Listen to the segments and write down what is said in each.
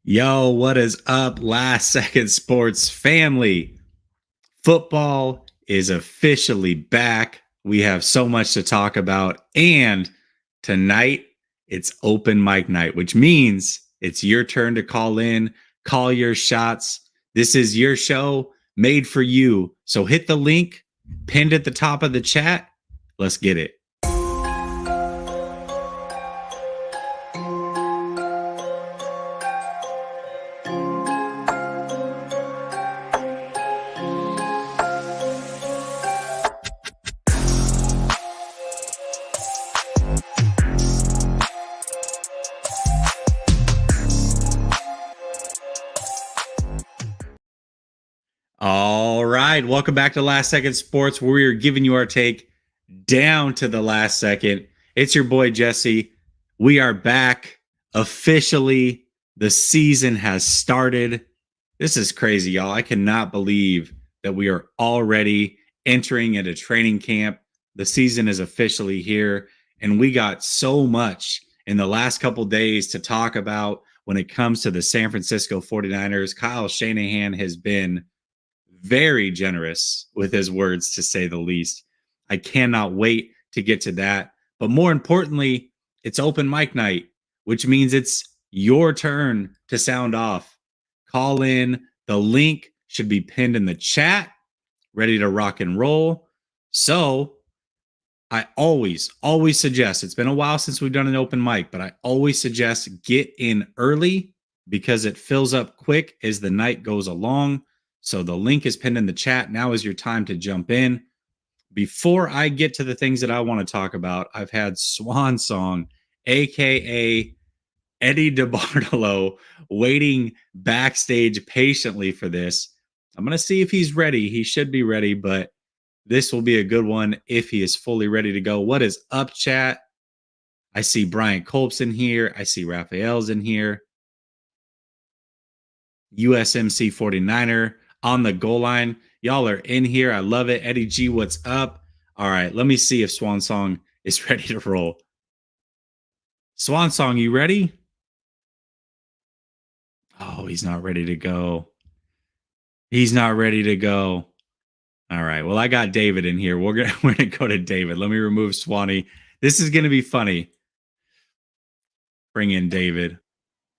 Yo, what is up, Last Second Sports family? Football is officially back. We have so much to talk about. And tonight, it's open mic night, which means it's your turn to call in, call your shots. This is your show made for you. So hit the link pinned at the top of the chat. Let's get it. All right. Welcome back to Last Second Sports, where we are giving you our take down to the last second. It's your boy, Jesse. We are back officially. The season has started. This is crazy, y'all. I cannot believe that we are already entering into training camp. The season is officially here, and we got so much in the last couple days to talk about when it comes to the San Francisco 49ers. Kyle Shanahan has been very generous with his words, to say the least. I cannot wait to get to that. But more importantly, it's open mic night, which means it's your turn to sound off. Call in. The link should be pinned in the chat, ready to rock and roll. So I always suggest, it's been a while since we've done an open mic, but I always suggest get in early because it fills up quick as the night goes along. So the link is pinned in the chat. Now is your time to jump in. Before I get to the things that I want to talk about, I've had Swan Song, aka Eddie DeBartolo, waiting backstage patiently for this. I'm going to see if he's ready. He should be ready, but this will be a good one if he is fully ready to go. What is up, chat? I see Brian Colps in here. I see Raphael's in here. USMC 49er on the goal line. Y'all are in here. I love it. Eddie G, what's up? All right, let me see if Swan Song is ready to roll. Swan Song, you ready? Oh, he's not ready to go. He's not ready to go. All right. Well, I got David in here. We're gonna go to David. Let me remove Swanny. This is gonna be funny. Bring in David.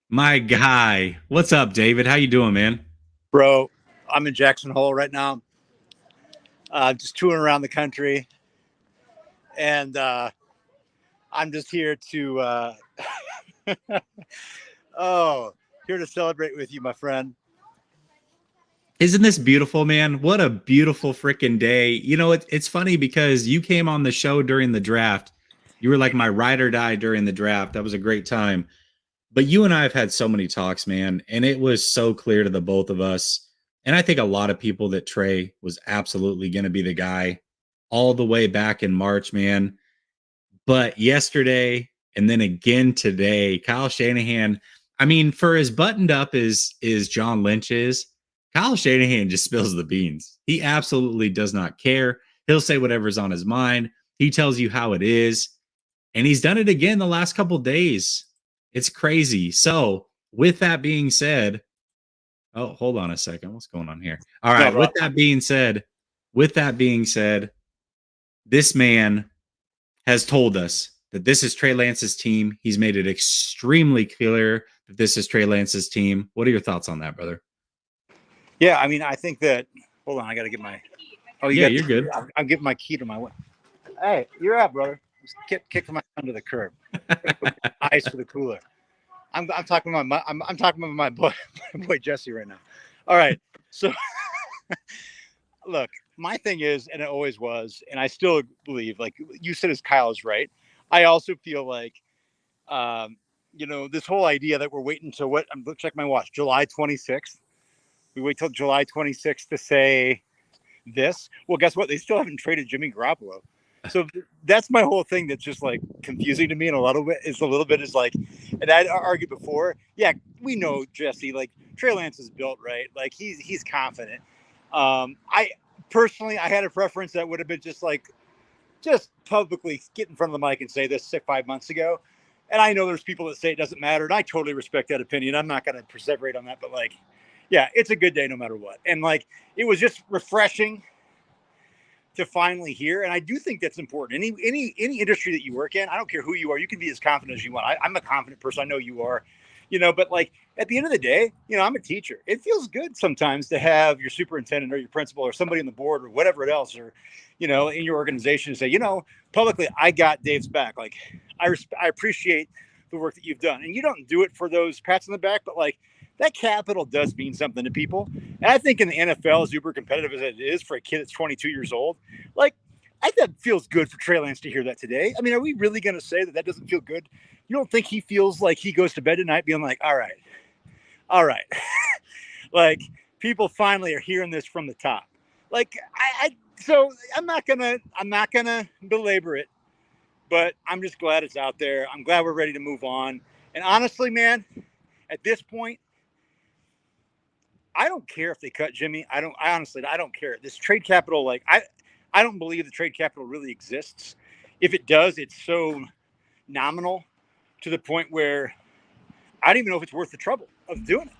My guy. What's up, David? How you doing, man? Bro, I'm in Jackson Hole right now. Just touring around the country. And I'm just here to here to celebrate with you, my friend. Isn't this beautiful, man? What a beautiful freaking day. You know, it's funny because you came on the show during the draft. You were like my ride or die during the draft. That was a great time. But you and I have had so many talks, man, and it was so clear to the both of us. And I think a lot of people that Trey was absolutely going to be the guy all the way back in March, man. But yesterday and then again today, Kyle Shanahan, I mean, for as buttoned up as John Lynch is, Kyle Shanahan just spills the beans. He absolutely does not care. He'll say whatever's on his mind. He tells you how it is. And he's done it again the last couple days. It's crazy. So, with that being said, oh, hold on a second. What's going on here? All right. With that being said, this man has told us that this is Trey Lance's team. He's made it extremely clear that this is Trey Lance's team. What are your thoughts on that, brother? Yeah, I mean, I think that. Hold on, I got to get my. Oh, you're good. I'm giving my key to my. Hey, you're out, brother. Just kick my son to the curb. Ice for the cooler. I'm talking about I'm talking about my boy Jesse right now. All right, so look, my thing is, and it always was, and I still believe, like you said, is Kyle's right. I also feel like, this whole idea that we're waiting to what? I'm check my watch. July 26th. We wait till July 26th to say this. Well, guess what? They still haven't traded Jimmy Garoppolo. So that's my whole thing. That's just like confusing to me, and a little bit is like, and I argued before. Yeah, we know Jesse. Like Trey Lance is built right. Like he's confident. I personally, I had a preference that would have been just publicly get in front of the mic and say this 5 months ago. And I know there's people that say it doesn't matter, and I totally respect that opinion. I'm not going to perseverate on that, but like, yeah, it's a good day no matter what. And like, it was just refreshing to finally hear. And I do think that's important. Any industry that you work in, I don't care who you are, you can be as confident as you want. I'm a confident person. I know you are, but like at the end of the day, I'm a teacher. It feels good sometimes to have your superintendent or your principal or somebody on the board or whatever else, or, in your organization say, publicly, I got Dave's back. Like I appreciate the work that you've done. And you don't do it for those pats on the back, but like, that capital does mean something to people. And I think in the NFL, as uber competitive as it is for a kid that's 22 years old, like, I think it feels good for Trey Lance to hear that today. I mean, are we really going to say that doesn't feel good? You don't think he feels like he goes to bed tonight being like, all right. Like, people finally are hearing this from the top. Like, so I'm not gonna belabor it, but I'm just glad it's out there. I'm glad we're ready to move on. And honestly, man, at this point, I don't care if they cut Jimmy. I don't care. This trade capital, like I don't believe the trade capital really exists. If it does, it's so nominal to the point where I don't even know if it's worth the trouble of doing it.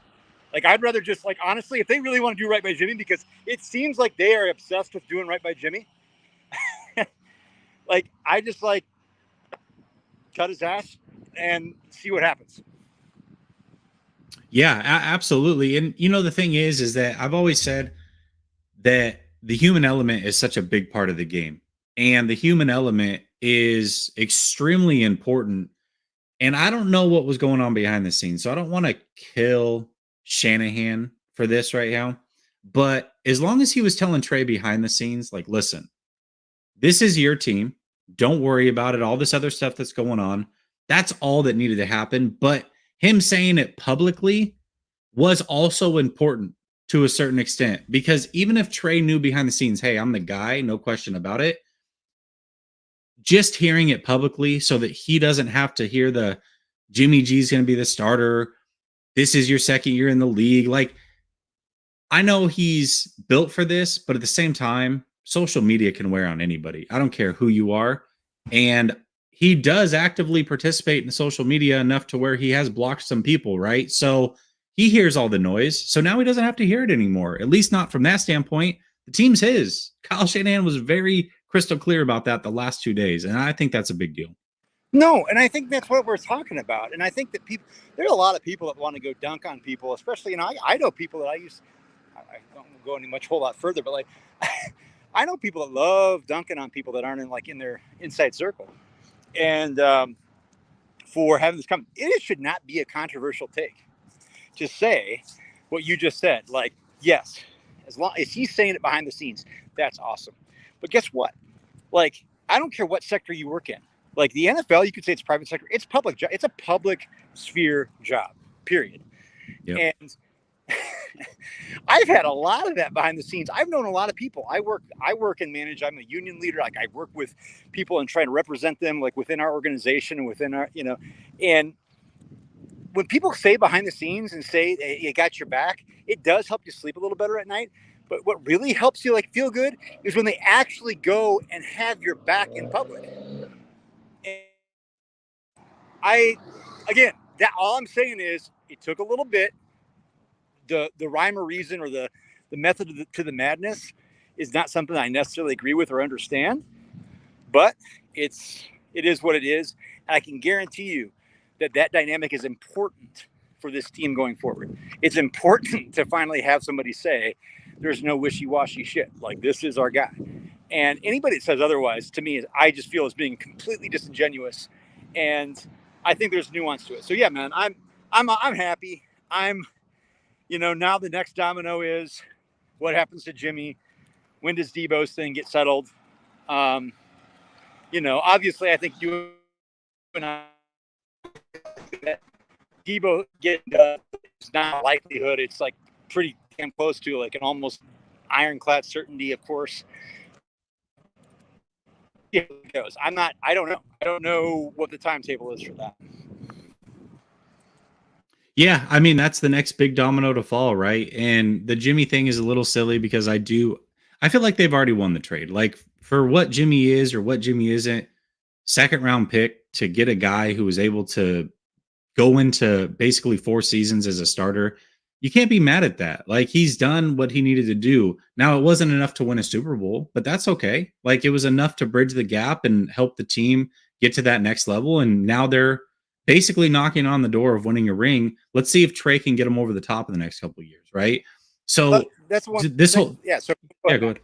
Like, I'd rather just, like, honestly, if they really want to do right by Jimmy, because it seems like they are obsessed with doing right by Jimmy. Like, I just like cut his ass and see what happens. Yeah, absolutely. And the thing is that I've always said that the human element is such a big part of the game. And the human element is extremely important. And I don't know what was going on behind the scenes. So I don't want to kill Shanahan for this right now. But as long as he was telling Trey behind the scenes, like, listen, this is your team. Don't worry about it. All this other stuff that's going on. That's all that needed to happen. But him saying it publicly was also important to a certain extent, because even if Trey knew behind the scenes, hey, I'm the guy, no question about it, just hearing it publicly so that he doesn't have to hear the Jimmy G's going to be the starter. This is your second year in the league. Like, I know he's built for this, but at the same time, social media can wear on anybody. I don't care who you are. And he does actively participate in social media enough to where he has blocked some people, right? So he hears all the noise. So now he doesn't have to hear it anymore, at least not from that standpoint. The team's his. Kyle Shanahan was very crystal clear about that the last 2 days. And I think that's a big deal. No, and I think that's what we're talking about. And I think that there's a lot of people that want to go dunk on people, especially, I know people that I don't go any much whole lot further, but like, I know people that love dunking on people that aren't in their inside circle. And for having this come, it should not be a controversial take to say what you just said. Like, yes, as long as he's saying it behind the scenes, that's awesome. But guess what? Like, I don't care what sector you work in. Like the NFL, you could say it's private sector. It's public. It's a public sphere job, period. Yep. And I've had a lot of that behind the scenes. I've known a lot of people. I work and manage. I'm a union leader. Like, I work with people and try to represent them, like, within our organization and within our, and when people say behind the scenes and say, hey, you got your back, it does help you sleep a little better at night. But what really helps you, like, feel good is when they actually go and have your back in public. And again, that all I'm saying is it took a little bit. The rhyme or reason or the method to the madness is not something I necessarily agree with or understand, but it is what it is. And I can guarantee you that dynamic is important for this team going forward. It's important to finally have somebody say, there's no wishy-washy shit. Like, this is our guy. And anybody that says otherwise, to me, I just feel is being completely disingenuous. And I think there's nuance to it. So yeah, man, I'm happy. Now the next domino is what happens to Jimmy. When does Debo's thing get settled? Obviously, I think you and I, Debo getting it's not a likelihood. It's like pretty damn close to like an almost ironclad certainty, of course. Yeah, it goes. I don't know. I don't know what the timetable is for that. Yeah, I mean, that's the next big domino to fall, right? And the Jimmy thing is a little silly because I feel like they've already won the trade. Like, for what Jimmy is or what Jimmy isn't, second round pick to get a guy who was able to go into basically 4 seasons as a starter. You can't be mad at that. Like, he's done what he needed to do. Now, it wasn't enough to win a Super Bowl, but that's okay. Like, it was enough to bridge the gap and help the team get to that next level. And now they're basically knocking on the door of winning a ring. Let's see if Trey can get them over the top in the next couple of years, right? But So that's one this thing. whole Yeah. So yeah, go ahead.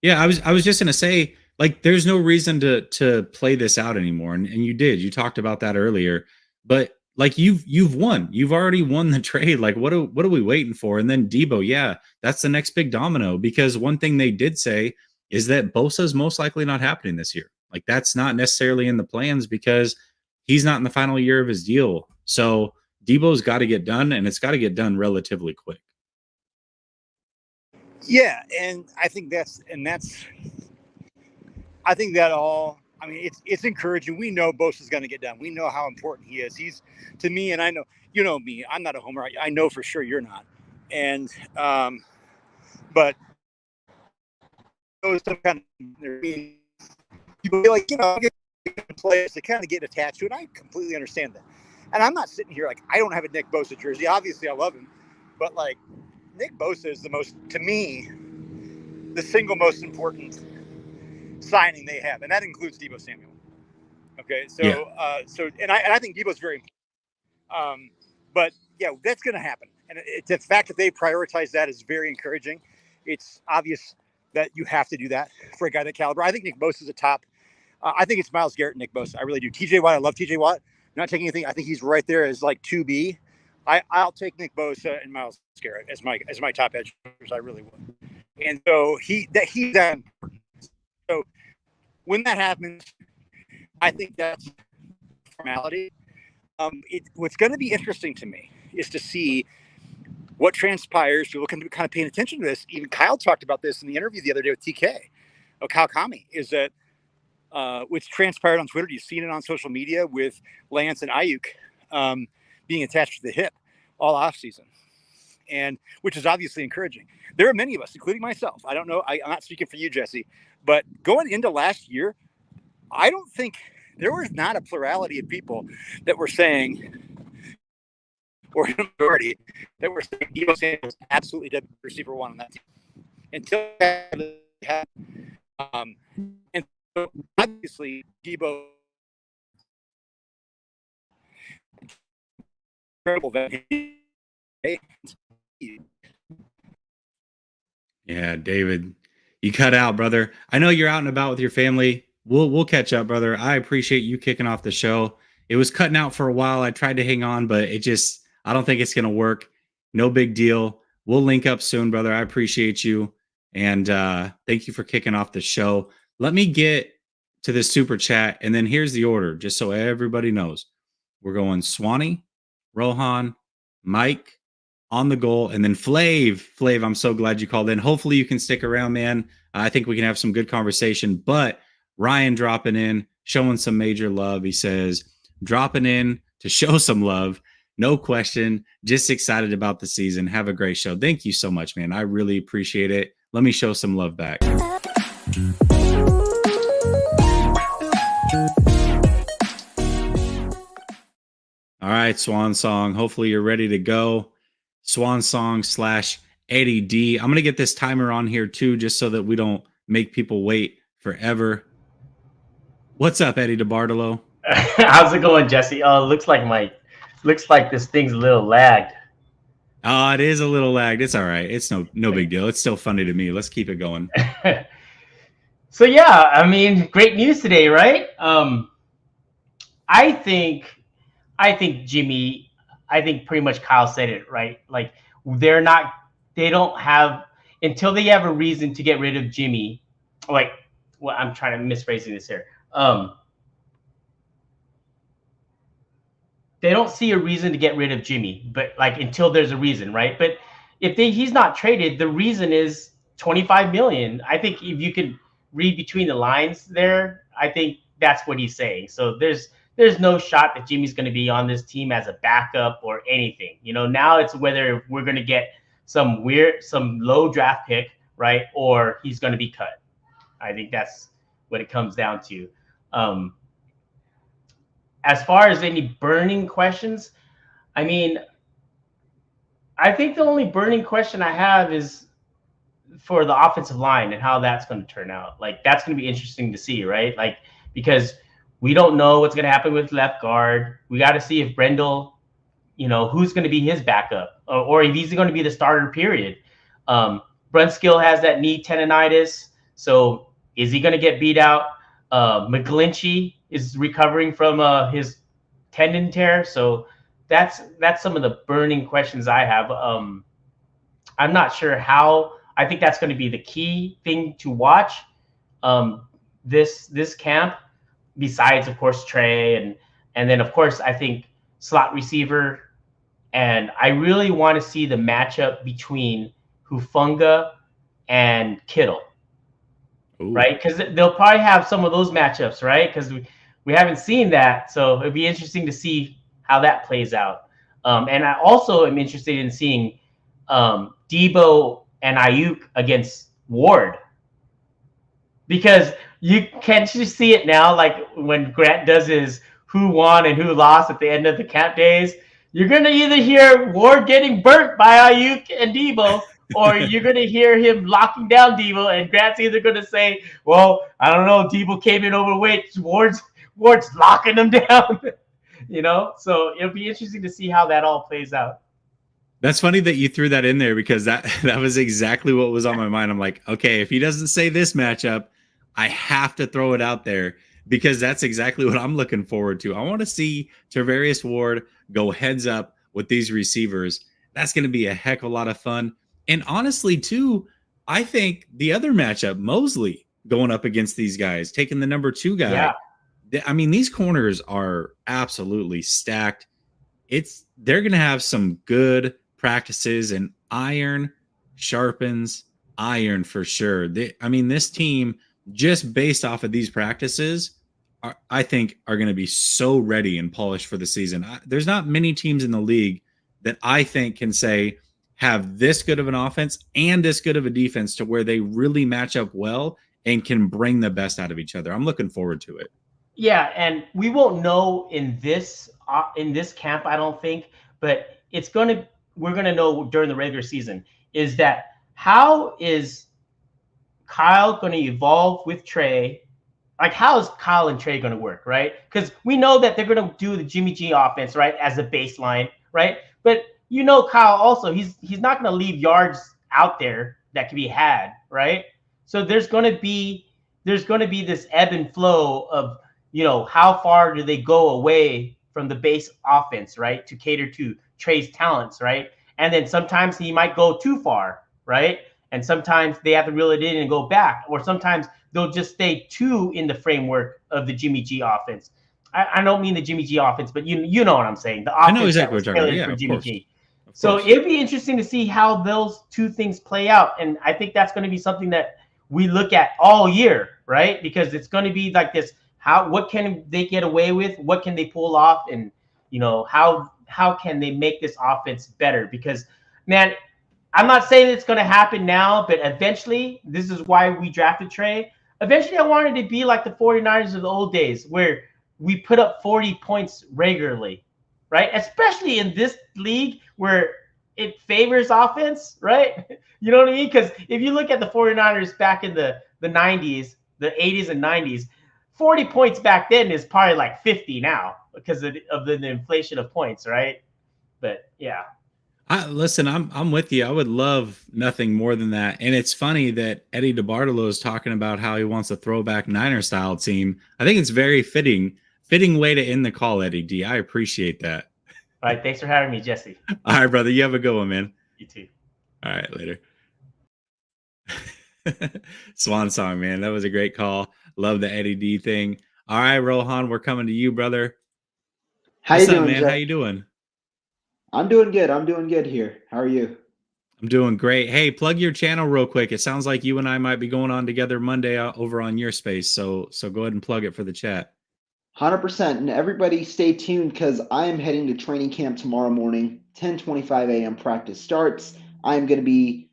Yeah, I was just gonna say, like, there's no reason to play this out anymore. And you did. You talked about that earlier. But like, you've won. You've already won the trade. Like, what are we waiting for? And then Debo, yeah, that's the next big domino. Because one thing they did say is that Bosa's most likely not happening this year. Like, that's not necessarily in the plans because he's not in the final year of his deal. So Debo's got to get done, and it's got to get done relatively quick. yeah, and I think I think that all. I mean, it's encouraging. We know Bosa's going to get done. We know how important he is. He's to me, and I know you know me. I'm not a homer. I know for sure you're not. And but those some kind of people feel like get players to kind of get attached to it. I completely understand that. And I'm not sitting here like I don't have a Nick Bosa jersey. Obviously, I love him, but like Nick Bosa is to me, the single most important signing they have, and that includes Debo Samuel. Okay, so Yeah. and I think Debo's very important. But yeah, that's going to happen, and it's the fact that they prioritize that is very encouraging. It's obvious that you have to do that for a guy that caliber. I think Nick Bosa is a top. I think it's Myles Garrett and Nick Bosa. I really do. TJ Watt, I love TJ Watt. I'm not taking anything. I think he's right there as like 2B. I'll take Nick Bosa and Myles Garrett as my top edge. I really would. And so he's that important. So when that happens, I think that's formality. What's going to be interesting to me is to see what transpires. You're looking to kind of paying attention to this. Even Kyle talked about this in the interview the other day with TK. Kyle Kami is that which transpired on Twitter. You've seen it on social media with Lance and Ayuk being attached to the hip all off season, and which is obviously encouraging. There are many of us, including myself. I don't know. I'm not speaking for you, Jesse, but going into last year, I don't think there was not a plurality of people that were saying, or a majority that were saying Debo Samuel was absolutely the receiver one on that team until had, and so obviously Debo incredible that Yeah, David, you cut out, brother. I know you're out and about with your family. We'll catch up, brother. I appreciate you kicking off the show. It was cutting out for a while. I tried to hang on, but I don't think it's gonna work. No big deal. We'll link up soon, brother. I appreciate you. And thank you for kicking off the show. Let me get to this super chat, and then here's the order, just so everybody knows. We're going Swanny, Rohan, Mike, on the goal, and then Flav. Flav, I'm so glad you called in. Hopefully you can stick around, man. I think we can have some good conversation. But Ryan dropping in, showing some major love. He says, dropping in to show some love. No question. Just excited about the season. Have a great show. Thank you so much, man. I really appreciate it. Let me show some love back. All right, Swan Song. Hopefully you're ready to go. Swan Song / Eddie D. I'm going to get this timer on here too, just so that we don't make people wait forever. What's up, Eddie DeBartolo? How's it going, Jesse? Looks like this thing's a little lagged. Oh, it is a little lagged. It's all right. It's no big deal. It's still funny to me. Let's keep it going. So yeah, I mean, great news today, right? I think Jimmy, I think pretty much Kyle said it, right? Like they don't have until they have a reason to get rid of Jimmy. Like, well, I'm trying to misphrasing this here. They don't see a reason to get rid of Jimmy, but like until there's a reason, right? But if he's not traded, the reason is $25 million. I think if you could read between the lines there, I think that's what he's saying. So there's no shot that Jimmy's going to be on this team as a backup or anything. Now it's whether we're going to get some low draft pick, right? Or he's going to be cut. I think that's what it comes down to. as far as any burning questions, I mean, I think the only burning question I have is for the offensive line and how that's going to turn out. Like, that's going to be interesting to see, right? Like, because we don't know what's going to happen with left guard. We got to see if Brendel, who's going to be his backup, or if he's going to be the starter, period. Brunskill has that knee tendonitis. So is he going to get beat out? McGlinchey is recovering from his tendon tear. So that's some of the burning questions I have. I'm not sure how. I think that's going to be the key thing to watch this camp. Besides, of course, Trey and then of course I think slot receiver, and I really want to see the matchup between Hufanga and Kittle. Ooh. Right? Because they'll probably have some of those matchups, right? Because we haven't seen that, so it'd be interesting to see how that plays out. And I also am interested in seeing Debo and Ayuk against Ward, because you see it now, like when Grant does his who won and who lost at the end of the camp days. You're going to either hear Ward getting burnt by Ayuk and Debo, or you're going to hear him locking down Debo, and Grant's either going to say, well, I don't know, Debo came in overweight, Ward's locking him down. So it'll be interesting to see how that all plays out. That's funny that you threw that in there, because that was exactly what was on my mind. I'm like, okay, if he doesn't say this matchup, I have to throw it out there, because that's exactly what I'm looking forward to. I want to see Tarvarius Ward go heads up with these receivers. That's going to be a heck of a lot of fun. And honestly, too, I think the other matchup, Mosley going up against these guys, taking the number 2 guy. Yeah. I mean, these corners are absolutely stacked. They're going to have some good practices, and iron sharpens iron for sure. This team, just based off of these practices, I think are going to be so ready and polished for the season. There's not many teams in the league that I think can say have this good of an offense and this good of a defense to where they really match up well and can bring the best out of each other. I'm looking forward to it. Yeah, and we won't know in this camp, I don't think, but we're gonna know during the regular season, is that how is Kyle going to evolve with Trey? Like, how is Kyle and Trey going to work, right? Because we know that they're going to do the Jimmy G offense, right, as a baseline, right? But Kyle also, he's not going to leave yards out there that can be had, right? So there's going to be this ebb and flow of, how far do they go away from the base offense, right, to cater to Trey's talents, right? And then sometimes he might go too far, right? And sometimes they have to reel it in and go back, or sometimes they'll just stay too in the framework of the Jimmy G offense. I don't mean the Jimmy G offense, but you know what I'm saying. The offense I know exactly what you're talking about. Yeah, for Jimmy G. So it'd be interesting to see how those two things play out. And I think that's going to be something that we look at all year, right? Because it's going to be like this, what can they get away with? What can they pull off? And, how can they make this offense better? Because, man, I'm not saying it's going to happen now, but eventually, this is why we drafted Trey. Eventually, I wanted to be like the 49ers of the old days, where we put up 40 points regularly, right? Especially in this league where it favors offense, right? You know what I mean? Because if you look at the 49ers back in the 90s, the 80s and 90s, 40 points back then is probably like 50 now because of the inflation of points, right? But yeah. Listen, I'm with you. I would love nothing more than that. And it's funny that Eddie DeBartolo is talking about how he wants a throwback Niner style team. I think it's very fitting way to end the call, Eddie D. I appreciate that. All right. Thanks for having me, Jesse. All right, brother. You have a good one, man. You too. All right. Later. Swan song, man. That was a great call. Love the Eddie D thing. All right, Rohan, we're coming to you, brother. What's up, man? How you doing? I'm doing good. I'm doing good here. How are you? I'm doing great. Hey, plug your channel real quick. It sounds like you and I might be going on together Monday over on your space. So go ahead and plug it for the chat. 100%. And everybody stay tuned, because I am heading to training camp tomorrow morning. 10:25 a.m. practice starts. I'm going to be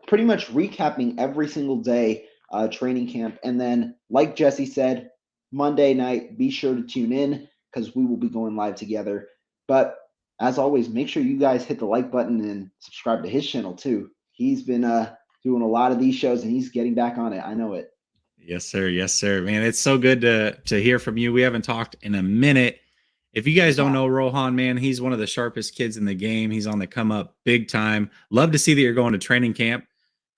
pretty much recapping every single day training camp. And then, like Jesse said, Monday night, be sure to tune in. because we will be going live together. But as always, make sure you guys hit the like button and subscribe to his channel too. He's been doing a lot of these shows and he's getting back on it. I know it. Yes, sir. Yes, sir. Man, it's so good to hear from you. We haven't talked in a minute. If you guys don't know Rohan, man, he's one of the sharpest kids in the game. He's on the come up big time. Love to see that you're going to training camp.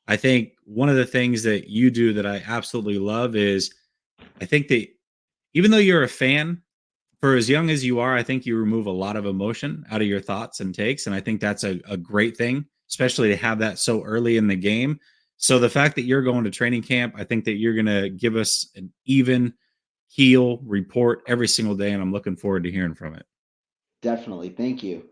I think one of the things that you do that I absolutely love is I think that even though you're a fan, for as young as you are, I think you remove a lot of emotion out of your thoughts and takes. And I think that's a great thing, especially to have that so early in the game. So the fact that you're going to training camp, I think that you're going to give us an even keel report every single day. And I'm looking forward to hearing from it. Definitely. Thank you.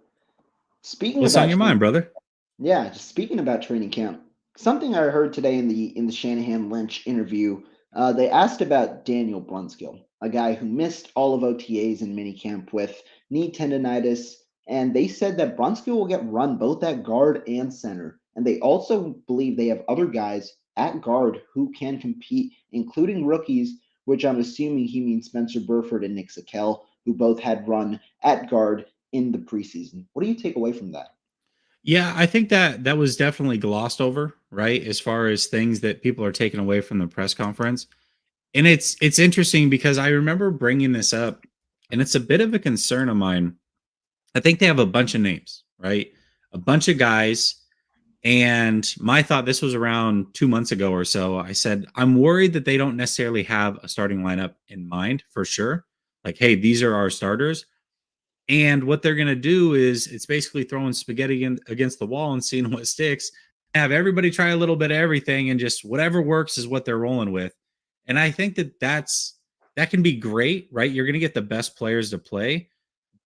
Speaking What's about on your mind, brother? Yeah, just speaking about training camp, something I heard today in the Shanahan Lynch interview, they asked about Daniel Brunskill, a guy who missed all of OTAs and minicamp with knee tendonitis, and they said that Brunskill will get run both at guard and center, and they also believe they have other guys at guard who can compete, including rookies, which I'm assuming he means Spencer Burford and Nick Sakel, who both had run at guard in the preseason. What do you take away from that? Yeah, I think that was definitely glossed over, right? As far as things that people are taking away from the press conference. And it's interesting because I remember bringing this up and it's a bit of a concern of mine. I think they have a bunch of names, right? A bunch of guys. And my thought, this was around 2 months ago or so. I said, I'm worried that they don't necessarily have a starting lineup in mind for sure. Like, hey, these are our starters. And what they're going to do is it's basically throwing spaghetti against the wall and seeing what sticks. Have everybody try a little bit of everything and just whatever works is what they're rolling with. And I think that can be great, right? You're going to get the best players to play,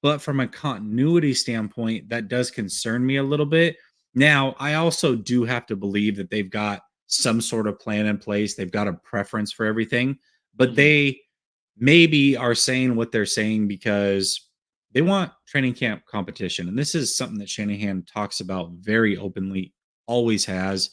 but from a continuity standpoint, that does concern me a little bit. Now, I also do have to believe that they've got some sort of plan in place. They've got a preference for everything, but they maybe are saying what they're saying because they want training camp competition. And this is something that Shanahan talks about very openly, always has.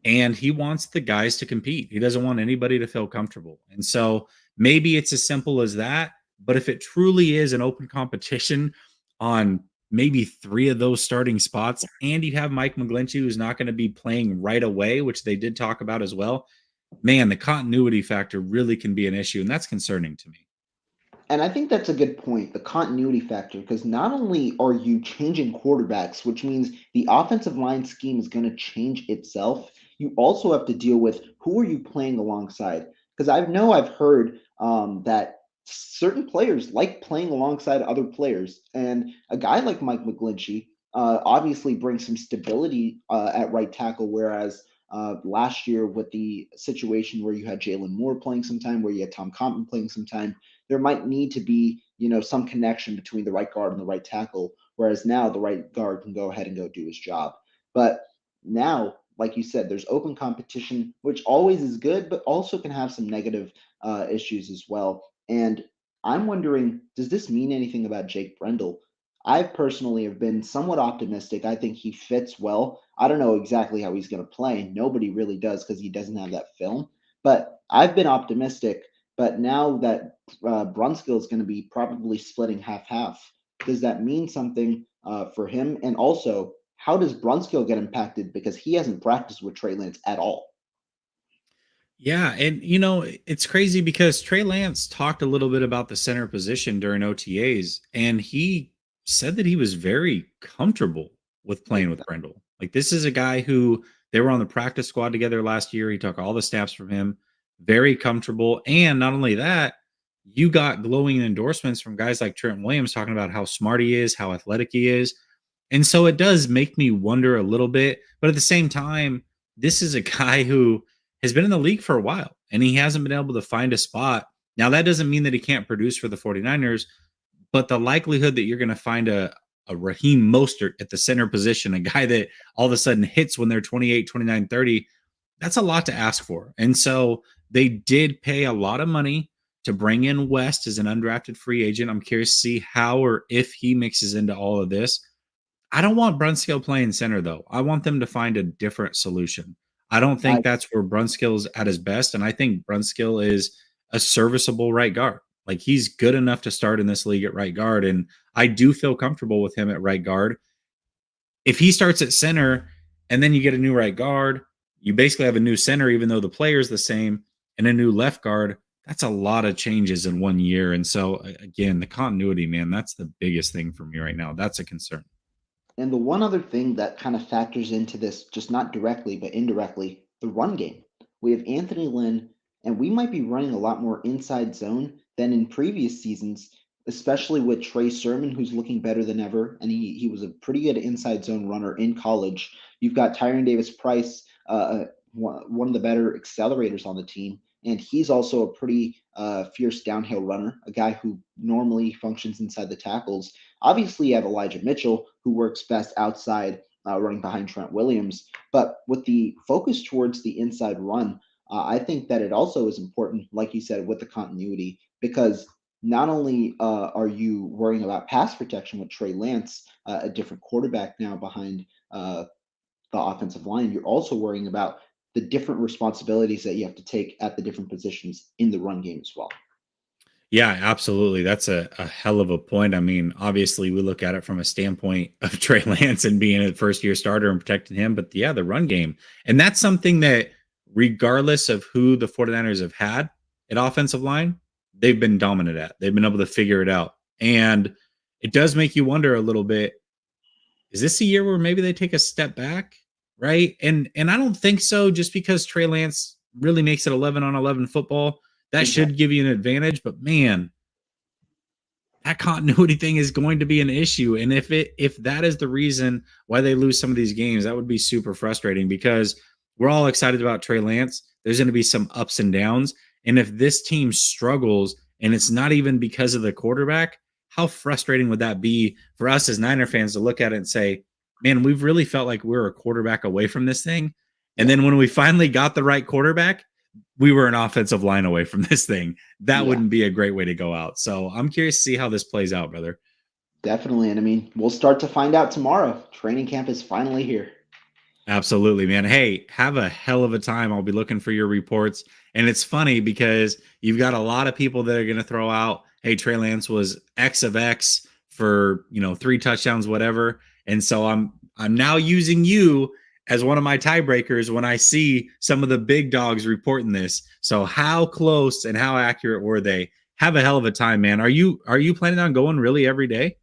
And he wants the guys to compete. He doesn't want anybody to feel comfortable. And so maybe it's as simple as that. But if it truly is an open competition on maybe 3 of those starting spots, and you have Mike McGlinchey, who's not going to be playing right away, which they did talk about as well, man, the continuity factor really can be an issue. And that's concerning to me. And I think that's a good point, the continuity factor, because not only are you changing quarterbacks, which means the offensive line scheme is going to change itself, you also have to deal with who are you playing alongside. Because I've heard that certain players like playing alongside other players, and a guy like Mike McGlinchey obviously brings some stability at right tackle, whereas last year with the situation where you had Jalen Moore playing some time, where you had Tom Compton playing some time, there might need to be, some connection between the right guard and the right tackle, whereas now the right guard can go ahead and go do his job. But now, like you said, there's open competition, which always is good, but also can have some negative issues as well. And I'm wondering, does this mean anything about Jake Brendel? I personally have been somewhat optimistic. I think he fits well. I don't know exactly how he's going to play. Nobody really does because he doesn't have that film. But I've been optimistic. But now that Brunskill is going to be probably splitting half-half, does that mean something for him? And also, how does Brunskill get impacted because he hasn't practiced with Trey Lance at all? Yeah, and it's crazy because Trey Lance talked a little bit about the center position during OTAs, and he said that he was very comfortable with playing with Brendel. Like, this is a guy who they were on the practice squad together last year. He took all the snaps from him, very comfortable. And not only that, you got glowing endorsements from guys like Trent Williams talking about how smart he is, how athletic he is. And so it does make me wonder a little bit. But at the same time, this is a guy who has been in the league for a while and he hasn't been able to find a spot. Now, that doesn't mean that he can't produce for the 49ers, but the likelihood that you're going to find a Raheem Mostert at the center position, a guy that all of a sudden hits when they're 28, 29, 30, that's a lot to ask for. And so they did pay a lot of money to bring in West as an undrafted free agent. I'm curious to see how or if he mixes into all of this. I don't want Brunskill playing center, though. I want them to find a different solution. I don't think that's where Brunskill's at his best, and I think Brunskill is a serviceable right guard. Like, he's good enough to start in this league at right guard, and I do feel comfortable with him at right guard. If he starts at center and then you get a new right guard, you basically have a new center, even though the player's the same, and a new left guard. That's a lot of changes in 1 year. And so, again, the continuity, man, that's the biggest thing for me right now. That's a concern. And the one other thing that kind of factors into this, just not directly, but indirectly, the run game. We have Anthony Lynn, and we might be running a lot more inside zone than in previous seasons, especially with Trey Sermon, who's looking better than ever. And he was a pretty good inside zone runner in college. You've got Tyron Davis-Price, one of the better accelerators on the team. And he's also a pretty fierce downhill runner, a guy who normally functions inside the tackles. Obviously, you have Elijah Mitchell, who works best outside, running behind Trent Williams. But with the focus towards the inside run, I think that it also is important, like you said, with the continuity, because not only are you worrying about pass protection with Trey Lance, a different quarterback now behind the offensive line, you're also worrying about the different responsibilities that you have to take at the different positions in the run game as well. Yeah, absolutely. That's a hell of a point. I mean, obviously, we look at it from a standpoint of Trey Lance and being a first year starter and protecting him. But yeah, the run game. And that's something that, regardless of who the 49ers have had at offensive line, they've been dominant at. They've been able to figure it out. And it does make you wonder a little bit, is this a year where maybe they take a step back? Right. And I don't think so, just because Trey Lance really makes it 11-on-11 football. That should give you an advantage, but man, that continuity thing is going to be an issue. And if that is the reason why they lose some of these games, that would be super frustrating, because we're all excited about Trey Lance. There's going to be some ups and downs. And if this team struggles and it's not even because of the quarterback, how frustrating would that be for us as Niner fans to look at it and say, man, we've really felt like we're a quarterback away from this thing. And then when we finally got the right quarterback, we were an offensive line away from this thing. That wouldn't be a great way to go out. So I'm curious to see how this plays out, brother. Definitely. And I mean, we'll start to find out tomorrow. Training camp is finally here. Absolutely, man. Hey, have a hell of a time. I'll be looking for your reports. And it's funny because you've got a lot of people that are going to throw out, hey, Trey Lance was X of X for, 3 touchdowns, whatever. And so I'm now using you as one of my tiebreakers when I see some of the big dogs reporting this. So how close and how accurate were they? Have a hell of a time, man. Are you planning on going really every day?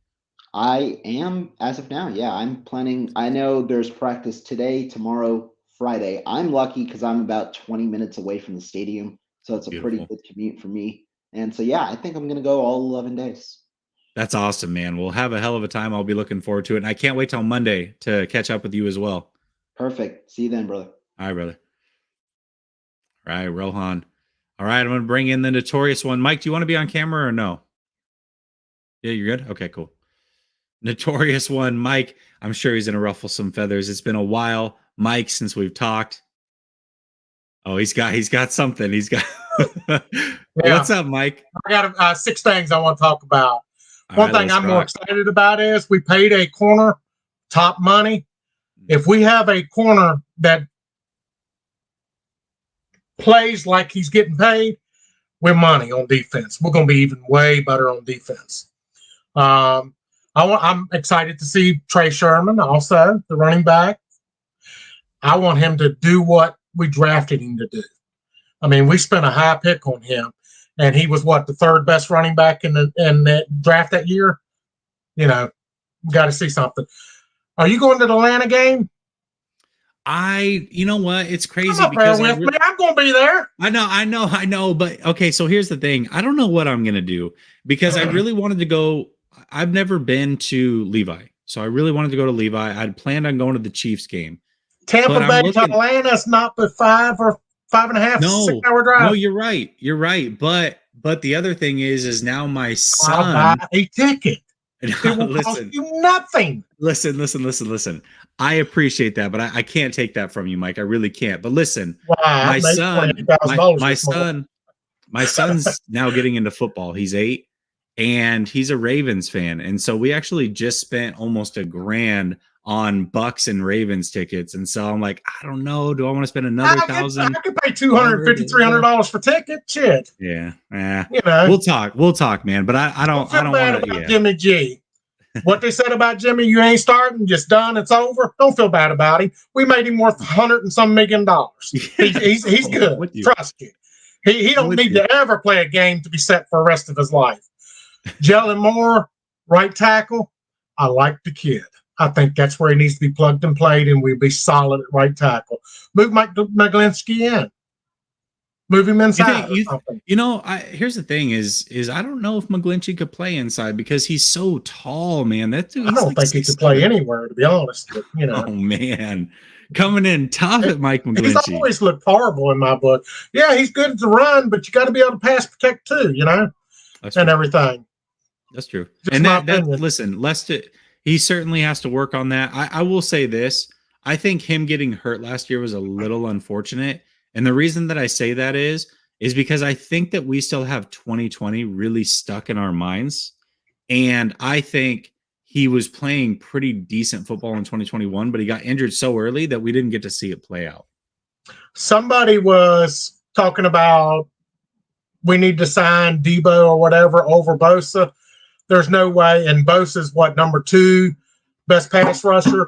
I am, as of now. Yeah, I'm planning. I know there's practice today, tomorrow, Friday. I'm lucky because I'm about 20 minutes away from the stadium. So it's a pretty good commute for me. And so, yeah, I think I'm going to go all 11 days. That's awesome, man. We'll have a hell of a time. I'll be looking forward to it. And I can't wait till Monday to catch up with you as well. Perfect. See you then, brother. All right, brother. All right, Rohan. All right, I'm going to bring in the notorious one. Mike, do you want to be on camera or no? Yeah, you're good? Okay, cool. Notorious one, Mike. I'm sure he's going to ruffle some feathers. It's been a while, Mike, since we've talked. Oh, he's got something. He's got. What's up, Mike? I got 6 things I want to talk about. One thing I'm more excited about is we paid a corner top money. If we have a corner that plays like he's getting paid, we're money on defense. We're going to be even way better on defense. I'm excited to see Trey Sermon, also the running back. I want him to do what we drafted him to do. I mean, we spent a high pick on him, and he was the 3rd best running back in the draft that year. We got to see something. Are you going to the Atlanta game? You know what? It's crazy because I'm going to be there. I know. But okay, so here's the thing. I don't know what I'm going to do, because I really wanted to go. I've never been to Levi, so I really wanted to go to Levi. I'd planned on going to the Chiefs game. Tampa Bay to Atlanta is not but 5 or 5.5, 6 hour drive. No, you're right. You're right. But the other thing is now my son. I'll buy a ticket. It will cost you nothing. Listen. I appreciate that, but I can't take that from you, Mike. I really can't. But listen, my son's now getting into football. He's 8, and he's a Ravens fan. And so we actually just spent almost $1,000 on Bucks and Ravens tickets. And so I'm like, I don't know. Do I want to spend another $1,000? I could pay $250, $300 for ticket. Shit. Yeah. You know, We'll talk, man. But I don't want to. Yeah. Jimmy G. What they said about Jimmy, you ain't starting, just done, it's over. Don't feel bad about him. We made him worth $100 and some million. He's good. Trust you. He don't need to ever play a game to be set for the rest of his life. Jalen Moore, right tackle. I like the kid. I think that's where he needs to be plugged and played, and we'll be solid at right tackle. Move Mike Maglinski in. Move him inside. Here's the thing: is I don't know if McGlinchey could play inside because he's so tall, man. I don't think he could play anywhere, to be honest. But, oh man, coming in tough at Mike McGlinchey. He's always looked horrible in my book. Yeah, he's good at the run, but you got to be able to pass protect too, and everything. That's true. Just and listen, he certainly has to work on that. I will say this: I think him getting hurt last year was a little unfortunate. And the reason that I say that is because I think that we still have 2020 really stuck in our minds. And I think he was playing pretty decent football in 2021, but he got injured so early that we didn't get to see it play out. Somebody was talking about we need to sign Debo or whatever over Bosa. There's no way. And Bosa's number 2 best pass rusher.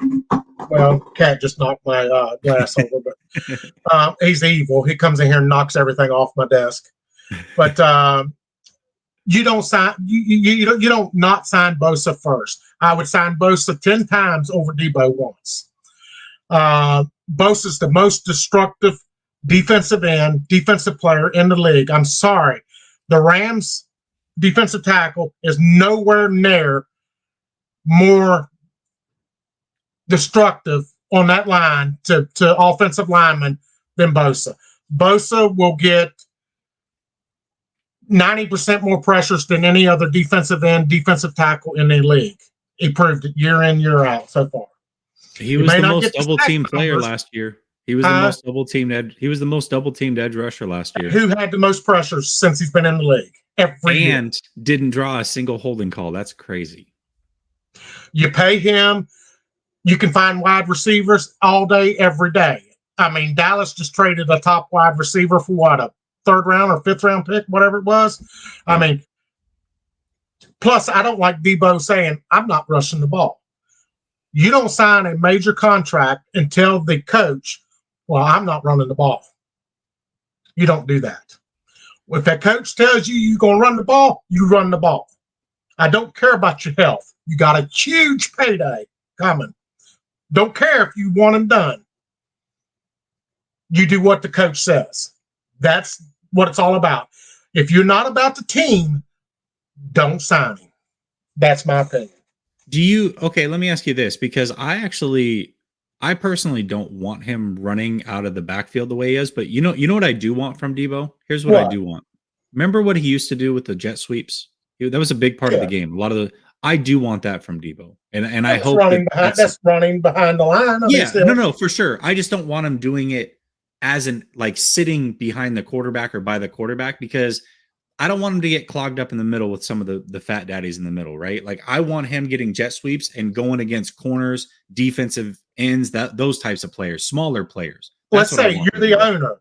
Well, Cat just knocked my glass over, but he's evil. He comes in here and knocks everything off my desk. But you don't sign. You don't not sign Bosa first. I would sign Bosa 10 times over Debo once. Bosa's the most destructive defensive player in the league. I'm sorry, the Rams' defensive tackle is nowhere near more destructive on that line to offensive linemen than Bosa. Bosa will get 90% more pressures than any other defensive tackle in the league. He proved it year in, year out so far. He was the most double-teamed player last year. He was the most double-teamed He was the most double-teamed edge rusher last year. Who had the most pressures since he's been in the league every year. And didn't draw a single holding call. That's crazy. You pay him. You can find wide receivers all day, every day. I mean, Dallas just traded a top wide receiver for a 3rd round or 5th round pick, whatever it was. I mean, plus I don't like Debo saying, I'm not rushing the ball. You don't sign a major contract and tell the coach, well, I'm not running the ball. You don't do that. If that coach tells you you're going to run the ball, you run the ball. I don't care about your health. You got a huge payday coming. Don't care if you want him done. You do what the coach says. That's what it's all about. If you're not about the team, don't sign him. That's my opinion. Okay, let me ask you this, because I personally don't want him running out of the backfield the way he is, but you know what I do want from Debo? Here's what I do want. Remember what he used to do with the jet sweeps? That was a big part of the game. I do want that from Debo. And I hope that's running behind the line. No, for sure. I just don't want him doing it as sitting behind the quarterback or by the quarterback, because I don't want him to get clogged up in the middle with some of the fat daddies in the middle, right? Like, I want him getting jet sweeps and going against corners, defensive ends, those types of players, smaller players. Let's say you're the owner.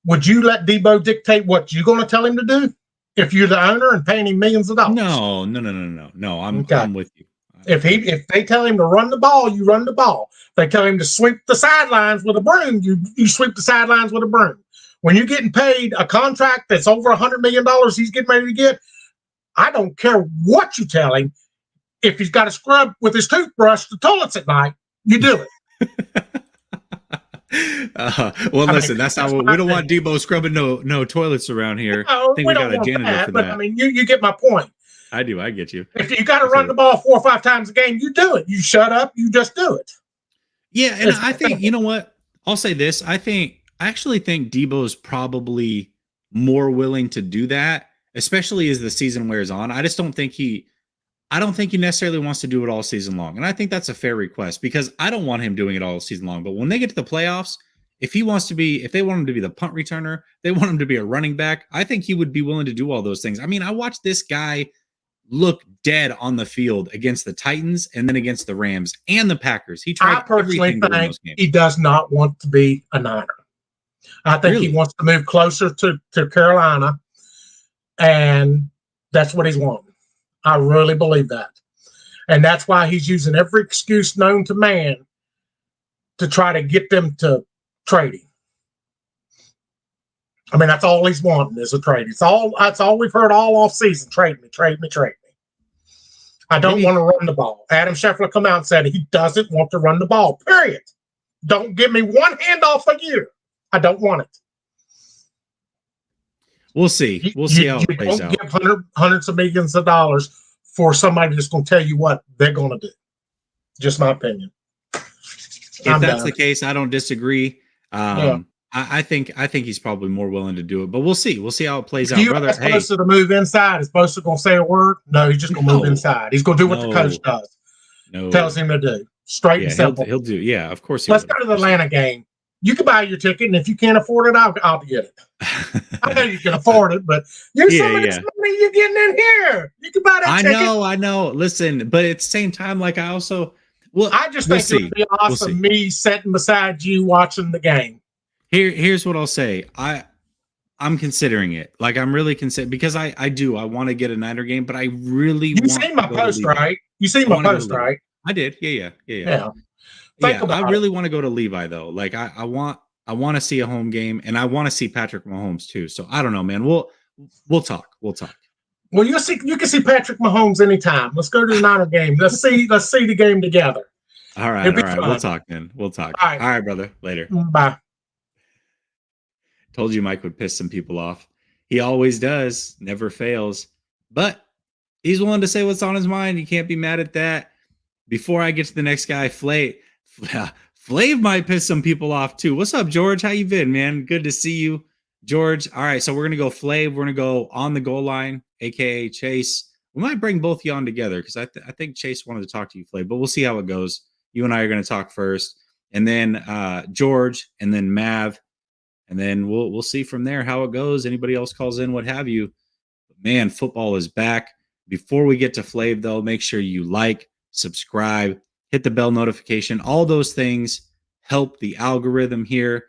Would you let Debo dictate what you're going to tell him to do? If you're the owner and paying him millions of dollars? No. I'm with you. If they tell him to run the ball, you run the ball. If they tell him to sweep the sidelines with a broom, you sweep the sidelines with a broom. When you're getting paid a contract that's over $100 million he's getting ready to get, I don't care what you tell him. If he's got to scrub with his toothbrush the toilets at night, you do it. Listen, that's how we don't want Debo scrubbing no toilets around here. I think we got a janitor for that. I mean, you get my point. I do. I get you. If you got to run the ball 4 or 5 times a game, you do it. You shut up. You just do it. Yeah, and I think, you know what? I'll say this. I actually think Debo is probably more willing to do that, especially as the season wears on. I don't think he necessarily wants to do it all season long. And I think that's a fair request, because I don't want him doing it all season long. But when they get to the playoffs, if they want him to be the punt returner, they want him to be a running back, I think he would be willing to do all those things. I mean, I watched this guy look dead on the field against the Titans and then against the Rams and the Packers. He tried I personally everything to win think those games. he does not want to be a Niner. I think Really? he wants to move closer to Carolina, and that's what he's wanting. I really believe that. And that's why he's using every excuse known to man to try to get them to trade him. I mean, that's all he's wanting is a trade. That's all we've heard all off season. Trade me. I don't want to run the ball. Adam Scheffler come out and said he doesn't want to run the ball, period. Don't give me one handoff a year. I don't want it. We'll see. We'll see how it plays out. Don't give hundreds of millions of dollars for somebody that's going to tell you what they're going to do. Just my opinion. If that's the case, I don't disagree. Yeah. I think he's probably more willing to do it, but we'll see. We'll see how it plays out, You brother. ask Bosa to move inside. Is Bosa going to say a word? No, he's just going to move inside. He's going to do what the coach does. Tells him to do. Straight and simple. He'll do. Yeah, of course. Let's go to the Atlanta game. You can buy your ticket, and if you can't afford it, I'll get it. I know you can afford it, but some of this money you're getting in here. You can buy that ticket. I know. Listen, but at the same time, like I just think it would be awesome me sitting beside you watching the game. Here's what I'll say. I'm considering it. Like I'm really considering because I want to get a Niner game, but I really you seen my post, right? You seen my post, right? I did. Yeah. I really want to go to Levi though. Like I want to see a home game, and I want to see Patrick Mahomes too. So I don't know, man. We'll talk. Well, you can see Patrick Mahomes anytime. Let's go to the Niner game. Let's see the game together. All right. We'll talk then. We'll talk. All right, brother. Later. Bye. Told you Mike would piss some people off. He always does. Never fails. But he's willing to say what's on his mind. You can't be mad at that. Before I get to the next guy, Flav might piss some people off too. What's up, George? How you been, man? Good to see you, George. All right, so we're gonna go Flav. We're gonna go on the goal line, aka Chase. We might bring both of you on together because I think Chase wanted to talk to you, Flav. But we'll see how it goes. You and I are gonna talk first, and then George, and then Mav, and then we'll see from there how it goes. Anybody else calls in, what have you. But man, football is back. Before we get to Flav, though, make sure you like, subscribe, hit the bell notification. All those things help the algorithm here,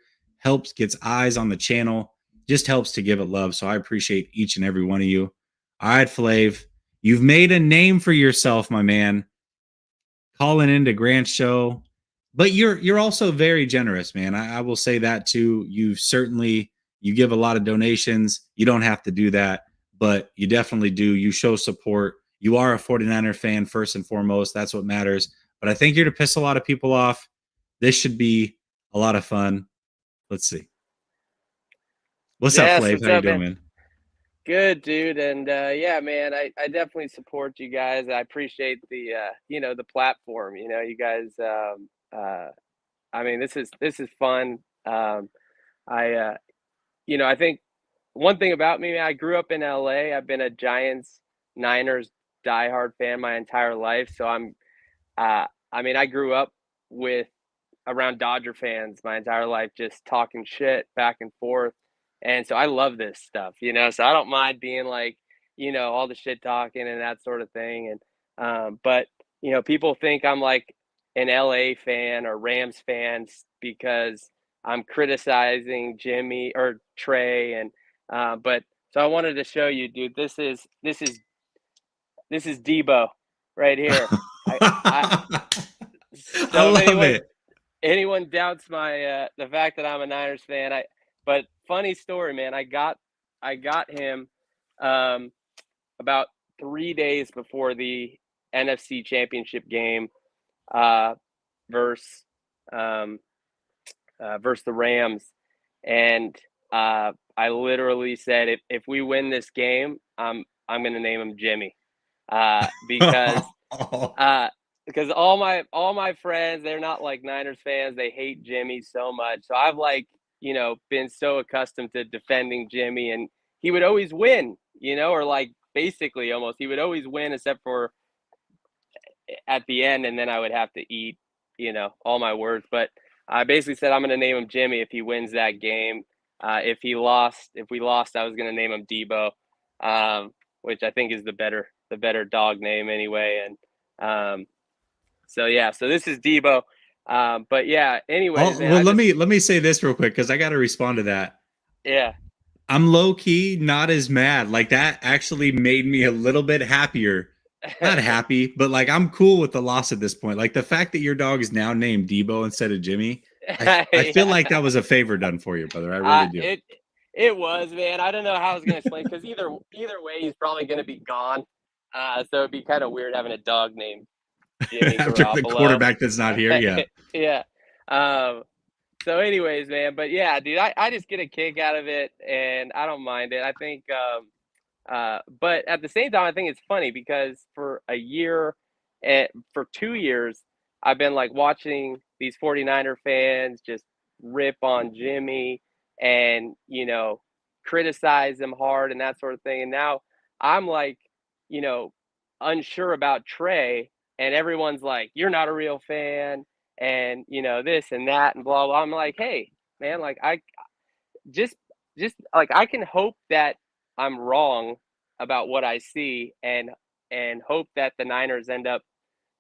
gets eyes on the channel, just helps to give it love. So I appreciate each and every one of you. All right, Flav, you've made a name for yourself, my man, calling into Grant's show. But you're also very generous, man. I will say that too. You give a lot of donations. You don't have to do that, but you definitely do. You show support. You are a 49er fan first and foremost. That's what matters. But I think you're to piss a lot of people off. This should be a lot of fun. Let's see. What's up, Flav? How you doing, man? Good, dude. And yeah, man, I definitely support you guys. I appreciate the the platform. You guys. I mean, this is fun. I think one thing about me, I grew up in LA. I've been a Giants, Niners diehard fan my entire life. So I grew up around Dodger fans my entire life, just talking shit back and forth. And so I love this stuff, so I don't mind being like, all the shit talking and that sort of thing. And, but people think I'm like an LA fan or Rams fans because I'm criticizing Jimmy or Trey. And, but so I wanted to show you, dude, this is Debo right here. I love it. Anyone doubts my the fact that I'm a Niners fan, but funny story, man. I got him about 3 days before the NFC Championship game versus the Rams, and I literally said if we win this game, I'm going to name him Jimmy. Because all my friends, they're not like Niners fans. They hate Jimmy so much. So I've been so accustomed to defending Jimmy, and he would always win, or like basically almost he would always win except for at the end. And then I would have to eat, all my words. But I basically said, I'm going to name him Jimmy if he wins that game. If we lost, I was going to name him Debo, which I think is the better better dog name anyway. And so this is Debo. But yeah, anyways, man, well, let me say this real quick because I got to respond to that. Yeah. I'm low key not as mad. Like that actually made me a little bit happier. Not happy, but like I'm cool with the loss at this point. Like the fact that your dog is now named Debo instead of Jimmy, I feel like that was a favor done for you, brother. I really do. It was, man. I don't know how I was gonna explain because either way, he's probably gonna be gone. So it'd be kind of weird having a dog named Jimmy After Garoppolo. the quarterback that's not here, yeah. Yeah. So anyways, man, but yeah, dude, I just get a kick out of it and I don't mind it. I think but at the same time, I think it's funny because for a year and for 2 years, I've been like watching these 49er fans just rip on Jimmy and, criticize him hard and that sort of thing. And now I'm like, unsure about Trey and everyone's like, you're not a real fan and, this and that and blah, blah. I'm like, hey, man, like I just like I can hope that I'm wrong about what I see and hope that the Niners end up,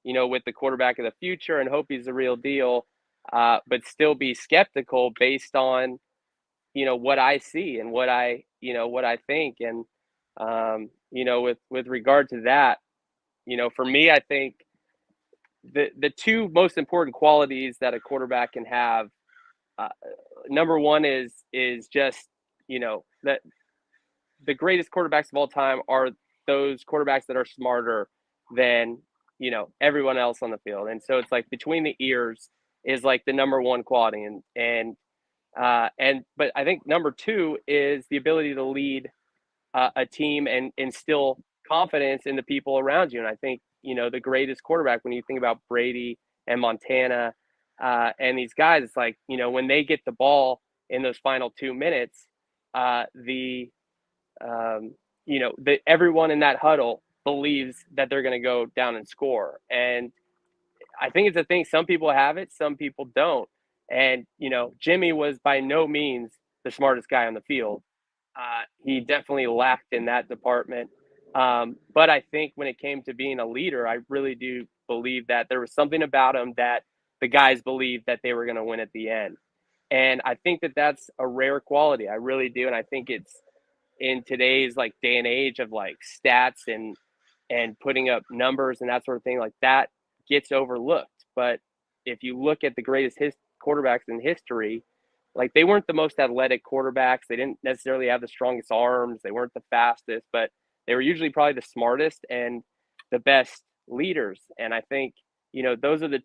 with the quarterback of the future and hope he's the real deal, but still be skeptical based on, what I see and what I think. And, with regard to that, for me, I think the two most important qualities that a quarterback can have, number one is just, that the greatest quarterbacks of all time are those quarterbacks that are smarter than, everyone else on the field. And so it's like between the ears is like the number one quality. But I think number two is the ability to lead a team and instill confidence in the people around you. And I think, the greatest quarterback, when you think about Brady and Montana and these guys, it's like, when they get the ball in those final 2 minutes, everyone in that huddle believes that they're going to go down and score. And I think it's a thing. Some people have it, some people don't. And, Jimmy was by no means the smartest guy on the field. He definitely lacked in that department. But I think when it came to being a leader, I really do believe that there was something about him that the guys believed that they were going to win at the end. And I think that that's a rare quality. I really do. And I think it's in today's like day and age of like stats and putting up numbers and that sort of thing, like that gets overlooked. But if you look at the greatest quarterbacks in history, like they weren't the most athletic quarterbacks. They didn't necessarily have the strongest arms. They weren't the fastest, but they were usually probably the smartest and the best leaders. And I think, those are the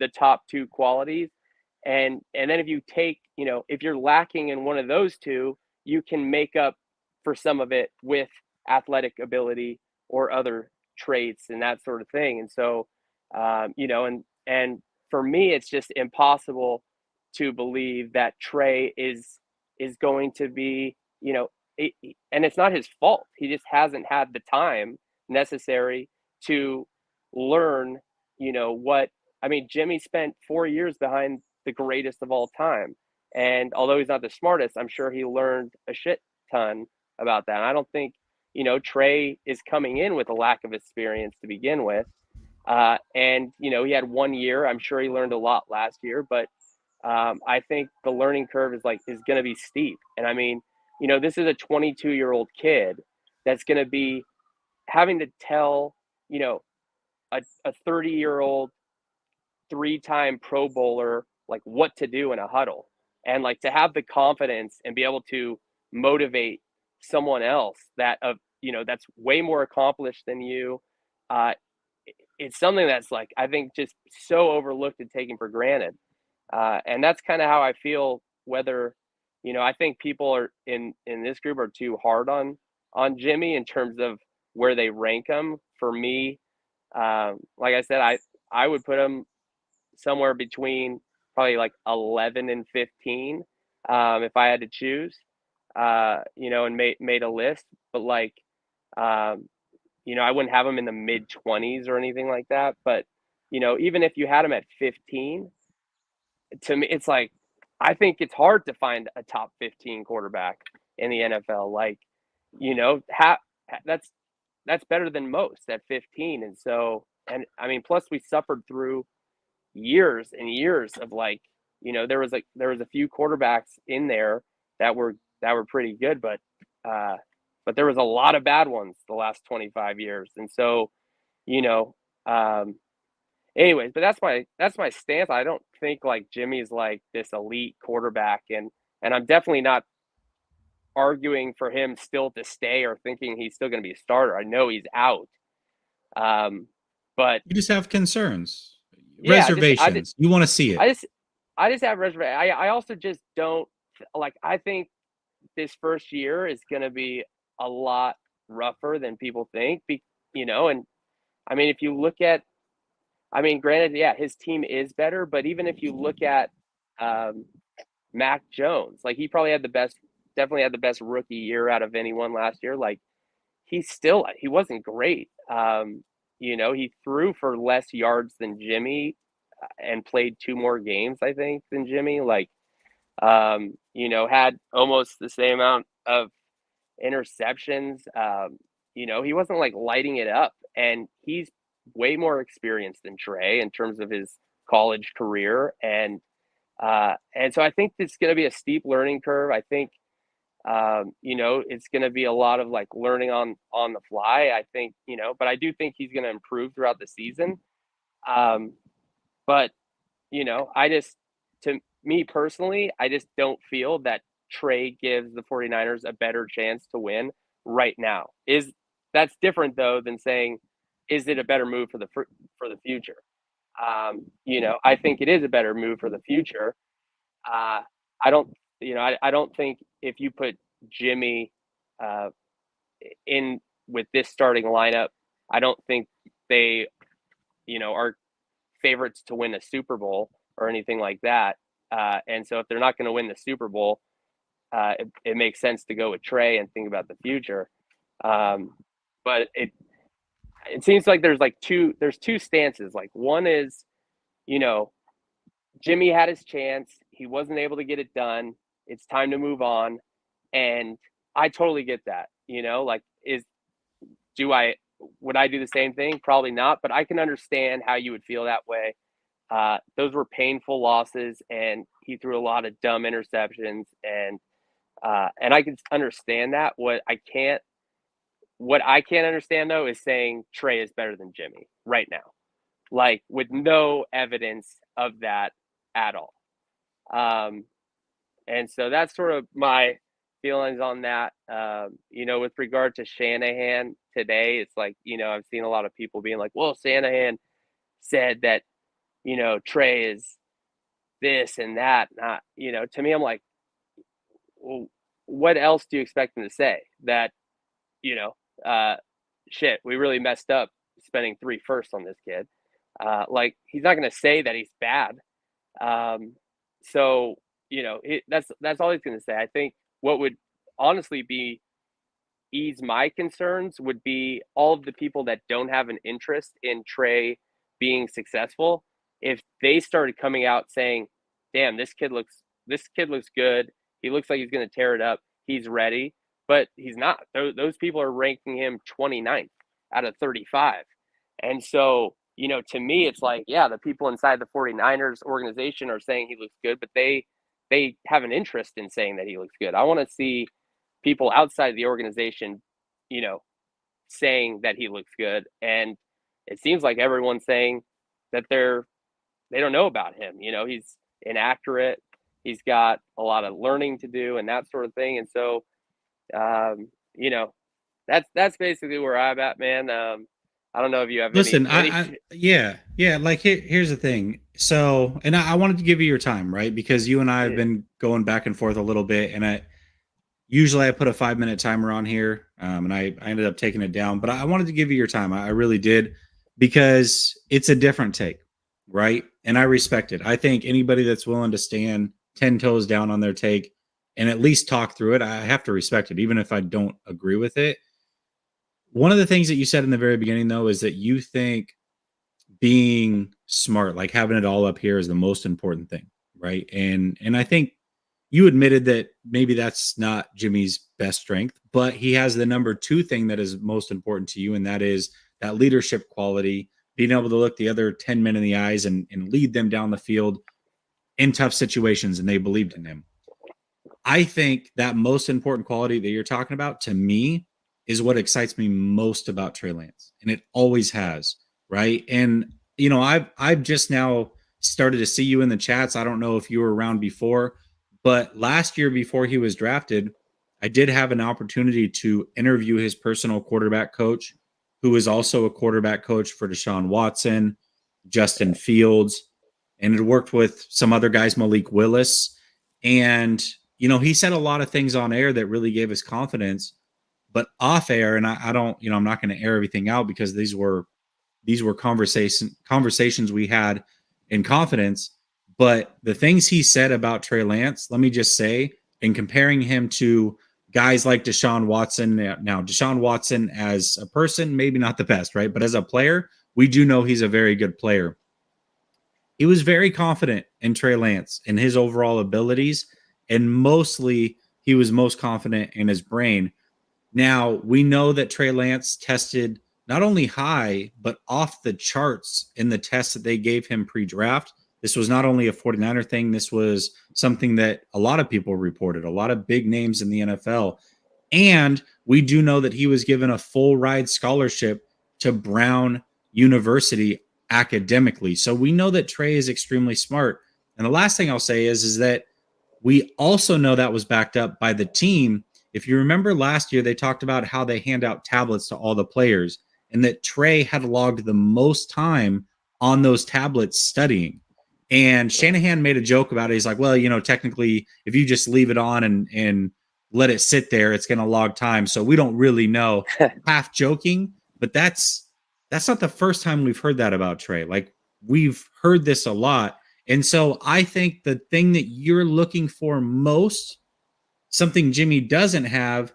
top two qualities. And then if you take, if you're lacking in one of those two, you can make up for some of it with athletic ability or other traits and that sort of thing. And so, and for me, it's just impossible to believe that Trey is going to be, and it's not his fault. He just hasn't had the time necessary to learn, Jimmy spent 4 years behind the greatest of all time. And although he's not the smartest, I'm sure he learned a shit ton about that. And I don't think, Trey is coming in with a lack of experience to begin with. And, he had 1 year. I'm sure he learned a lot last year, but I think the learning curve is going to be steep. And this is a 22-year-old kid that's going to be having to tell, a 30-year-old 3-time Pro Bowler, like what to do in a huddle and like to have the confidence and be able to motivate someone else that that's way more accomplished than you. It's something that's like, I think just so overlooked and taken for granted. And that's kind of how I feel, whether, I think people are in this group are too hard on Jimmy in terms of where they rank him. For me, like I said, I would put him somewhere between probably like 11 and 15 if I had to choose, and made a list. But like, I wouldn't have him in the mid 20s or anything like that. But, even if you had him at 15, to me, it's like, I think it's hard to find a top 15 quarterback in the NFL. Like, that's that's better than most at 15. And so, and I mean, plus we suffered through years and years of like, you know, there was a few quarterbacks in there that were pretty good, but there was a lot of bad ones the last 25 years. And so, you know, anyways, but that's my stance. I don't think like Jimmy's like this elite quarterback, and I'm definitely not arguing for him still to stay or thinking he's still going to be a starter. I know he's out. But you just have concerns, yeah, reservations. You want to see it. I just have reservations. I also just don't like. I think this first year is going to be a lot rougher than people think. You know, and I mean, if you look at, I mean, granted, yeah, his team is better, but even if you look at Mac Jones, like he probably definitely had the best rookie year out of anyone last year. Like he wasn't great. You know, he threw for less yards than Jimmy and played 2 more games, I think, than Jimmy. Like, you know, had almost the same amount of interceptions. You know, he wasn't like lighting it up, and he's way more experienced than Trey in terms of his college career. And so I think it's going to be a steep learning curve. I think, you know, it's going to be a lot of like learning on the fly. I think, you know, but I do think he's going to improve throughout the season. But, you know, to me personally, I just don't feel that Trey gives the 49ers a better chance to win right now. That's different though than saying, is it a better move for the future? You know, I think it is a better move for the future. I don't think if you put Jimmy in with this starting lineup, I don't think they, you know, are favorites to win a Super Bowl or anything like that. And so if they're not going to win the Super Bowl, it makes sense to go with Trey and think about the future. But it seems like there's two stances. Like one is, you know, Jimmy had his chance. He wasn't able to get it done. It's time to move on. And I totally get that, you know, like would I do the same thing? Probably not, but I can understand how you would feel that way. Those were painful losses, and he threw a lot of dumb interceptions, and I can understand that. What I can't understand though is saying Trey is better than Jimmy right now, like with no evidence of that at all. And so that's sort of my feelings on that. You know, with regard to Shanahan today, it's like, you know, I've seen a lot of people being like, well, Shanahan said that, you know, Trey is this and that. Not, you know, to me, I'm like, well, what else do you expect him to say? That, you know, shit, we really messed up spending 3 firsts on this kid. Like, he's not going to say that he's bad. So, you know, that's all he's going to say. I think what would honestly ease my concerns would be all of the people that don't have an interest in Trey being successful. If they started coming out saying, damn, this kid looks good. He looks like he's going to tear it up. He's ready, but he's not. Those people are ranking him 29th out of 35. And so, you know, to me, it's like, yeah, the people inside the 49ers organization are saying he looks good, but they have an interest in saying that he looks good. I want to see people outside the organization, you know, saying that he looks good. And it seems like everyone's saying that they don't know about him. You know, he's inaccurate. He's got a lot of learning to do and that sort of thing. And so, you know, that's basically where I'm at, man. I don't know if you have yeah. Like here's the thing. So, and I wanted to give you your time, right? Because you and I have been going back and forth a little bit, and I put a 5-minute timer on here, and I ended up taking it down, but I wanted to give you your time. I really did, because it's a different take, right? And I respect it. I think anybody that's willing to stand 10 toes down on their take and at least talk through it, I have to respect it, even if I don't agree with it. One of the things that you said in the very beginning, though, is that you think being smart, like having it all up here, is the most important thing, right? And I think you admitted that maybe that's not Jimmy's best strength, but he has the number 2 thing that is most important to you, and that is that leadership quality, being able to look the other 10 men in the eyes and lead them down the field in tough situations, and they believed in him. I think that most important quality that you're talking about, to me, is what excites me most about Trey Lance, and it always has, right? And I've just now started to see you in the chats. I don't know if you were around before, but last year before he was drafted, I did have an opportunity to interview his personal quarterback coach, who is also a quarterback coach for Deshaun Watson, Justin Fields, and had worked with some other guys, Malik Willis. And, he said a lot of things on air that really gave us confidence, but off air, and I don't, I'm not going to air everything out because these were conversations we had in confidence. But the things he said about Trey Lance, let me just say, in comparing him to guys like Deshaun Watson, now Deshaun Watson as a person, maybe not the best, right? But as a player, we do know he's a very good player. He was very confident in Trey Lance and his overall abilities, and mostly he was most confident in his brain. Now, we know that Trey Lance tested not only high, but off the charts in the tests that they gave him pre-draft. This was not only a 49er thing. This was something that a lot of people reported, a lot of big names in the NFL. And we do know that he was given a full ride scholarship to Brown University academically. So we know that Trey is extremely smart. And the last thing I'll say is that we also know that was backed up by the team. If you remember last year, they talked about how they hand out tablets to all the players and that Trey had logged the most time on those tablets studying. And Shanahan made a joke about it. He's like, well, technically, if you just leave it on and let it sit there, it's going to log time. So we don't really know. Half joking, but that's not the first time we've heard that about Trey. Like, we've heard this a lot. And so I think the thing that you're looking for most, something Jimmy doesn't have,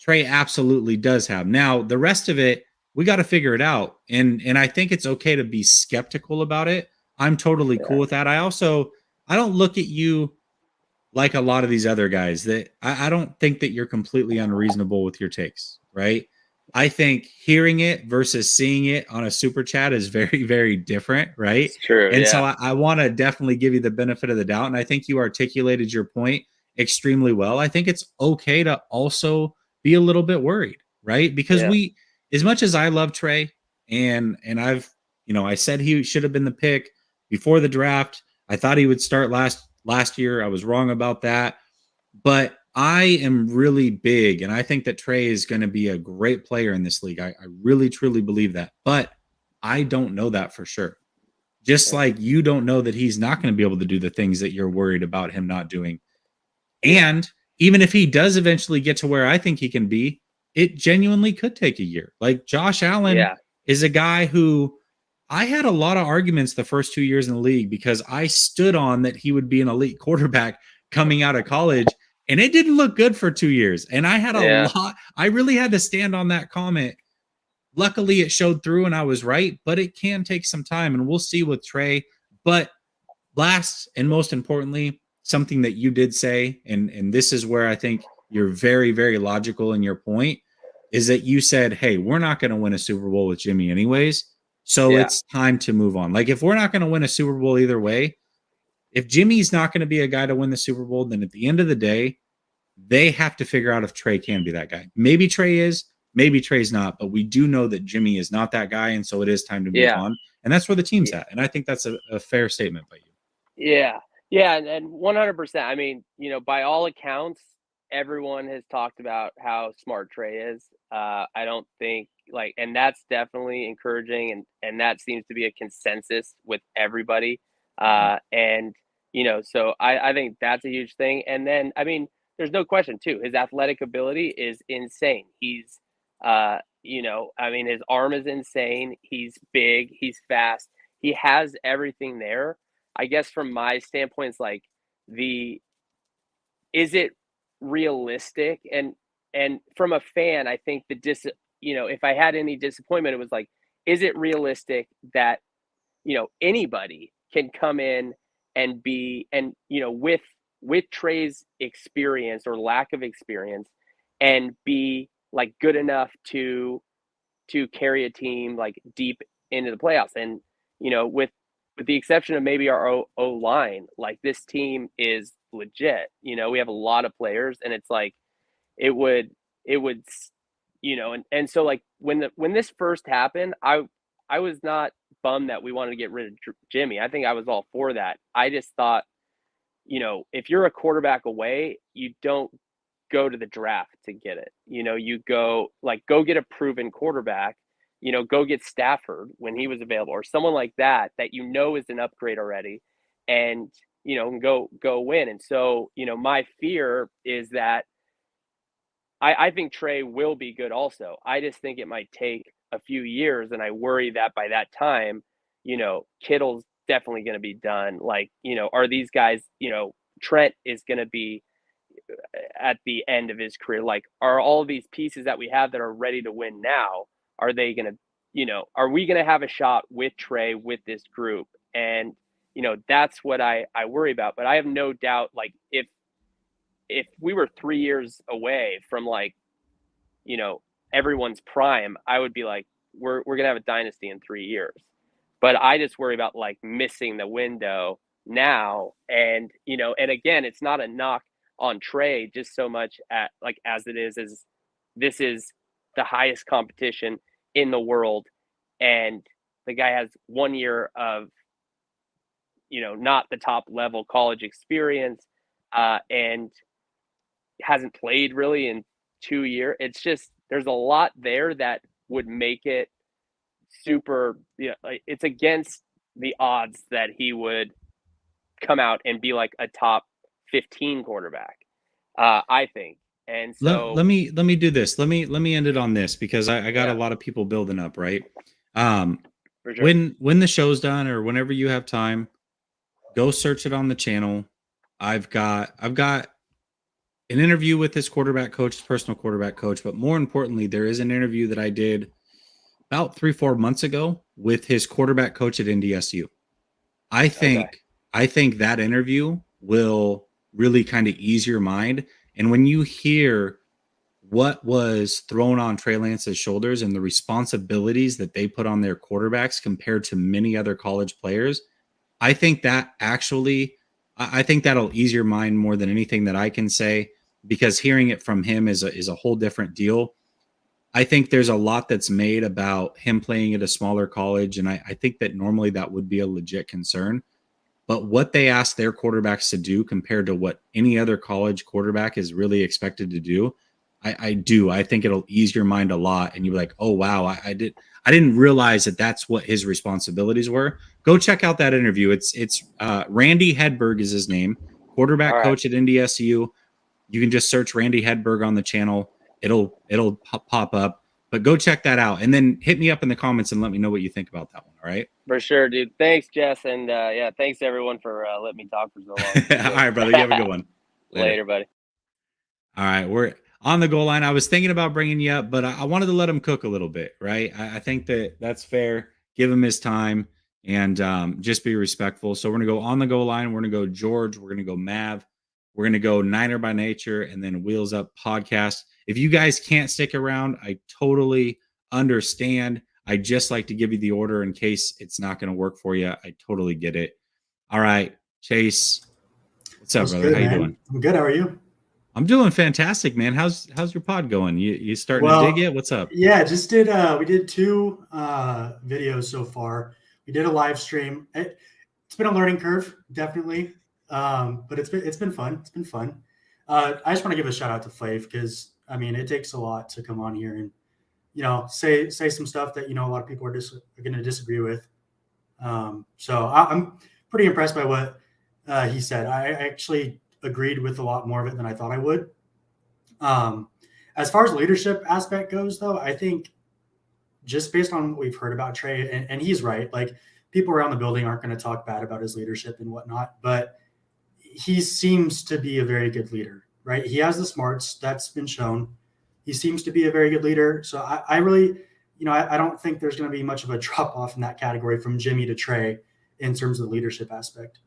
Trey absolutely does have. Now, the rest of it, we got to figure it out. And I think it's okay to be skeptical about it. I'm totally cool with that. I don't look at you like a lot of these other guys that I don't think that you're completely unreasonable with your takes, right? I think hearing it versus seeing it on a super chat is very, very different, right? It's true. And so I want to definitely give you the benefit of the doubt. And I think you articulated your point extremely well. I think it's okay to also be a little bit worried, right? Because we, as much as I love Trey and I've, I said he should have been the pick before the draft. I thought he would start last year. I was wrong about that. But I am really big, and I think that Trey is going to be a great player in this league. I really, truly believe that. But I don't know that for sure. Just like you don't know that he's not going to be able to do the things that you're worried about him not doing. And even if he does eventually get to where I think he can be, it genuinely could take a year. Like Josh Allen is a guy who I had a lot of arguments the first 2 years in the league because I stood on that he would be an elite quarterback coming out of college. And it didn't look good for 2 years. And I had a lot. I really had to stand on that comment. Luckily, it showed through and I was right, but it can take some time. And we'll see with Trey. But last and most importantly, something that you did say, and this is where I think you're very, very logical in your point, is that you said, hey, we're not going to win a Super Bowl with Jimmy anyways. So it's time to move on. Like, if we're not going to win a Super Bowl either way, if Jimmy's not going to be a guy to win the Super Bowl, then at the end of the day, they have to figure out if Trey can be that guy. Maybe Trey is, maybe Trey's not, but we do know that Jimmy is not that guy, and so it is time to move on. And that's where the team's at. And I think that's a fair statement by you. Yeah, and 100%. I mean, by all accounts, everyone has talked about how smart Trey is. I don't think and that's definitely encouraging, and that seems to be a consensus with everybody. And so I think that's a huge thing. And then, I mean, there's no question too, his athletic ability is insane. He's I mean, his arm is insane. He's big, he's fast, he has everything there. I guess from my standpoint, it's like is it realistic? And from a fan, I think if I had any disappointment, it was like, is it realistic that anybody can come in and be, and with Trey's experience or lack of experience, and be like good enough to carry a team like deep into the playoffs. And with the exception of maybe our O line, like this team is legit. We have a lot of players, and it's like it would and so like when this first happened, I was not bummed that we wanted to get rid of Jimmy. I think I was all for that. I just thought, if you're a quarterback away, you don't go to the draft to get it. You go get a proven quarterback, go get Stafford when he was available, or someone like that is an upgrade already, and go win. And so, my fear is that I think Trey will be good also. I just think it might take a few years, and I worry that by that time, Kittle's definitely going to be done. Like, are these guys, Trent is going to be at the end of his career. Like, are all these pieces that we have that are ready to win now, are they going to, are we going to have a shot with Trey, with this group? And, that's what I worry about. But I have no doubt, like, if we were 3 years away from like, everyone's prime, I would be like, we're going to have a dynasty in 3 years. But I just worry about like missing the window now. And, and again, it's not a knock on Trey just so much as it is this is the highest competition in the world. And the guy has 1 year of, not the top level college experience, and hasn't played really in 2 years. It's just, there's a lot there that would make it super, it's against the odds that he would come out and be like a top 15 quarterback, I think. And so let me do this. Let me end it on this, because I got a lot of people building up, right? For sure. When the show's done, or whenever you have time, go search it on the channel. I've got an interview with his quarterback coach, his personal quarterback coach, but more importantly, there is an interview that I did about 3-4 months ago with his quarterback coach at NDSU. I think that interview will really kind of ease your mind. And when you hear what was thrown on Trey Lance's shoulders and the responsibilities that they put on their quarterbacks compared to many other college players, I think that I think that'll ease your mind more than anything that I can say, because hearing it from him is a whole different deal. I think there's a lot that's made about him playing at a smaller college, and I think that normally that would be a legit concern. But what they ask their quarterbacks to do compared to what any other college quarterback is really expected to do, I think it'll ease your mind a lot, and you're like, oh wow, I didn't realize that that's what his responsibilities were. Go check out that interview. It's Randy Hedberg is his name, quarterback coach at NDSU. You can just search Randy Hedberg on the channel. It'll pop up. But go check that out, and then hit me up in the comments and let me know what you think about that one. All right? For sure, dude. Thanks, Jess, and thanks everyone for letting me talk for so long. All right, brother. You have a good one. Later, buddy. All right, we're on the goal line. I was thinking about bringing you up, but I wanted to let him cook a little bit, right? I think that's fair. Give him his time, and just be respectful. So we're going to go on the goal line. We're going to go George. We're going to go Mav. We're going to go Niner by Nature, and then Wheels Up Podcast. If you guys can't stick around, I totally understand. I just like to give you the order in case it's not going to work for you. I totally get it. All right, Chase. What's up, brother? Good, How you man? doing? I'm good. How are you? I'm doing fantastic, man. How's your pod going? You starting to dig it? What's up? Yeah, just did we did 2 videos so far. We did a live stream. It's been a learning curve, definitely. But it's been fun. It's been fun. I just want to give a shout out to Flav, because I mean, it takes a lot to come on here and say some stuff that a lot of people are going to disagree with. So I'm pretty impressed by what he said. I actually agreed with a lot more of it than I thought I would. As far as leadership aspect goes, though, I think just based on what we've heard about Trey, and he's right, like people around the building aren't going to talk bad about his leadership and whatnot, but he seems to be a very good leader, right? He has the smarts, that's been shown. He seems to be a very good leader. So I really, I don't think there's going to be much of a drop off in that category from Jimmy to Trey in terms of the leadership aspect.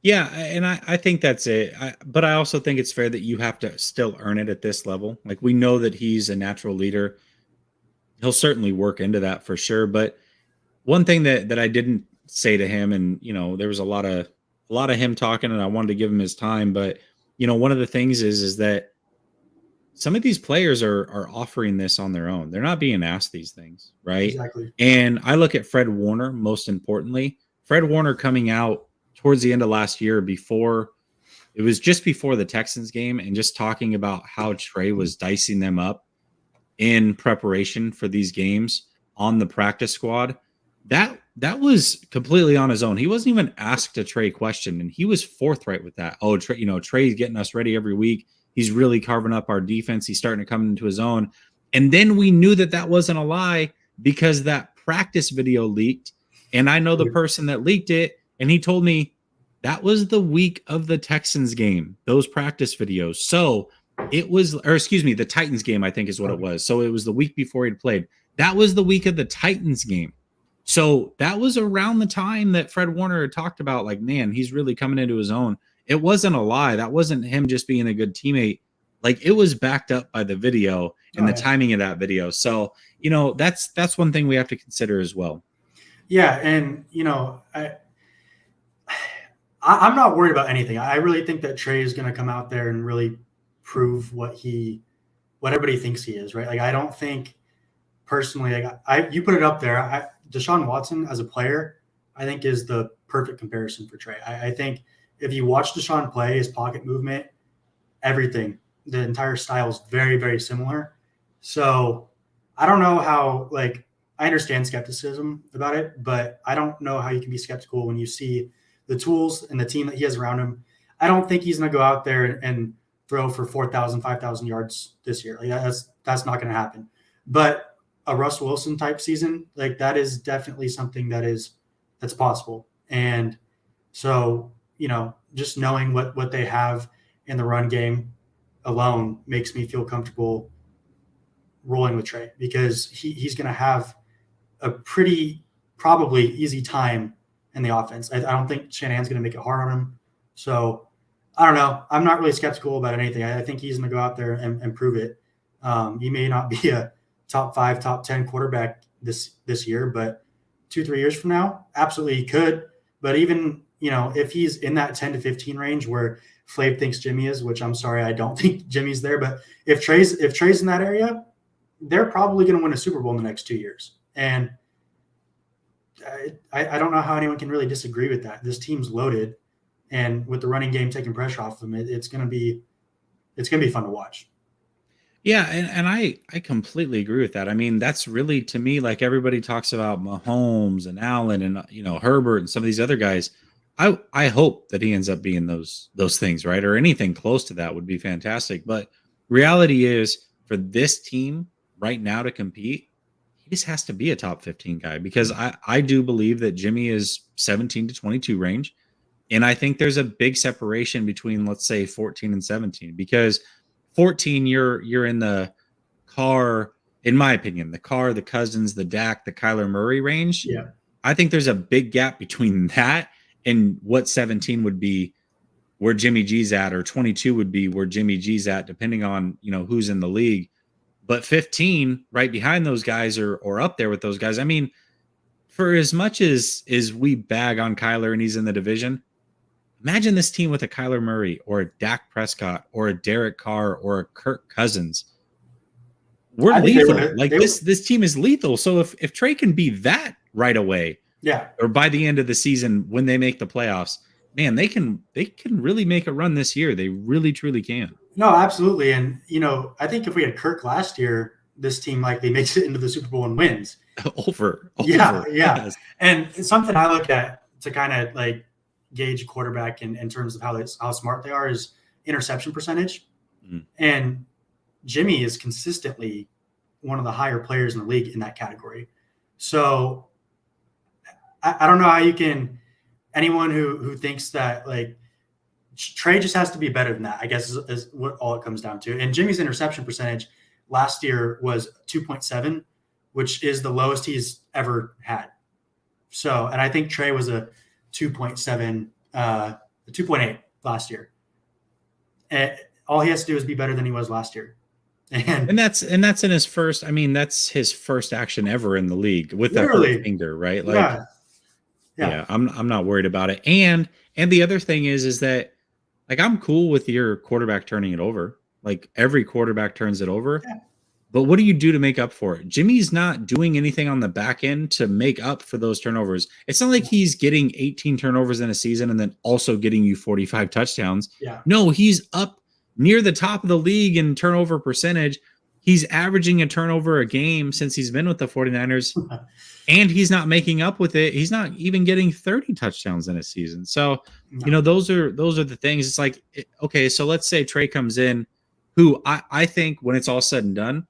Yeah, and I think that's it. But I also think it's fair that you have to still earn it at this level. Like we know that he's a natural leader. He'll certainly work into that for sure. But one thing that I didn't say to him, and there was a lot of him talking, and I wanted to give him his time. But one of the things is that some of these players are offering this on their own. They're not being asked these things, right? Exactly. And I look at Fred Warner most importantly. Fred Warner coming out towards the end of last year before it was just before the Texans game and just talking about how Trey was dicing them up in preparation for these games on the practice squad. That was completely on his own. He wasn't even asked a Trey question, and he was forthright with that. Oh, Trey's getting us ready every week. He's really carving up our defense. He's starting to come into his own. And then we knew that wasn't a lie because that practice video leaked. And I know the person that leaked it, and he told me that was the week of the Texans game, those practice videos. So it was, or excuse me, the Titans game, I think is what it was. So it was the week before he'd played. That was the week of the Titans game. So that was around the time that Fred Warner had talked about, like, man, he's really coming into his own. It wasn't a lie. That wasn't him just being a good teammate. Like, it was backed up by the video and the timing of that video. So, that's one thing we have to consider as well. Yeah. And, I'm not worried about anything. I really think that Trey is going to come out there and really prove what everybody thinks he is, right? Like, I don't think personally, you put it up there. Deshaun Watson as a player, I think is the perfect comparison for Trey. I think if you watch Deshaun play, his pocket movement, everything, the entire style is very, very similar. So I don't know how, like, I understand skepticism about it, but I don't know how you can be skeptical when you see the tools and the team that he has around him. I don't think he's going to go out there and throw for 4,000, 5,000 yards this year. Like, that's not going to happen. But a Russ Wilson type season, like, that is definitely something that's possible. And so, just knowing what they have in the run game alone makes me feel comfortable rolling with Trey, because he's going to have a pretty probably easy time in the offense. I don't think Shanahan's going to make it hard on him. So I don't know. I'm not really skeptical about anything. I think he's going to go out there and prove it. He may not be a top 5, top 10 quarterback this year, but 2-3 years from now, absolutely he could. But even, if he's in that 10 to 15 range where Flav thinks Jimmy is, which I'm sorry, I don't think Jimmy's there, but if Trey's in that area, they're probably going to win a Super Bowl in the next 2 years. And I don't know how anyone can really disagree with that. This team's loaded, and with the running game taking pressure off them, it's going to be fun to watch. Yeah, and I completely agree with that. I mean, that's really, to me, like, everybody talks about Mahomes and Allen and Herbert and some of these other guys. I hope that he ends up being those things, right? Or anything close to that would be fantastic. But reality is, for this team right now to compete, he just has to be a top 15 guy, because I do believe that Jimmy is 17 to 22 range. And I think there's a big separation between, let's say, 14 and 17, because 14, you're in the Carr, in my opinion, the Carr, the Cousins, the Dak, the Kyler Murray range. Yeah. I think there's a big gap between that and what 17 would be where Jimmy G's at, or 22 would be where Jimmy G's at, depending on, who's in the league. But 15 right behind those guys, or up there with those guys. I mean, for as much as we bag on Kyler and he's in the division, imagine this team with a Kyler Murray or a Dak Prescott or a Derek Carr or a Kirk Cousins. We're lethal. This team is lethal. So if Trey can be that right away, yeah, or by the end of the season when they make the playoffs, man, they can really make a run this year. They really, truly can. No, absolutely. And, I think if we had Kirk last year, this team likely makes it into the Super Bowl and wins. Over. Yeah. Yes. And it's something I look at to kind of like gauge a quarterback in terms of how smart they are is interception percentage. Mm. And Jimmy is consistently one of the higher players in the league in that category. So I don't know how you can, anyone who thinks that, like, Trey just has to be better than that, I guess is what all it comes down to. And Jimmy's interception percentage last year was 2.7, which is the lowest he's ever had. So, and I think Trey was a 2.7 2.8 last year. And all he has to do is be better than he was last year. And that's in his first. I mean, that's his first action ever in the league with the hurt finger, right? Like, yeah, I'm not worried about it. And the other thing is that like I'm cool with your quarterback turning it over. Like every quarterback turns it over. Yeah. But what do you do to make up for it? Jimmy's not doing anything on the back end to make up for those turnovers. It's not like he's getting 18 turnovers in a season and then also getting you 45 touchdowns. Yeah. No, he's up near the top of the league in turnover percentage. He's averaging a turnover a game since he's been with the 49ers, and he's not making up with it. He's not even getting 30 touchdowns in a season. So, you know, those are the things. It's like, okay, so let's say Trey comes in, who I think when it's all said and done,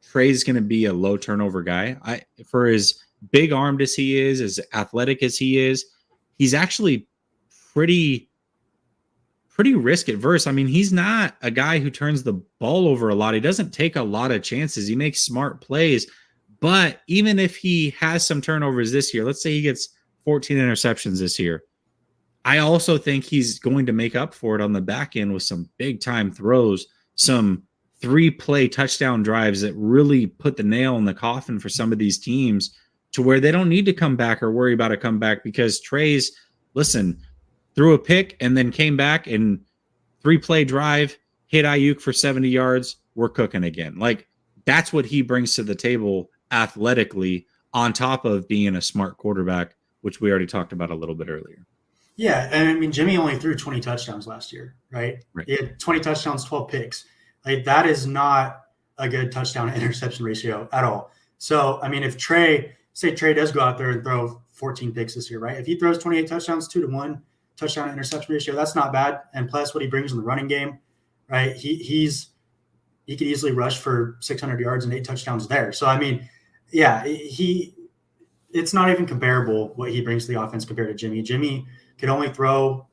Trey's going to be a low turnover guy. For as big armed as he is, as athletic as he is, he's actually pretty risk adverse. I mean, he's not a guy who turns the ball over a lot. He doesn't take a lot of chances. He makes smart plays. But even if he has some turnovers this year, let's say he gets 14 interceptions this year, I also think he's going to make up for it on the back end with some big time throws, some 3-play touchdown drives that really put the nail in the coffin for some of these teams to where they don't need to come back or worry about a comeback because Trey's, listen, threw a pick and then came back and 3-play drive, hit Ayuk for 70 yards. We're cooking again. Like that's what he brings to the table athletically on top of being a smart quarterback, which we already talked about a little bit earlier. Yeah. And I mean, Jimmy only threw 20 touchdowns last year, right? He had 20 touchdowns, 12 picks. Like that is not a good touchdown to interception ratio at all. So, I mean, if Trey does go out there and throw 14 picks this year, right? If he throws 28 touchdowns, 2-to-1 touchdown to interception ratio, that's not bad. And plus what he brings in the running game, right? He could easily rush for 600 yards and 8 touchdowns there. So, I mean, yeah, it's not even comparable what he brings to the offense compared to Jimmy. Jimmy could only throw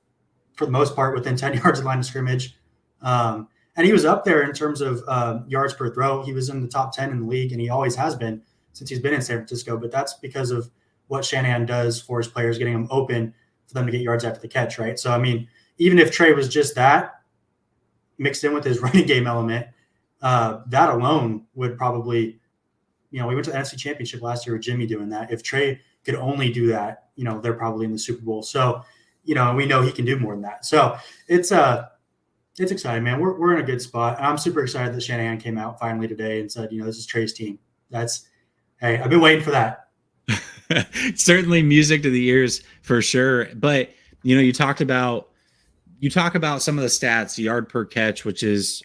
for the most part within 10 yards of line of scrimmage. And he was up there in terms of yards per throw. He was in the top 10 in the league, and he always has been since he's been in San Francisco. But that's because of what Shanahan does for his players, getting them open for them to get yards after the catch, right? So, I mean, even if Trey was just that mixed in with his running game element, that alone would probably, you know, we went to the NFC Championship last year with Jimmy doing that. If Trey could only do that, you know, they're probably in the Super Bowl. So, you know, we know he can do more than that. So it's exciting, man. We're in a good spot. And I'm super excited that Shanahan came out finally today and said, you know, this is Trey's team. Hey, I've been waiting for that. Certainly music to the ears for sure. But, you know, you talk about some of the stats, yard per catch,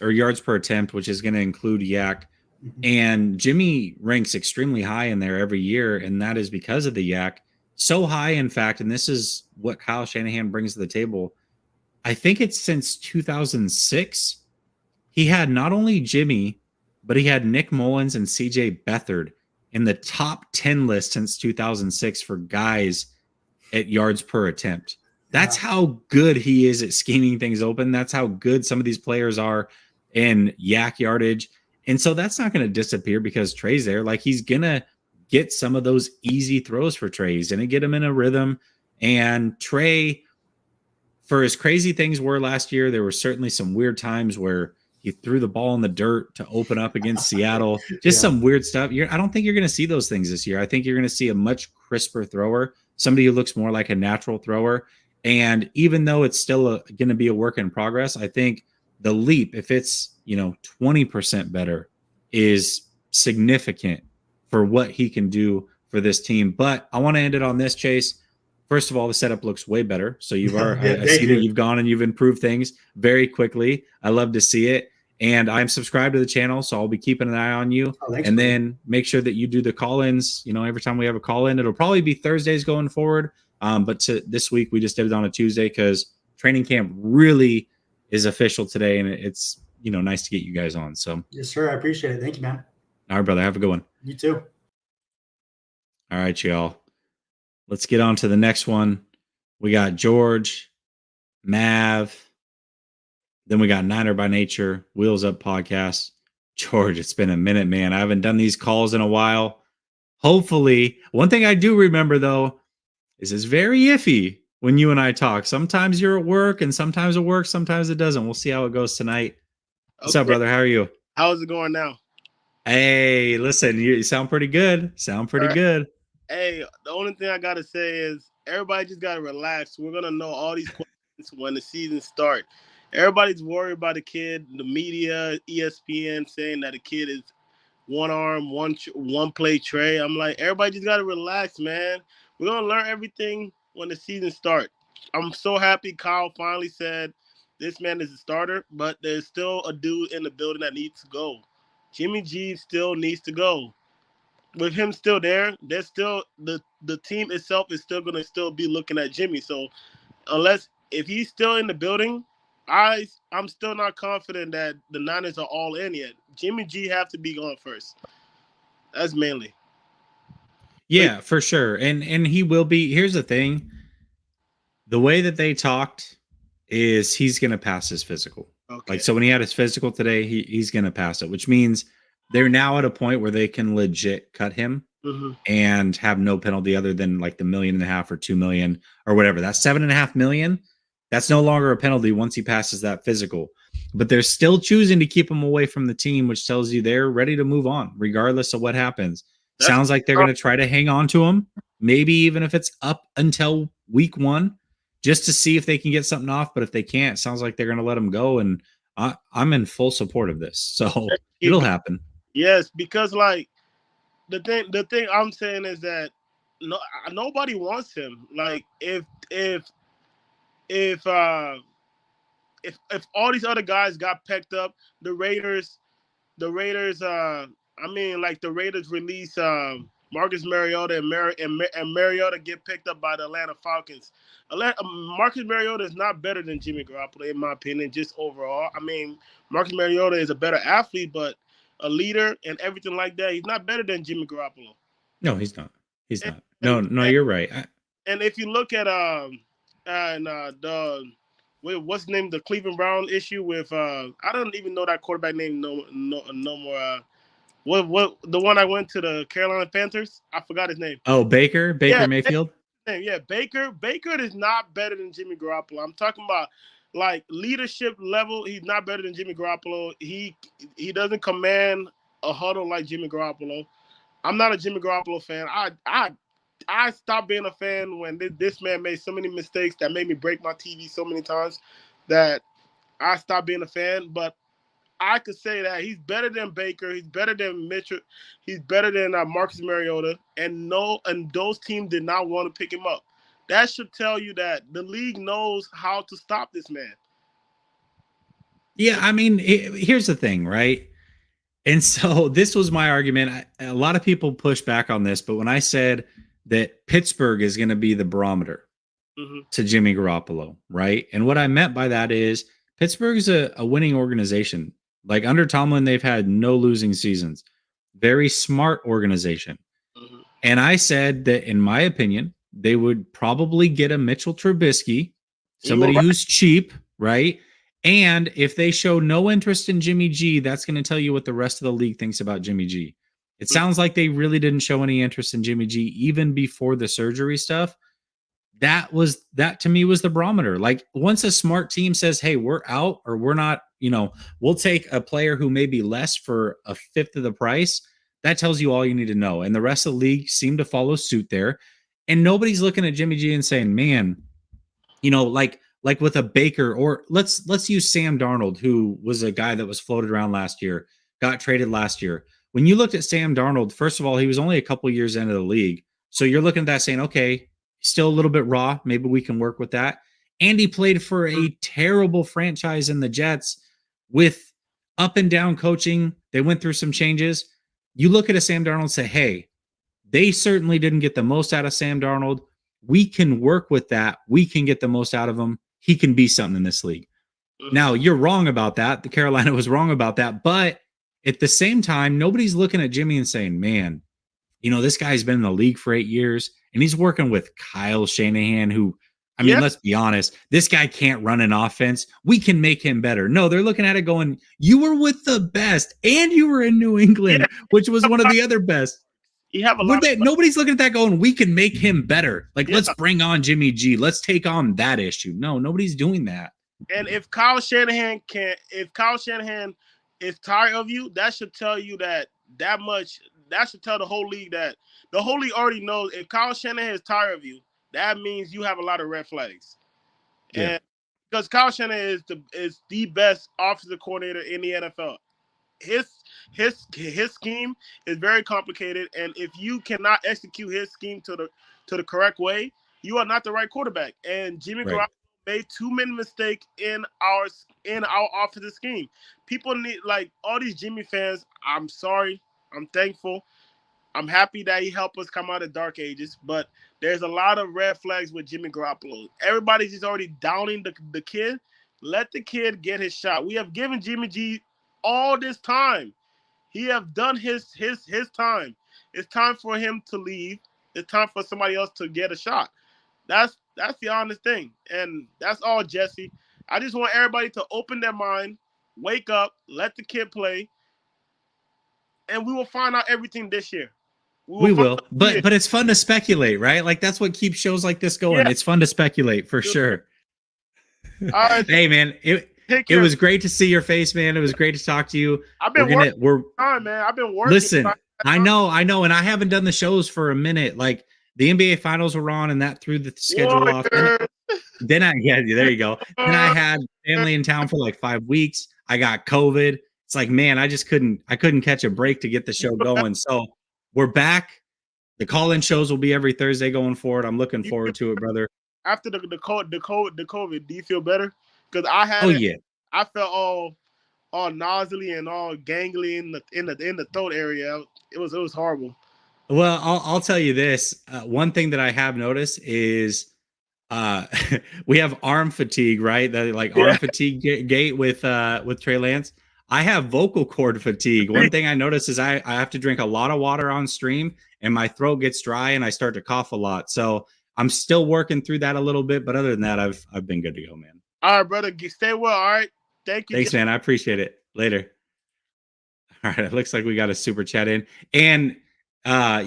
or yards per attempt, which is going to include yak. Mm-hmm. And Jimmy ranks extremely high in there every year. And that is because of the yak. So high, in fact, and this is what Kyle Shanahan brings to the table. I think it's since 2006, he had not only Jimmy, but he had Nick Mullins and CJ Beathard in the top 10 list since 2006 for guys at yards per attempt. That's how good he is at scheming things open. That's how good some of these players are in yak yardage. And so that's not going to disappear because Trey's there. Like he's going to get some of those easy throws for Trey. He's going to get him in a rhythm. And Trey, for as crazy things were last year, there were certainly some weird times where he threw the ball in the dirt to open up against Seattle. Just some weird stuff. I don't think you're going to see those things this year. I think you're going to see a much crisper thrower, somebody who looks more like a natural thrower. And even though it's still going to be a work in progress, I think the leap, if it's, you know, 20% better, is significant for what he can do for this team. But I want to end it on this, Chase. First of all, the setup looks way better. So I see that you've gone and you've improved things very quickly. I love to see it. And I'm subscribed to the channel, so I'll be keeping an eye on you. And then make sure that you do the call-ins. You know, every time we have a call-in, it'll probably be Thursdays going forward. But this week, we just did it on a Tuesday because training camp really is official today. And it's, you know, nice to get you guys on. So yes, sir. I appreciate it. Thank you, man. All right, brother. Have a good one. You too. All right, y'all. Let's get on to the next one. We got George, Mav. Then we got Niner by Nature, Wheels Up Podcast. George, it's been a minute, man. I haven't done these calls in a while. Hopefully, one thing I do remember, though, is it's very iffy when you and I talk. Sometimes you're at work, and sometimes it works, sometimes it doesn't. We'll see how it goes tonight. What's up, brother? How are you? How's it going now? Hey, listen, you sound pretty good. Sound pretty good. Hey, the only thing I gotta say is everybody just gotta relax. We're gonna know all these questions when the season starts. Everybody's worried about the kid. The media, ESPN saying that the kid is one arm, one play Trey. I'm like, everybody just gotta relax, man. We're gonna learn everything when the season starts. I'm so happy Kyle finally said this man is a starter, but there's still a dude in the building that needs to go. Jimmy G still needs to go. With him still there, there's still the team itself is still gonna still be looking at Jimmy. So if he's still in the building, I'm still not confident that the Niners are all in yet. Jimmy G have to be gone first. That's mainly. Yeah, for sure. And he will be. Here's the thing. The way that they talked is he's going to pass his physical. Okay. Like, so when he had his physical today, he's going to pass it, which means they're now at a point where they can legit cut him and have no penalty other than like the $1.5 million or $2 million or whatever. That's $7.5 million. That's no longer a penalty once he passes that physical. But they're still choosing to keep him away from the team, which tells you they're ready to move on, regardless of what happens. Sounds like they're going to try to hang on to him, maybe even if it's up until week 1, just to see if they can get something off. But if they can't, it sounds like they're going to let him go. And I'm in full support of this. So it'll happen. Yes, because like the thing I'm saying is that nobody wants him. Like if all these other guys got picked up, the Raiders release Marcus Mariota and Mariota get picked up by the Atlanta Falcons. Marcus Mariota is not better than Jimmy Garoppolo, in my opinion, just overall. I mean, Marcus Mariota is a better athlete, but a leader and everything like that, he's not better than Jimmy Garoppolo. No, he's not. He's not. No, you're right. And if you look at what's the name, the Cleveland Brown issue with I don't even know that quarterback name no more. What the one I went to the Carolina Panthers? I forgot his name. Oh, Baker Mayfield. Yeah, Baker is not better than Jimmy Garoppolo. I'm talking about like leadership level. He's not better than Jimmy Garoppolo. He doesn't command a huddle like Jimmy Garoppolo. I'm not a Jimmy Garoppolo fan. I stopped being a fan when this man made so many mistakes that made me break my TV so many times that I stopped being a fan. But I could say that he's better than Baker. He's better than Mitchell. He's better than Marcus Mariota. And those teams did not want to pick him up. That should tell you that the league knows how to stop this man. Yeah, I mean, here's the thing, right? And so this was my argument. A lot of people push back on this, but when I said that Pittsburgh is going to be the barometer to Jimmy Garoppolo, right? And what I meant by that is Pittsburgh's a winning organization. Like under Tomlin, they've had no losing seasons. Very smart organization. And I said that, in my opinion, they would probably get a Mitchell Trubisky, somebody who's cheap, right? And if they show no interest in Jimmy G, that's going to tell you what the rest of the league thinks about Jimmy G. It sounds like they really didn't show any interest in Jimmy G even before the surgery stuff. That to me was the barometer. Like once a smart team says, hey, we're out or we're not, we'll take a player who may be less for a fifth of the price. That tells you all you need to know. And the rest of the league seemed to follow suit there. And nobody's looking at Jimmy G and saying, man, like with a Baker, or let's use Sam Darnold, who was a guy that was floated around last year, got traded last year. When you looked at Sam Darnold, first of all, he was only a couple years into the league. So you're looking at that saying, okay, still a little bit raw. Maybe we can work with that. And he played for a terrible franchise in the Jets with up and down coaching. They went through some changes. You look at a Sam Darnold and say, hey, they certainly didn't get the most out of Sam Darnold. We can work with that. We can get the most out of him. He can be something in this league. Now, you're wrong about that. The Carolina was wrong about that. But at the same time, nobody's looking at Jimmy and saying, man, this guy's been in the league for 8 years, and he's working with Kyle Shanahan, who, I mean, let's be honest, this guy can't run an offense. We can make him better. No, they're looking at it going, you were with the best, and you were in New England, which was one of the other best. You have a lot of nobody's looking at that going, we can make him better. Like, Yeah. let's bring on Jimmy G. Let's take on that issue. No, nobody's doing that. And if Kyle Shanahan is tired of you, that should tell you that much. That should tell the whole league that the whole league already knows if Kyle Shanahan is tired of you, that means you have a lot of red flags. Yeah. And because Kyle Shanahan is the best offensive coordinator in the NFL. His scheme is very complicated, and if you cannot execute his scheme to the correct way, you are not the right quarterback. And Jimmy Garoppolo made too many mistakes in our offensive scheme. People need, like, all these Jimmy fans. I'm sorry. I'm thankful. I'm happy that he helped us come out of dark ages, but there's a lot of red flags with Jimmy Garoppolo. Everybody's just already downing the kid. Let the kid get his shot. We have given Jimmy G all this time. He have done his time. It's time for him to leave. It's time for somebody else to get a shot. That's the honest thing. And that's all, Jesse. I just want everybody to open their mind, wake up, let the kid play, and we will find out everything this year. We will. But it's fun to speculate, right? Like, that's what keeps shows like this going. Yeah. It's fun to speculate for sure. All right. Hey, man, it was great to see your face, man. It was great to talk to you. I've been working, man. I've been working. Listen, I know, and I haven't done the shows for a minute. Like, the NBA finals were on, and that threw the schedule off. Then there you go. Then I had family in town for like 5 weeks. I got COVID. It's like, man, I couldn't catch a break to get the show going. So we're back. The call-in shows will be every Thursday going forward. I'm looking forward to it, brother. After the COVID, do you feel better? Because I had I felt all nasally and all gangly in the throat area. It was horrible. Well, I'll tell you this. One thing that I have noticed is we have arm fatigue, right? Arm fatigue gate with Trey Lance. I have vocal cord fatigue. One thing I notice is I have to drink a lot of water on stream, and my throat gets dry, and I start to cough a lot. So I'm still working through that a little bit, but other than that, I've been good to go, man. All right, brother. Stay well. All right. Thank you. Thanks, man. I appreciate it. Later. All right. It looks like we got a super chat in, and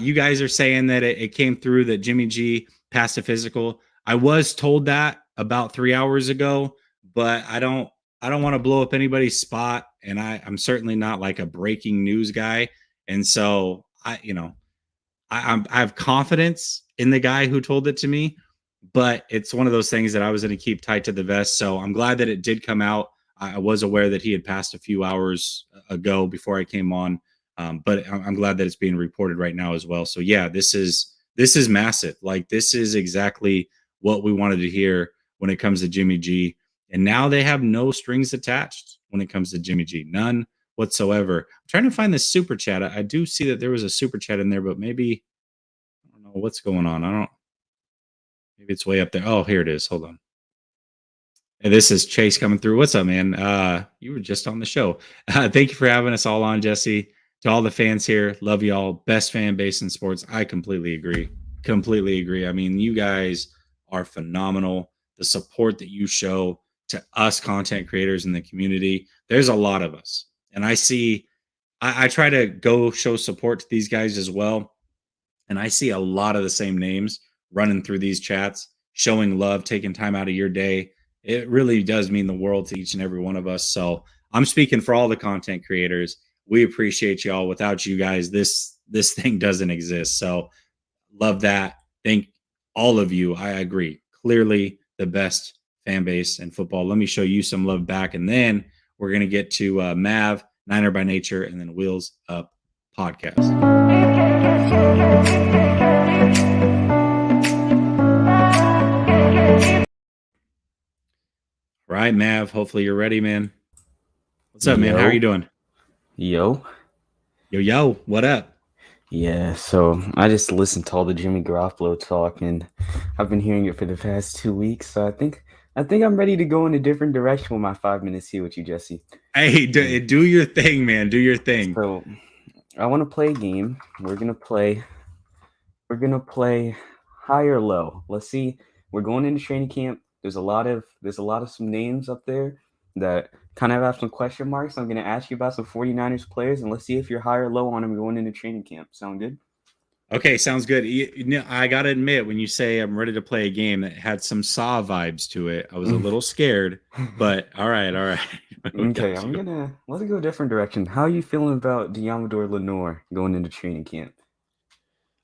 you guys are saying that it came through that Jimmy G passed a physical. I was told that about 3 hours ago, but I don't want to blow up anybody's spot, and I'm certainly not like a breaking news guy. And so I have confidence in the guy who told it to me, but it's one of those things that I was going to keep tight to the vest. So I'm glad that it did come out. I was aware that he had passed a few hours ago before I came on. But I'm glad that it's being reported right now as well. So yeah, this is massive. Like, this is exactly what we wanted to hear when it comes to Jimmy G. And now they have no strings attached when it comes to Jimmy G. None whatsoever. I'm trying to find this super chat. I do see that there was a super chat in there, but maybe I don't know what's going on. Maybe it's way up there. Oh, here it is. Hold on. And this is Chase coming through. What's up, man? You were just on the show. Thank you for having us all on, Jesse. To all the fans here, love y'all. Best fan base in sports. I completely agree. I mean, you guys are phenomenal. The support that you show to us content creators in the community, there's a lot of us. And I try to go show support to these guys as well. And I see a lot of the same names running through these chats, showing love, taking time out of your day. It really does mean the world to each and every one of us. So I'm speaking for all the content creators. We appreciate y'all. Without you guys, this thing doesn't exist. So love that. Thank all of you. I agree. Clearly the best fan base in football. Let me show you some love back. And then we're going to get to Mav, Niner by Nature, and then Wheels Up Podcast. All right, Mav. Hopefully you're ready, man. What's up, man? How are you doing? Yo, what up? Yeah, so I just listened to all the Jimmy Garoppolo talk, and I've been hearing it for the past 2 weeks. So I think I'm ready to go in a different direction with my 5 minutes here with you, Jesse. Hey, do your thing, man. Do your thing. So I want to play a game. We're gonna play high or low. Let's see. We're going into training camp. There's a lot of some names up there that kind of have some question marks. I'm going to ask you about some 49ers players, and let's see if you're high or low on them going into training camp. Sound good? Okay, sounds good. I gotta admit, when you say I'm ready to play a game that had some Saw vibes to it, I was a little scared. But all right. We Okay, got you. let's go a different direction. How are you feeling about Diamador Lenore going into training camp?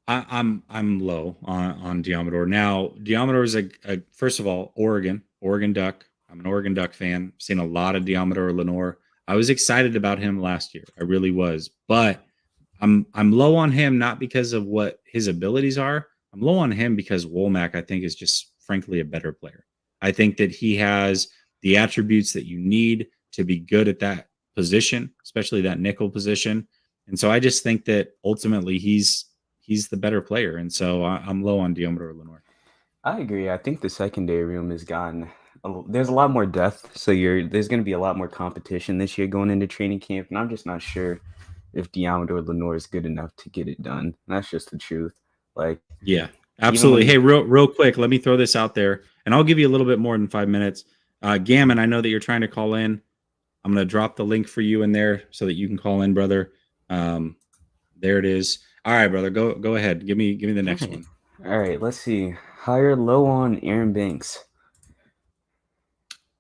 I'm low on Diamador. Now, Diamador is a first of all, Oregon Duck. I'm an Oregon Duck fan. Seen a lot of Diamador Lenore. I was excited about him last year. I really was. But I'm low on him not because of what his abilities are. I'm low on him because Womack, I think, is just frankly a better player. I think that he has the attributes that you need to be good at that position, especially that nickel position. And so I just think that ultimately he's the better player. And so I'm low on Diomedor Lenore. I agree. I think the secondary room has gotten there's a lot more depth, so there's going to be a lot more competition this year going into training camp, and I'm just not sure if Diamador Lenore is good enough to get it done. That's just the truth. Like, yeah, absolutely. Hey, real quick, let me throw this out there, and I'll give you a little bit more than 5 minutes. Gammon, I know that you're trying to call in. I'm going to drop the link for you in there so that you can call in, brother. There it is. All right, brother, go ahead. Give me the next one. All right, let's see. High or low on Aaron Banks?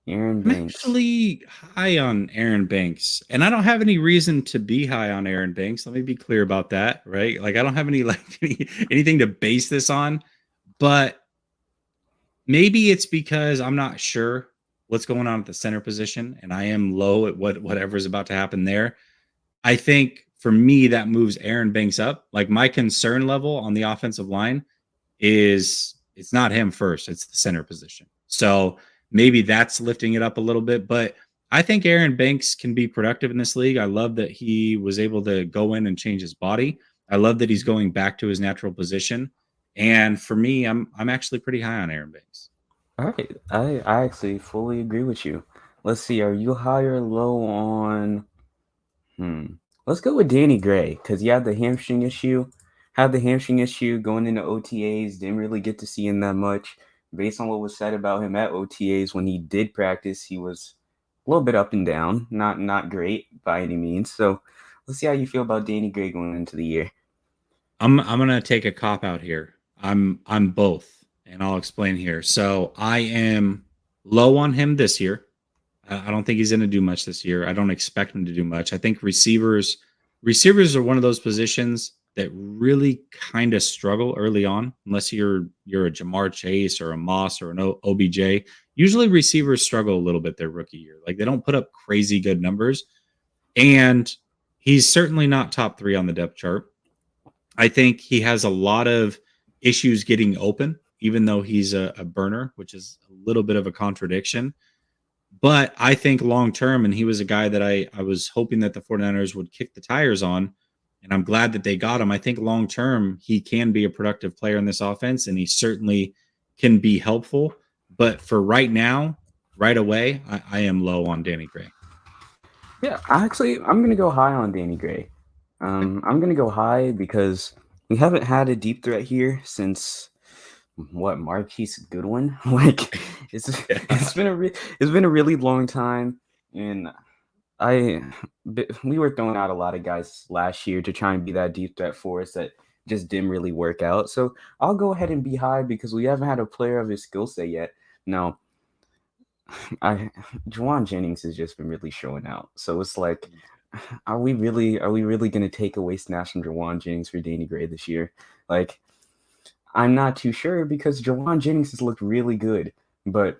I'm actually high on Aaron Banks, and I don't have any reason to be high on Aaron Banks. Let me be clear about that, right? Like, I don't have anything to base this on, but maybe it's because I'm not sure what's going on at the center position, and I am low at whatever's about to happen there. I think for me, that moves Aaron Banks up. Like, my concern level on the offensive line is it's not him first, it's the center position. So maybe that's lifting it up a little bit, but I think Aaron Banks can be productive in this league. I love that he was able to go in and change his body. I love that he's going back to his natural position. And for me, I'm actually pretty high on Aaron Banks. All right. I actually fully agree with you. Let's see. Are you high or low on let's go with Danny Gray, because he had the hamstring issue. Going into OTAs. Didn't really get to see him that much. Based on what was said about him at OTAs, when he did practice, he was a little bit up and down. Not great by any means. So let's see how you feel about Danny Gray going into the year. I'm gonna take a cop out here. I'm both, and I'll explain here. So I am low on him this year. I don't think he's going to do much this year. I don't expect him to do much. I think receivers are one of those positions that really kind of struggle early on, unless you're a Jamar Chase or a Moss or an OBJ. Usually receivers struggle a little bit their rookie year. Like, they don't put up crazy good numbers. And he's certainly not top 3 on the depth chart. I think he has a lot of issues getting open, even though he's a burner, which is a little bit of a contradiction. But I think long term, and he was a guy that I was hoping that the 49ers would kick the tires on, and I'm glad that they got him. I think long term, he can be a productive player in this offense, and he certainly can be helpful. But for right now, right away, I am low on Danny Gray. Yeah, actually, I'm going to go high on Danny Gray. I'm going to go high because we haven't had a deep threat here since Marquise Goodwin. Like, it's been a really long time, and we were throwing out a lot of guys last year to try and be that deep threat for us that just didn't really work out. So I'll go ahead and be high because we haven't had a player of his skill set yet. Now, Juwan Jennings has just been really showing out. So it's like, are we really going to take away snaps from Juwan Jennings for Danny Gray this year? Like, I'm not too sure because Juwan Jennings has looked really good, but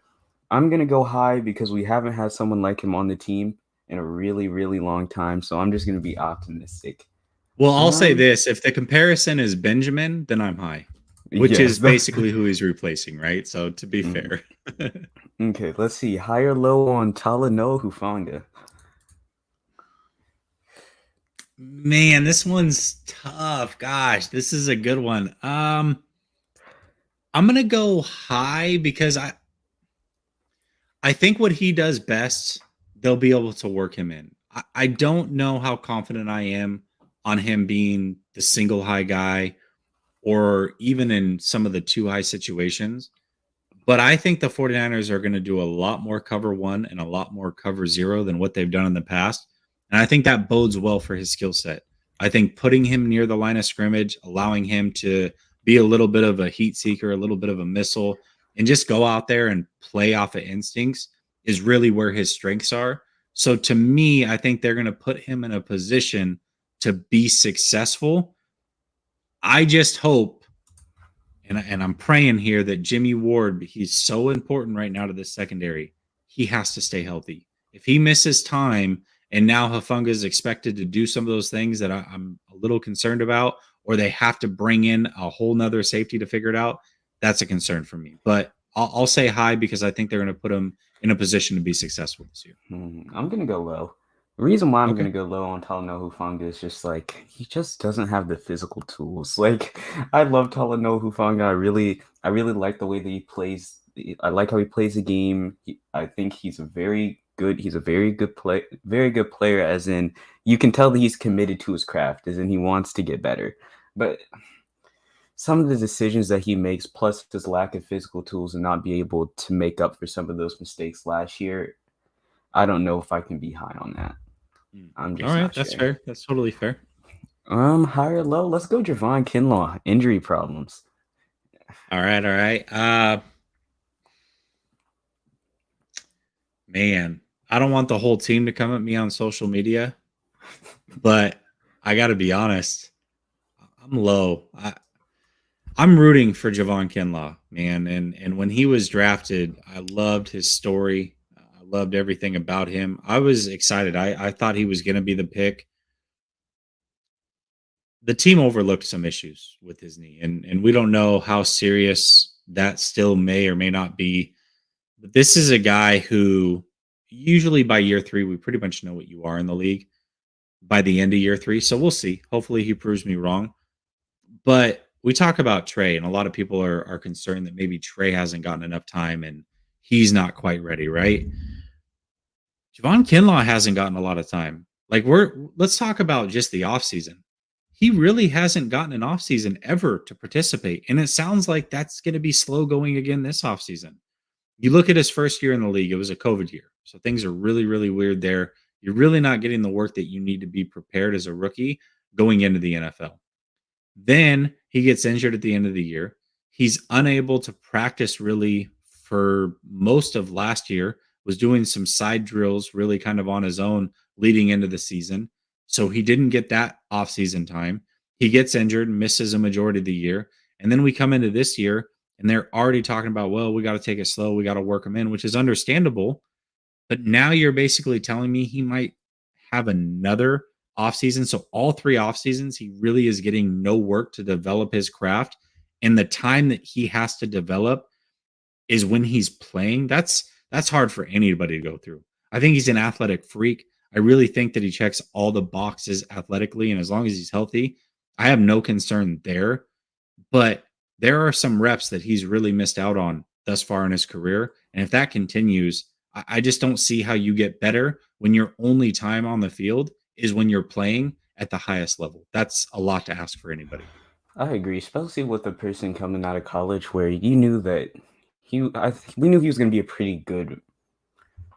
I'm going to go high because we haven't had someone like him on the team in a really, really long time. So I'm just going to be optimistic. Well, I'll say this. If the comparison is Benjamin, then I'm high, which is basically who he's replacing, right? So to be fair. Okay, let's see. High or low on Talanoa Hufanga? Man, this one's tough. Gosh, this is a good one. I'm going to go high because I think what he does best, they'll be able to work him in. I don't know how confident I am on him being the single high guy or even in some of the 2 high situations. But I think the 49ers are going to do a lot more cover 1 and a lot more cover 0 than what they've done in the past. And I think that bodes well for his skill set. I think putting him near the line of scrimmage, allowing him to be a little bit of a heat seeker, a little bit of a missile, and just go out there and play off of instincts is really where his strengths are. So to me, I think they're going to put him in a position to be successful. I just hope, and I'm praying here, that Jimmy Ward, he's so important right now to this secondary. He has to stay healthy. If he misses time and now Hufanga is expected to do some of those things that I'm a little concerned about, or they have to bring in a whole nother safety to figure it out, that's a concern for me. But I'll say high because I think they're going to put him in a position to be successful this year. I'm going to go low. The reason why I'm Okay. going to go low on Talanoa Hufanga is just like he just doesn't have the physical tools. Like I love Talanoa Hufanga. I really like the way that he plays. I like how he plays the game. I think he's a very good player. As in, you can tell that he's committed to his craft. As in, he wants to get better. But some of the decisions that he makes, plus his lack of physical tools and not be able to make up for some of those mistakes last year, I don't know if I can be high on that. I'm just all right. not That's sure. fair. That's totally fair. High or low? Let's go Javon Kinlaw. Injury problems. All right. Man, I don't want the whole team to come at me on social media, but I got to be honest. I'm low. I'm rooting for Javon Kinlaw, man. And when he was drafted, I loved his story. I loved everything about him. I was excited. I thought he was going to be the pick. The team overlooked some issues with his knee, and we don't know how serious that still may or may not be. But this is a guy who usually by year 3, we pretty much know what you are in the league by the end of year 3. So we'll see. Hopefully he proves me wrong. But we talk about Trey, and a lot of people are concerned that maybe Trey hasn't gotten enough time and he's not quite ready, right? Javon Kinlaw hasn't gotten a lot of time. Like let's talk about just the offseason. He really hasn't gotten an offseason ever to participate. And it sounds like that's going to be slow going again this offseason. You look at his first year in the league, it was a COVID year. So things are really, really weird there. You're really not getting the work that you need to be prepared as a rookie going into the NFL. Then he gets injured at the end of the year. He's unable to practice really for most of last year, was doing some side drills really kind of on his own leading into the season. So he didn't get that offseason time. He gets injured, misses a majority of the year. And then we come into this year and they're already talking about, well, we got to take it slow. We got to work him in, which is understandable. But now you're basically telling me he might have another offseason. So all 3 off seasons, he really is getting no work to develop his craft. And the time that he has to develop is when he's playing. That's hard for anybody to go through. I think he's an athletic freak. I really think that he checks all the boxes athletically. And as long as he's healthy, I have no concern there. But there are some reps that he's really missed out on thus far in his career. And if that continues, I just don't see how you get better when your only time on the field is when you're playing at the highest level. That's a lot to ask for anybody. I agree, especially with a person coming out of college where you knew that we knew he was going to be a pretty good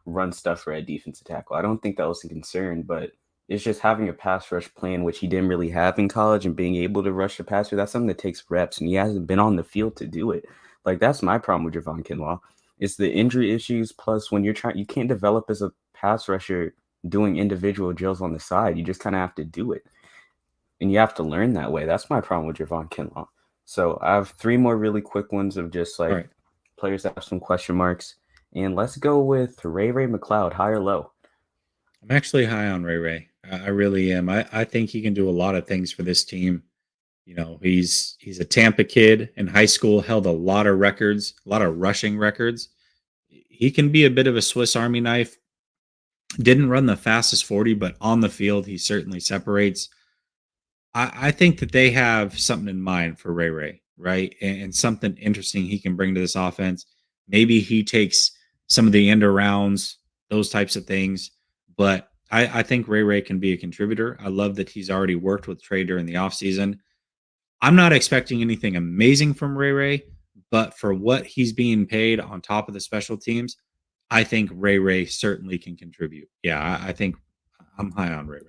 run stuffer at defensive tackle. I don't think that was a concern, but it's just having a pass rush plan, which he didn't really have in college, and being able to rush the passer. That's something that takes reps, and he hasn't been on the field to do it. Like, that's my problem with Javon Kinlaw. It's the injury issues, plus when you can't develop as a pass rusher doing individual drills on the side. You just kind of have to do it. And you have to learn that way. That's my problem with Javon Kinlaw. So I have 3 more really quick ones of just like players that have some question marks. And let's go with Ray McLeod, high or low? I'm actually high on Ray. I really am. I think he can do a lot of things for this team. You know, he's a Tampa kid in high school, held a lot of records, a lot of rushing records. He can be a bit of a Swiss Army knife. Didn't run the fastest 40, but on the field, he certainly separates. I think that they have something in mind for Ray, right? And something interesting he can bring to this offense. Maybe he takes some of the end arounds, those types of things. But I think Ray can be a contributor. I love that he's already worked with Trey during the offseason. I'm not expecting anything amazing from Ray, but for what he's being paid on top of the special teams, I think Ray certainly can contribute. Yeah, I think I'm high on Ray.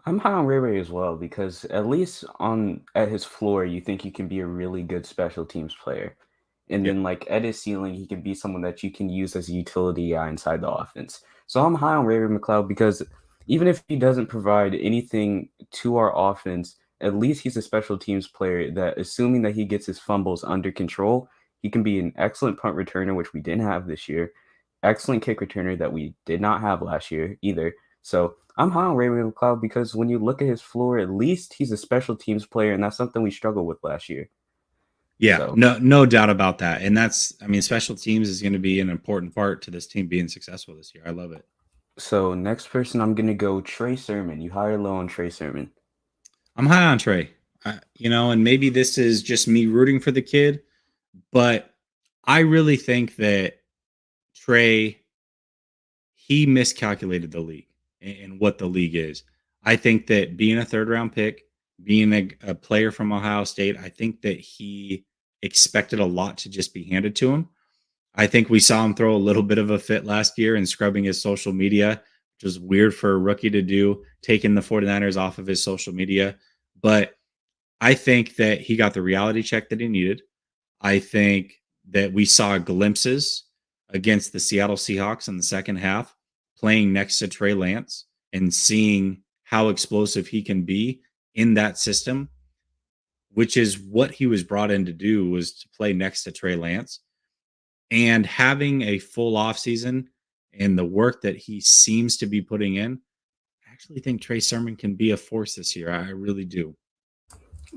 I'm high on Ray Ray as well because at least at his floor, you think he can be a really good special teams player. And Yeah. then like at his ceiling, he can be someone that you can use as a utility guy inside the offense. So I'm high on Ray Ray McCloud because even if he doesn't provide anything to our offense, at least he's a special teams player that, assuming that he gets his fumbles under control, he can be an excellent punt returner, which we didn't have this year, excellent kick returner that we did not have last year either. So I'm high on Ray Ray McCloud because when you look at his floor, at least he's a special teams player, and that's something we struggled with last year. Yeah, So, no doubt about that. And I mean, special teams is going to be an important part to this team being successful this year. I love it. so next person, I'm gonna go Trey Sermon. You high or low on Trey Sermon? I'm high on Trey. And maybe this is just me rooting for the kid, but I really think that Trey, he miscalculated the league and what the league is. I think that being a third round pick, being a player from Ohio State, I think that he expected a lot to just be handed to him. I think we saw him throw a little bit of a fit last year and scrubbing his social media, which was weird for a rookie to do, taking the 49ers off of his social media. But I think that he got the reality check that he needed. I think that we saw glimpses against the Seattle Seahawks in the second half, playing next to Trey Lance and seeing how explosive he can be in that system, which is what he was brought in to do, was to play next to Trey Lance. And having a full offseason and the work that he seems to be putting in, I actually think Trey Sermon can be a force this year. I really do.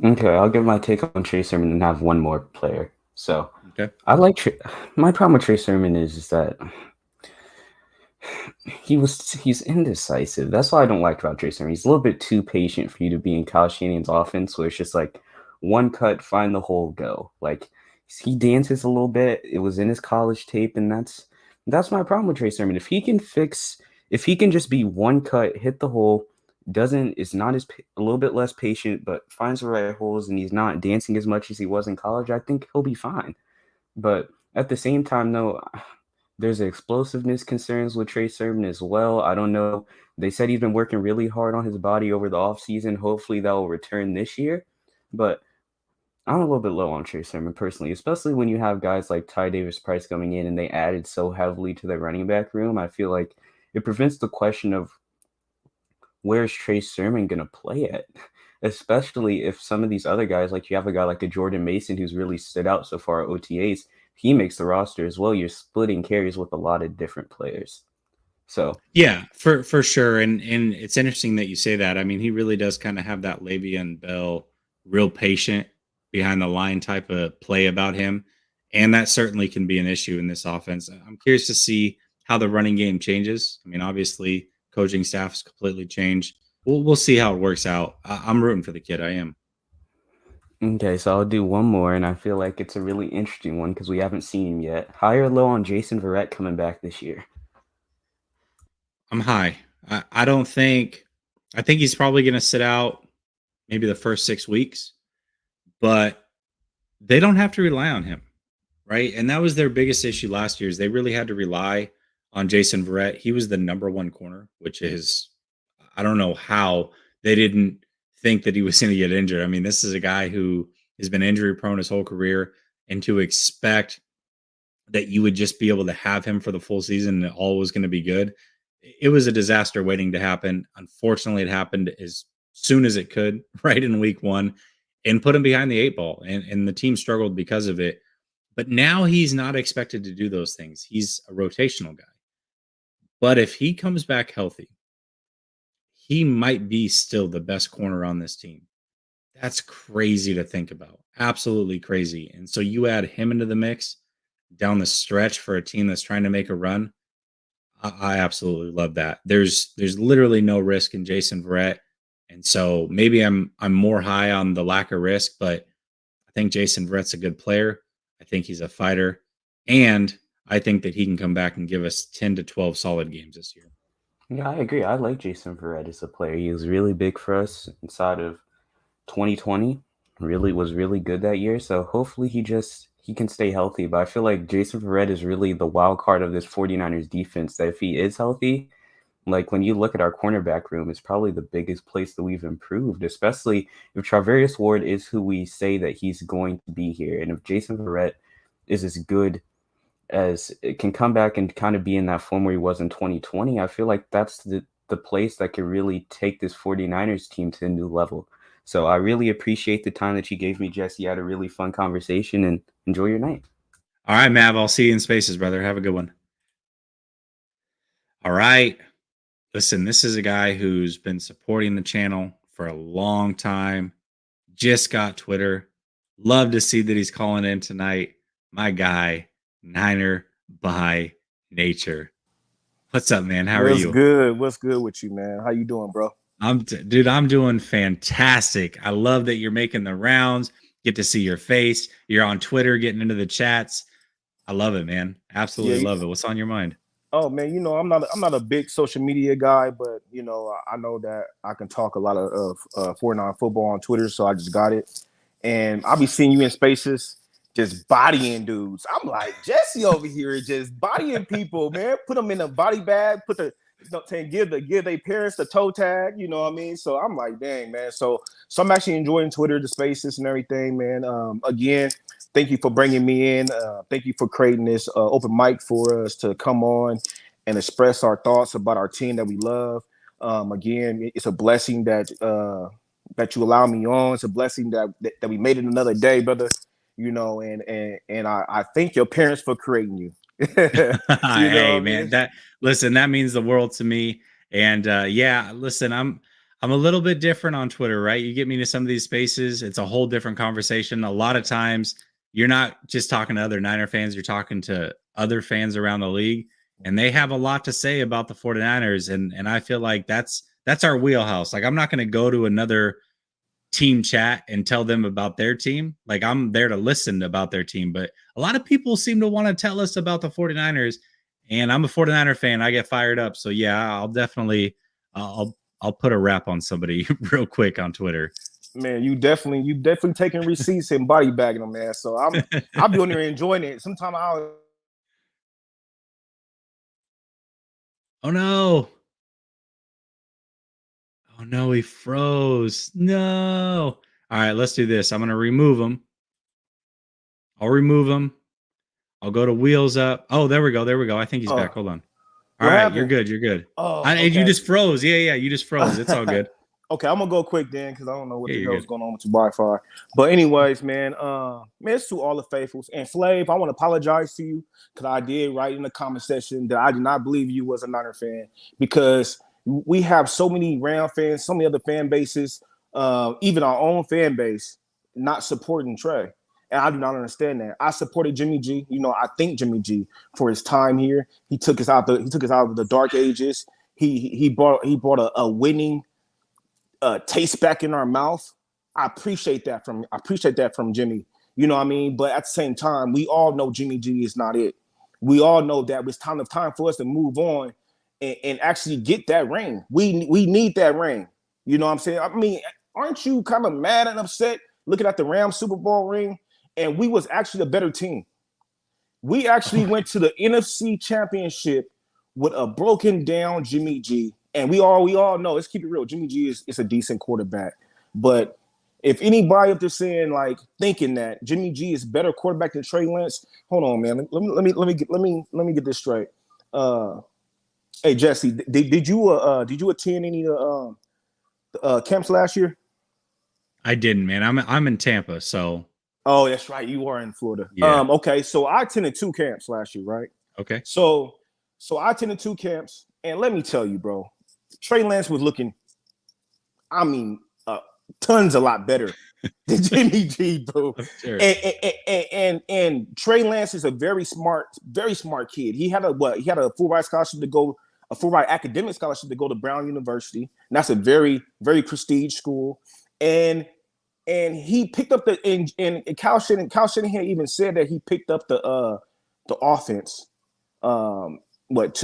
Okay, I'll give my take on Trey Sermon and have one more player. So, Okay. I like my problem with Trey Sermon is that he's indecisive. That's what I don't like about Trey Sermon. He's a little bit too patient for you to be in Kyle Shanahan's offense, where it's just like one cut, find the hole, go. Like he dances a little bit. It was in his college tape, and that's my problem with Trey Sermon. If he can just be one cut, hit the hole, is not as a little bit less patient, but finds the right holes, and he's not dancing as much as he was in college, I think he'll be fine. But at the same time, though, there's explosiveness concerns with Trey Sermon as well. I don't know. They said he's been working really hard on his body over the offseason. Hopefully that will return this year. But I'm a little bit low on Trey Sermon personally, especially when you have guys like Ty Davis-Price coming in and they added so heavily to their running back room. I feel like it prevents the question of where's Trey Sermon going to play at? Especially if some of these other guys, like you have a guy like a Jordan Mason who's really stood out so far at OTAs, he makes the roster as well. You're splitting carries with a lot of different players. So yeah, for sure. And it's interesting that you say that. I mean, he really does kind of have that Le'Veon Bell, real patient behind the line type of play about him. And that certainly can be an issue in this offense. I'm curious to see how the running game changes. I mean, obviously, coaching staff has completely changed. We'll see how it works out. I'm rooting for the kid. I am. Okay, so I'll do one more, and I feel like it's a really interesting one because we haven't seen him yet. High or low on Jason Verrett coming back this year? I'm high. I don't think. I think he's probably going to sit out maybe the first 6 weeks, but they don't have to rely on him, right? And that was their biggest issue last year. Is they really had to rely on Jason Verrett. He was the number one corner, which is, I don't know how they didn't think that he was going to get injured. I mean, this is a guy who has been injury prone his whole career, and to expect that you would just be able to have him for the full season and all was going to be good, it was a disaster waiting to happen. Unfortunately, it happened as soon as it could, right in week one, and put him behind the 8 ball. And the team struggled because of it. But now he's not expected to do those things. He's a rotational guy. But if he comes back healthy, he might be still the best corner on this team. That's crazy to think about. Absolutely crazy. And so you add him into the mix down the stretch for a team that's trying to make a run. I absolutely love that. There's literally no risk in Jason Verrett. And so maybe I'm more high on the lack of risk, but I think Jason Verrett's a good player. I think he's a fighter. And I think that he can come back and give us 10 to 12 solid games this year. Yeah, I agree. I like Jason Verrett as a player. He was really big for us inside of 2020. Really was really good that year. So hopefully he can stay healthy. But I feel like Jason Verrett is really the wild card of this 49ers defense, that if he is healthy, Like when you look at our cornerback room, it's probably the biggest place that we've improved, especially if Charvarius Ward is who we say that he's going to be here. And if Jason Verrett is as good as it can come back and kind of be in that form where he was in 2020, I feel like that's the place that can really take this 49ers team to a new level. So I really appreciate the time that you gave me, Jesse. You had a really fun conversation, and enjoy your night. All right, Mav, I'll see you in spaces, brother. Have a good one. All right. Listen, this is a guy who's been supporting the channel for a long time. Just got Twitter. Love to see that he's calling in tonight. My guy, Niner by nature. What's up, man? How are you? What's good? What's good with you, man? How you doing, bro? I'm doing fantastic. I love that you're making the rounds. Get to see your face. You're on Twitter, getting into the chats. I love it, man. Absolutely love it. What's on your mind? Oh man, I'm not a big social media guy, but I know that I can talk a lot of 49 football on Twitter, so I just got it. And I'll be seeing you in spaces, just bodying dudes. I'm like, Jesse over here is just bodying people, man. Put them in a body bag, give their parents the toe tag, you know what I mean? So I'm like, dang, man. So I'm actually enjoying Twitter, the spaces and everything, man. Again, thank you for bringing me in. Thank you for creating this open mic for us to come on and express our thoughts about our team that we love. Again, it's a blessing that you allow me on. It's a blessing that we made it another day, brother. And I thank your parents for creating you. Hey, man, that means the world to me. And listen, I'm a little bit different on Twitter, right? You get me to some of these spaces, it's a whole different conversation. A lot of times you're not just talking to other Niner fans, you're talking to other fans around the league, and they have a lot to say about the 49ers. And I feel like that's our wheelhouse. Like, I'm not going to go to another team chat and tell them about their team. Like, I'm there to listen about their team, but a lot of people seem to want to tell us about the 49ers, and I'm a 49er fan. I get fired up. So yeah, I'll definitely I'll put a rap on somebody real quick on Twitter. Man, you definitely taking receipts and body bagging them, man. So I'll be on there enjoying it. Sometimes Oh no, he froze. No. All right, let's do this. I'm gonna remove him. I'll remove him. I'll go to wheels up. Oh, there we go. I think he's back. Hold on. All right, happened? You're good. Oh, okay. You just froze. Yeah, you just froze. It's all good. Okay, I'm gonna go quick then because I don't know what the hell is going on with your Wi-Fi. But anyways, man, it's to all the faithfuls. And Flav, I want to apologize to you because I did write in the comment section that I did not believe you was a Niner fan, because we have so many Ram fans, so many other fan bases, even our own fan base, not supporting Trey. And I do not understand that. I supported Jimmy G. I thank Jimmy G for his time here. He took us out of the dark ages. He brought a winning taste back in our mouth. I appreciate that from Jimmy. You know what I mean? But at the same time, we all know Jimmy G is not it. We all know that it's time for us to move on and actually get that ring. We need that ring. You know what I'm saying? I mean, aren't you kind of mad and upset looking at the Rams Super Bowl ring? And we was actually a better team. We actually went to the NFC Championship with a broken down Jimmy G. And we all know, let's keep it real, Jimmy G is a decent quarterback. But if anybody up there saying, like, thinking that Jimmy G is better quarterback than Trey Lance, hold on, man. Let me get this straight. Hey Jesse, did you attend any camps last year? I didn't, man. I'm in Tampa, so. Oh, that's right. You are in Florida. Yeah. Okay, so I attended 2 camps last year, right? Okay. So I attended 2 camps, and let me tell you, bro, Trey Lance was looking, tons a lot better than Jimmy G, bro. Sure. And Trey Lance is a very smart kid. He had a full ride scholarship a full ride academic scholarship to go to Brown University. And that's a very, very prestige school. And he picked up and Kyle Shanahan even said that he picked up the offense 2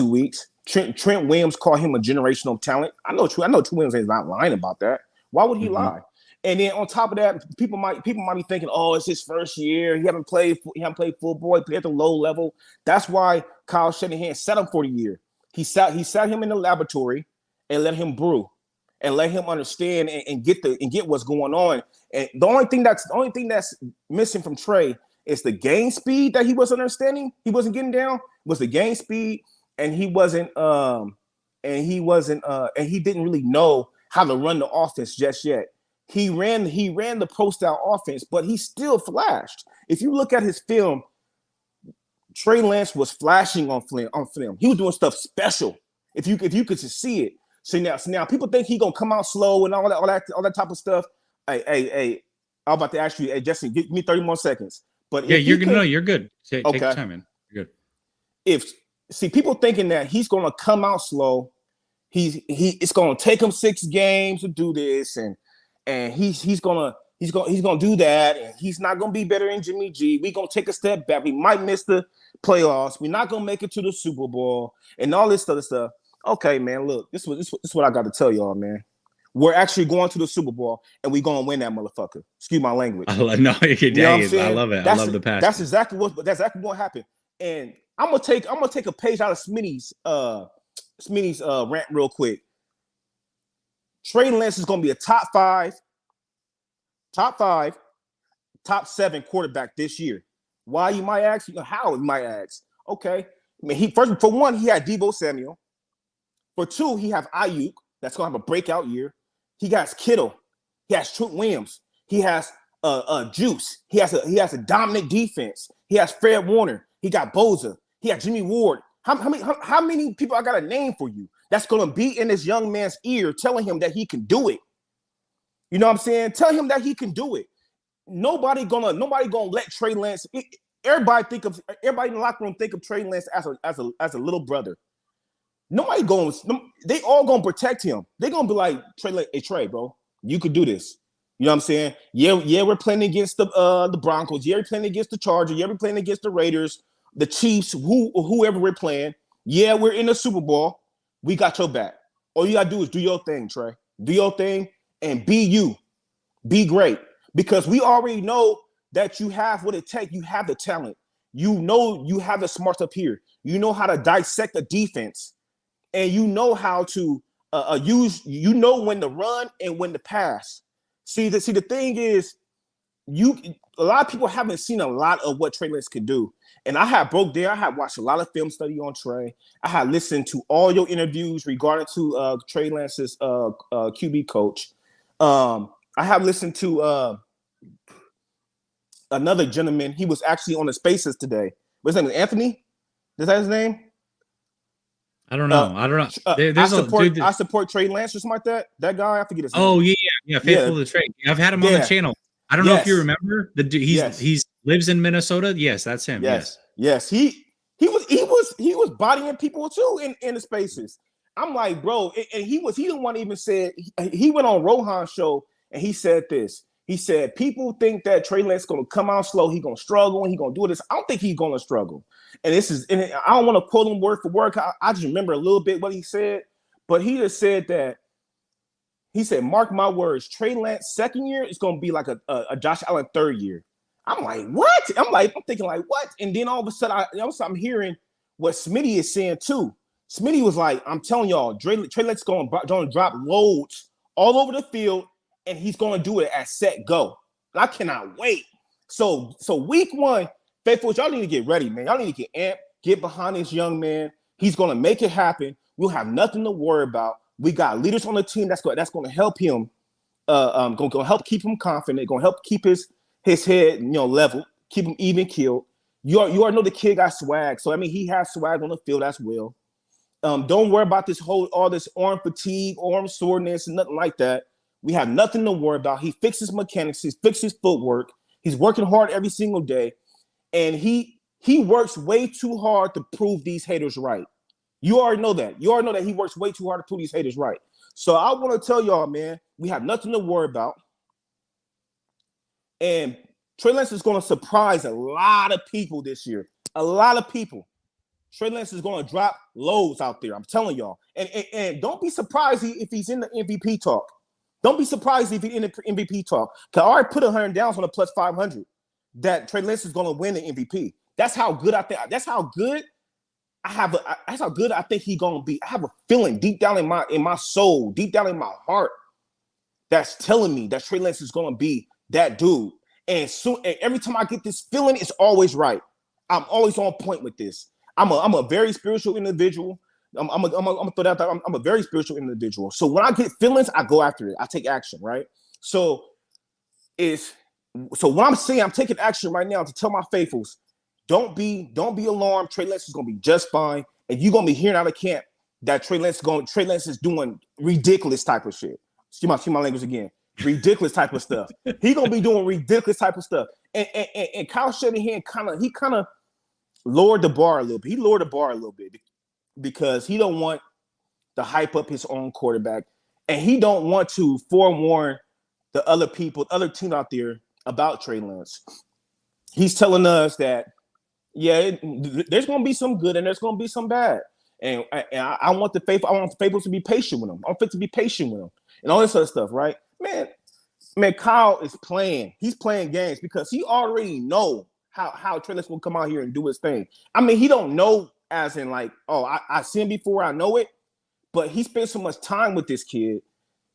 weeks. Trent Williams called him a generational talent. I know Trent Williams is not lying about that. Why would he lie? And then on top of that, people might be thinking, oh, it's his first year. He haven't played football. He played at the low level. That's why Kyle Shanahan set him for the year. He sat him in the laboratory and let him brew and let him understand and get what's going on. And the only thing that's missing from Trey is the game speed that he wasn't understanding. He wasn't getting down. Was the game speed, and he didn't really know how to run the offense just yet. He ran the pro style offense, but he still flashed. If you look at his film, Trey Lance was flashing on film. He was doing stuff special. If you could just see it. So now people think he gonna come out slow and all that type of stuff. Hey, I'm about to ask you, hey Jesse, give me 30 more seconds. But yeah, you're good. You're good. Take okay. your time, man. You're good. People thinking that he's gonna come out slow, it's gonna take him 6 games to do this, and he's gonna do that, and he's not gonna be better than Jimmy G. We're gonna take a step back. We might miss the playoffs. We're not gonna make it to the Super Bowl, and all this other stuff. Okay, man, look, this is what I got to tell y'all, man. We're actually going to the Super Bowl, and we're gonna win that motherfucker. Excuse my language. I love it. I love the passion. That's exactly what happened. And I'm gonna take a page out of Smitty's rant real quick. Trey Lance is gonna be a top 7 quarterback this year. Why, you might ask? How, you might ask? Okay, I mean, for one, he had Deebo Samuel. For 2, he have Ayuk. That's gonna have a breakout year. He has Kittle. He has Trent Williams. He has Juice. He has a dominant defense. He has Fred Warner. He got Bosa. He got Jimmy Ward. How many people I got a name for you that's gonna be in this young man's ear telling him that he can do it? You know what I'm saying? Tell him that he can do it. Nobody gonna let Trey Lance. Everybody in the locker room think of Trey Lance as a little brother. They all gonna protect him. They gonna be like, Trey, bro, you could do this. You know what I'm saying? Yeah, we're playing against the Broncos. Yeah, we're playing against the Chargers. Yeah, we're playing against the Raiders, the Chiefs, whoever we're playing. Yeah, we're in the Super Bowl. We got your back. All you gotta do is do your thing, Trey. Do your thing and be you. Be great. Because we already know that you have what it takes. You have the talent. You know you have the smarts up here. You know how to dissect the defense. And you know how to you know when to run and when to pass. See the thing is, a lot of people haven't seen a lot of what Trey Lance can do. And I had watched a lot of film study on Trey. I had listened to all your interviews regarding to Trey Lance's QB coach. I have listened to another gentleman. He was actually on the Spaces today. What's his name? Anthony? Is that his name? I don't know. I support Trey Lance or something like that. That guy, I forget his name. Oh yeah. Faithful to Trey. I've had him on the channel. I don't know if you remember the dude. He's lives in Minnesota. Yes, that's him. Yes. He was bodying people too in the Spaces. I'm like, bro, and he didn't want to even say it. He went on Rohan show and he said this. He said, people think that Trey Lance is going to come out slow. He's going to struggle and he's going to do this. I don't think he's going to struggle. And I don't want to quote him word for word. I just remember a little bit what he said, but he just said that, he said, mark my words, Trey Lance second year is going to be like a Josh Allen third year. I'm like, what? I'm thinking like, what? And then all of a sudden, I'm hearing what Smitty is saying too. Smitty was like, I'm telling y'all, Trey Lance is going to drop loads all over the field, and he's going to do it at set go. And I cannot wait. So week 1, faithfuls, y'all need to get ready, man. Y'all need to get amped, get behind this young man. He's going to make it happen. We'll have nothing to worry about. We got leaders on the team that's going to help him, going to help keep him confident, going to help keep his head, level, keep him even keeled. You already know the kid got swag. So, I mean, he has swag on the field as well. Don't worry about all this arm fatigue, arm soreness, and nothing like that. We have nothing to worry about. He fixes mechanics. He fixes footwork. He's working hard every single day. And he works way too hard to prove these haters right. You already know that. You already know that he works way too hard to prove these haters right. So I want to tell y'all, man, we have nothing to worry about. And Trey Lance is going to surprise a lot of people this year. A lot of people. Trey Lance is going to drop loads out there. I'm telling y'all. And don't be surprised if he's in the MVP talk. Don't be surprised if he's in the MVP talk. Because I already put 100 down on a plus 500 that Trey Lance is going to win the MVP. That's how good I think. That's how good that's how good I think he's gonna be. I have a feeling deep down in my soul, deep down in my heart, that's telling me that Trey Lance is gonna be that dude. And every time I get this feeling, it's always right. I'm always on point with this. I'm a very spiritual individual. I'm gonna throw that out. I'm a very spiritual individual. So when I get feelings, I go after it. I take action, right? So what I'm saying, I'm taking action right now to tell my faithfuls, don't be alarmed. Trey Lance is gonna be just fine, and you're gonna be hearing out of camp that Trey Lance is doing ridiculous type of shit. See my language again. Ridiculous type of stuff. He gonna be doing ridiculous type of stuff. And Kyle Shanahan kind of lowered the bar a little bit. He lowered the bar a little bit because he don't want to hype up his own quarterback, and he don't want to forewarn the other team out there about Trey Lance. He's telling us that, there's gonna be some good and there's gonna be some bad. And I want the faithful to be patient with him. I want to be patient with him and all this other stuff, right? Man, Kyle is playing. He's playing games because he already know how Trey Lance will come out here and do his thing. I mean, he don't know as in like, I seen him before, I know it, but he spent so much time with this kid.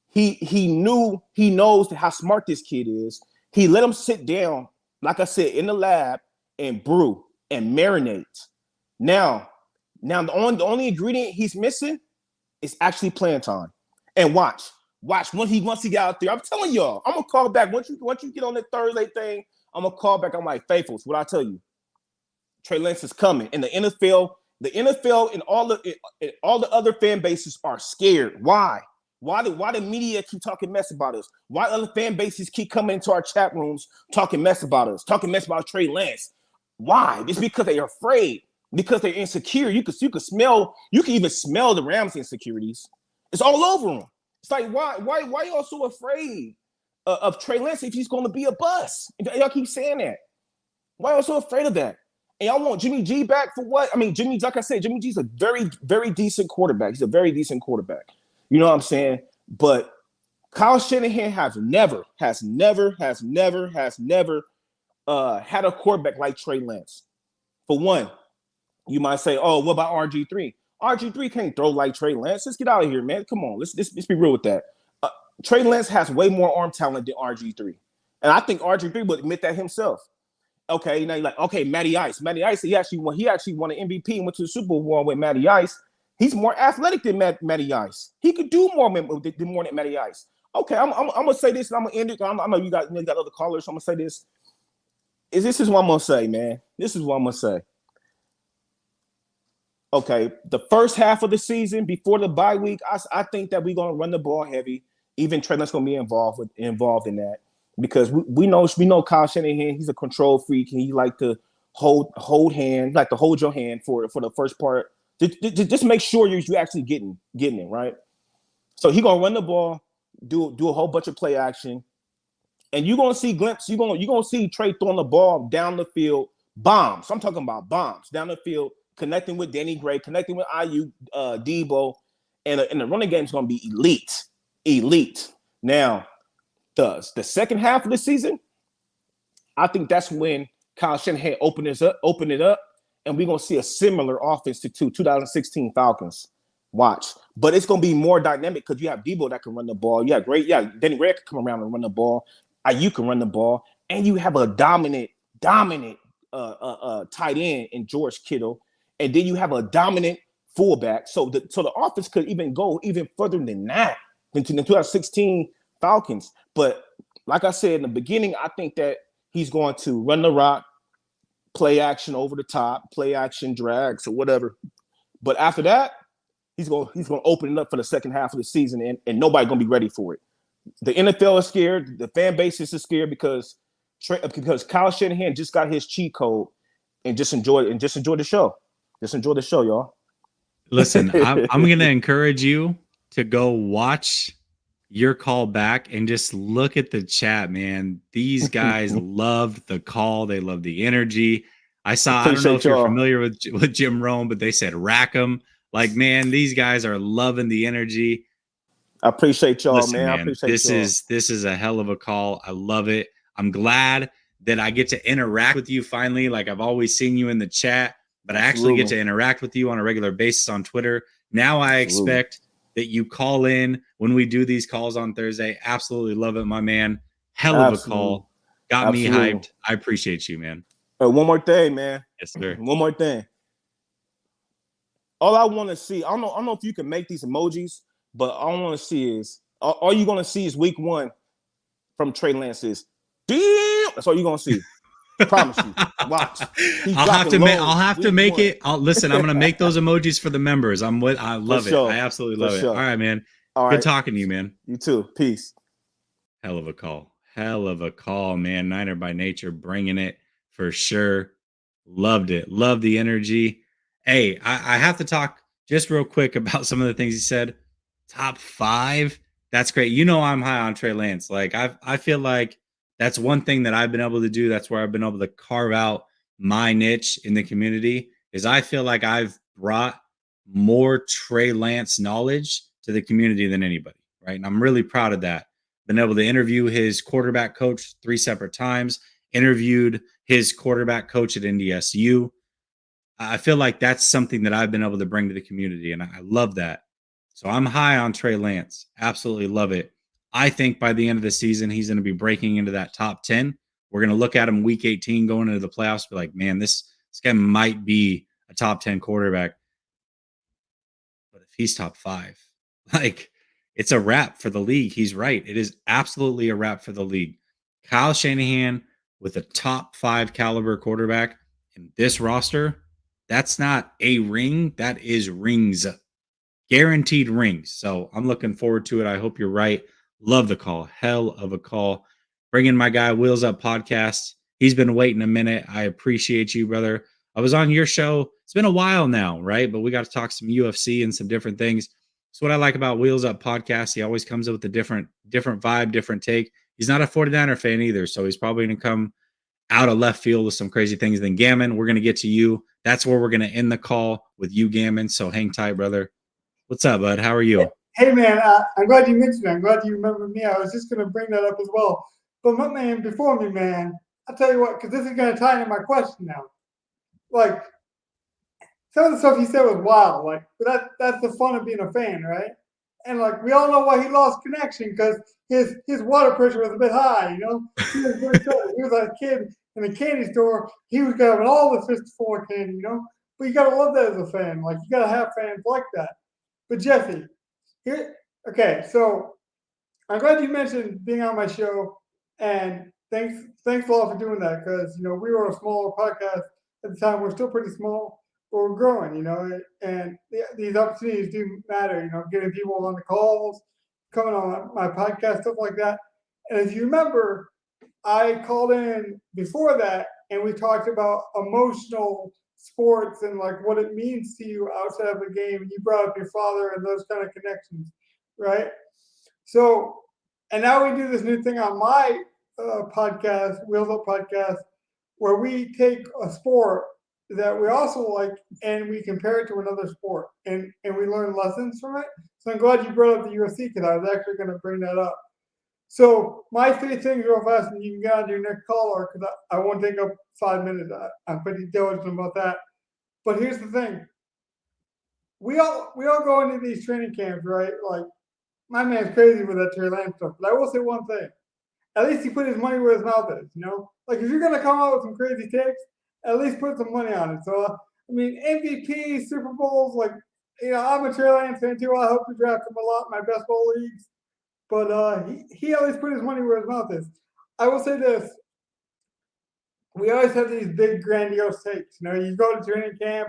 He knows how smart this kid is. He let him sit down, like I said, in the lab and brew and marinate. Now the only ingredient he's missing is actually playing time. And watch once he get out there. I'm telling y'all, I'm gonna call back once you get on that Thursday thing. I'm gonna call back. I'm like, faithfuls, what I tell you, Trey Lance is coming. And the NFL and all the other fan bases are scared. Why? Why the media keep talking mess about us? Why other fan bases keep coming into our chat rooms talking mess about us, talking mess about Trey Lance? Why? It's because they are afraid, because they're insecure. You can even smell the Rams' insecurities. It's all over them. It's like, why y'all so afraid of Trey Lance if he's going to be a bust? Y'all keep saying that. Why y'all so afraid of that? And y'all want Jimmy G back for what? I mean, like I said, Jimmy G's a very, very decent quarterback. He's a very decent quarterback. You know what I'm saying? But Kyle Shanahan has never had a quarterback like Trey Lance. For one, you might say, "Oh, what about RG3? RG3 can't throw like Trey Lance. Let's get out of here, man. Come on, let's be real with that." Trey Lance has way more arm talent than RG3, and I think RG3 would admit that himself. Okay, now you're like, okay, Matty Ice. He actually won an MVP and went to the Super Bowl with Matty Ice. He's more athletic than Matty Ice. He could do more than Matty Ice. Okay, I'm gonna say this, and I'm gonna end it. I know you got other callers, so I'm gonna say this. This is what I'm gonna say, man. This is what I'm gonna say. Okay, the first half of the season before the bye week, I think that we're gonna run the ball heavy. Even Trey Lance gonna be involved in that because we know Kyle Shanahan. He's a control freak, and he like to hold hand, like to hold your hand for the first part. Just make sure you're actually getting it right. So he gonna run the ball, do a whole bunch of play action, and you're gonna see glimpses. You're gonna see Trey throwing the ball down the field, bombs. I'm talking about bombs down the field, connecting with Danny Gray, connecting with IU, Debo, and the running game is gonna be elite. Now, the second half of the season, I think that's when Kyle Shanahan open it up. And we're going to see a similar offense to 2016 Falcons. Watch. But it's going to be more dynamic because you have Debo that can run the ball. Danny Gray can come around and run the ball. IU can run the ball. And you have a dominant tight end in George Kittle. And then you have a dominant fullback. So the offense could even go even further than that, than the 2016 Falcons. But like I said in the beginning, I think that he's going to run the rock, play action over the top, play action drags or whatever. But after that, he's going to open it up for the second half of the season, and nobody's going to be ready for it. The NFL is scared. The fan base is scared because Kyle Shanahan just got his cheat code, and just enjoy the show. Just enjoy the show, y'all. Listen, I'm going to encourage you to go watch your call back and just look at the chat, man. These guys loved the call. They loved the energy. I don't know if you're familiar with Jim Rome, but they said rack 'em. Like, man, these guys are loving the energy. I appreciate y'all, Listen, man. I appreciate this is a hell of a call. I love it. I'm glad that I get to interact with you finally. Like, I've always seen you in the chat, but I actually get to interact with you on a regular basis on Twitter. Now I expect that you call in when we do these calls on Thursday. Absolutely love it, my man. Hell of a call. Got me hyped. I appreciate you, man. One more thing, man. Yes, sir. One more thing. All I want to see, I don't know if you can make these emojis, but all I want to see is, all you're going to see is week 1 from Trey Lance is, damn. That's all you're going to see. Promise you. Watch. I'll have to make it. Listen, I'm going to make those emojis for the members. I love it. I absolutely love it. All right, man. Good talking to you, man. You too. Peace. Hell of a call. Hell of a call, man. Niner by nature, bringing it for sure. Loved it. Loved the energy. Hey, I have to talk just real quick about some of the things he said. Top 5. That's great. You know I'm high on Trey Lance. Like I feel like that's one thing that I've been able to do. That's where I've been able to carve out my niche in the community. Is I feel like I've brought more Trey Lance knowledge to the community than anybody, right? And I'm really proud of that. Been able to interview his quarterback coach 3 separate times. Interviewed his quarterback coach at NDSU. I feel like that's something that I've been able to bring to the community, and I love that. So I'm high on Trey Lance. Absolutely love it. I think by the end of the season, he's going to be breaking into that top 10. We're going to look at him week 18 going into the playoffs, be like, man, this guy might be a top 10 quarterback. But if he's top 5, like, it's a wrap for the league. He's right. It is absolutely a wrap for the league. Kyle Shanahan with a top 5 caliber quarterback in this roster, that's not a ring. That is rings. Guaranteed rings. So I'm looking forward to it. I hope you're right. Love the call. Hell of a call. Bring in my guy, Wheels Up Podcast. He's been waiting a minute. I appreciate you, brother. I was on your show. It's been a while now, right? But we got to talk some UFC and some different things. That's what I like about Wheels Up Podcast. He always comes up with a different vibe, different take. He's not a 49er fan either, so he's probably going to come out of left field with some crazy things. Then Gammon, we're going to get to you. That's where we're going to end the call with you, Gammon. So hang tight, brother. What's up, bud? How are you? Hey, man, I'm glad you mentioned it. I'm glad you remember me. I was just going to bring that up as well. But my man, before me, man, I'll tell you what, because this is going to tie into my question now. Like, some of the stuff he said was wild. Like, but that's the fun of being a fan, right? And, like, we all know why he lost connection, because his water pressure was a bit high, you know? He was a kid in the candy store. He was grabbing all the fistful of candy, you know? But you got to love that as a fan. Like, you got to have fans like that. But Jesse, okay, so I'm glad you mentioned being on my show, and thanks a lot for doing that, because you know we were a smaller podcast at the time. We're still pretty small, but we're growing, you know, and these opportunities do matter, you know, getting people on the calls, coming on my podcast, stuff like that. And if you remember, I called in before that, and we talked about emotional sports and like what it means to you outside of the game. You brought up your father and those kind of connections, right? So, and now we do this new thing on my podcast, Wheels Up Podcast, where we take a sport that we also like and we compare it to another sport, and we learn lessons from it. So I'm glad you brought up the UFC, because I was actually going to bring that up. So my 3 things real fast, and you can get on to your next caller, because I won't take up 5 minutes. I'm pretty diligent about that. But here's the thing: we all go into these training camps, right? Like, my man's crazy with that Trey Lance stuff. But I will say one thing: at least he put his money where his mouth is. You know, like if you're gonna come out with some crazy takes, at least put some money on it. So I mean, MVP, Super Bowls, like, you know, I'm a Trey Lance fan too. I hope to draft him a lot in my best ball leagues. But he always put his money where his mouth is. I will say this: we always have these big, grandiose takes. You know, you go to training camp,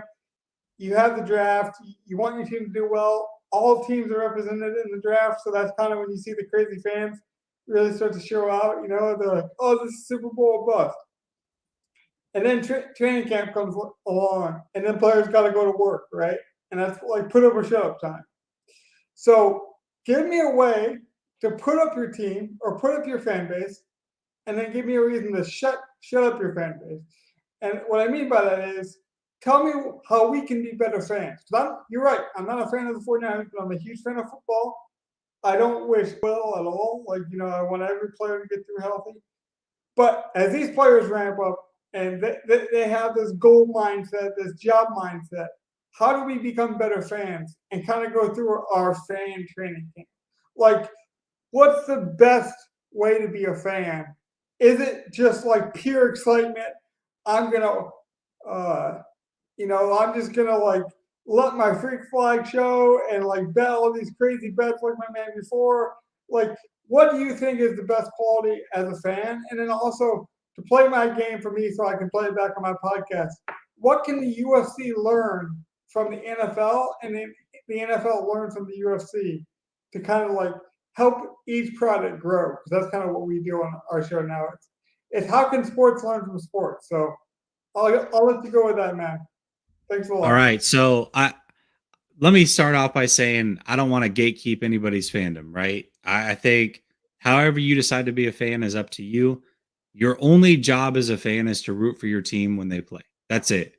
you have the draft, you want your team to do well. All teams are represented in the draft, so that's kind of when you see the crazy fans really start to show out. You know, they're like, "Oh, this is Super Bowl bust," and then training camp comes along, and then players got to go to work, right? And that's like put up or shut up time. So give me a way to put up your team or put up your fan base, and then give me a reason to shut up your fan base. And what I mean by that is, tell me how we can be better fans. You're right, I'm not a fan of the 49ers, but I'm a huge fan of football. I don't wish well at all. Like, you know, I want every player to get through healthy. But as these players ramp up, and they have this goal mindset, this job mindset. How do we become better fans and kind of go through our fan training camp? Like, what's the best way to be a fan? Is it just like pure excitement? I'm gonna, I'm just gonna like let my freak flag show and like bet all these crazy bets like my man before. Like, what do you think is the best quality as a fan? And then also to play my game for me so I can play it back on my podcast. What can the UFC learn from the NFL and then the NFL learn from the UFC to kind of like help each product grow? Because that's kind of what we do on our show now. It's how can sports learn from sports? So I'll let you go with that, man. Thanks a lot. All right. So let me start off by saying I don't want to gatekeep anybody's fandom, right? I think however you decide to be a fan is up to you. Your only job as a fan is to root for your team when they play. That's it.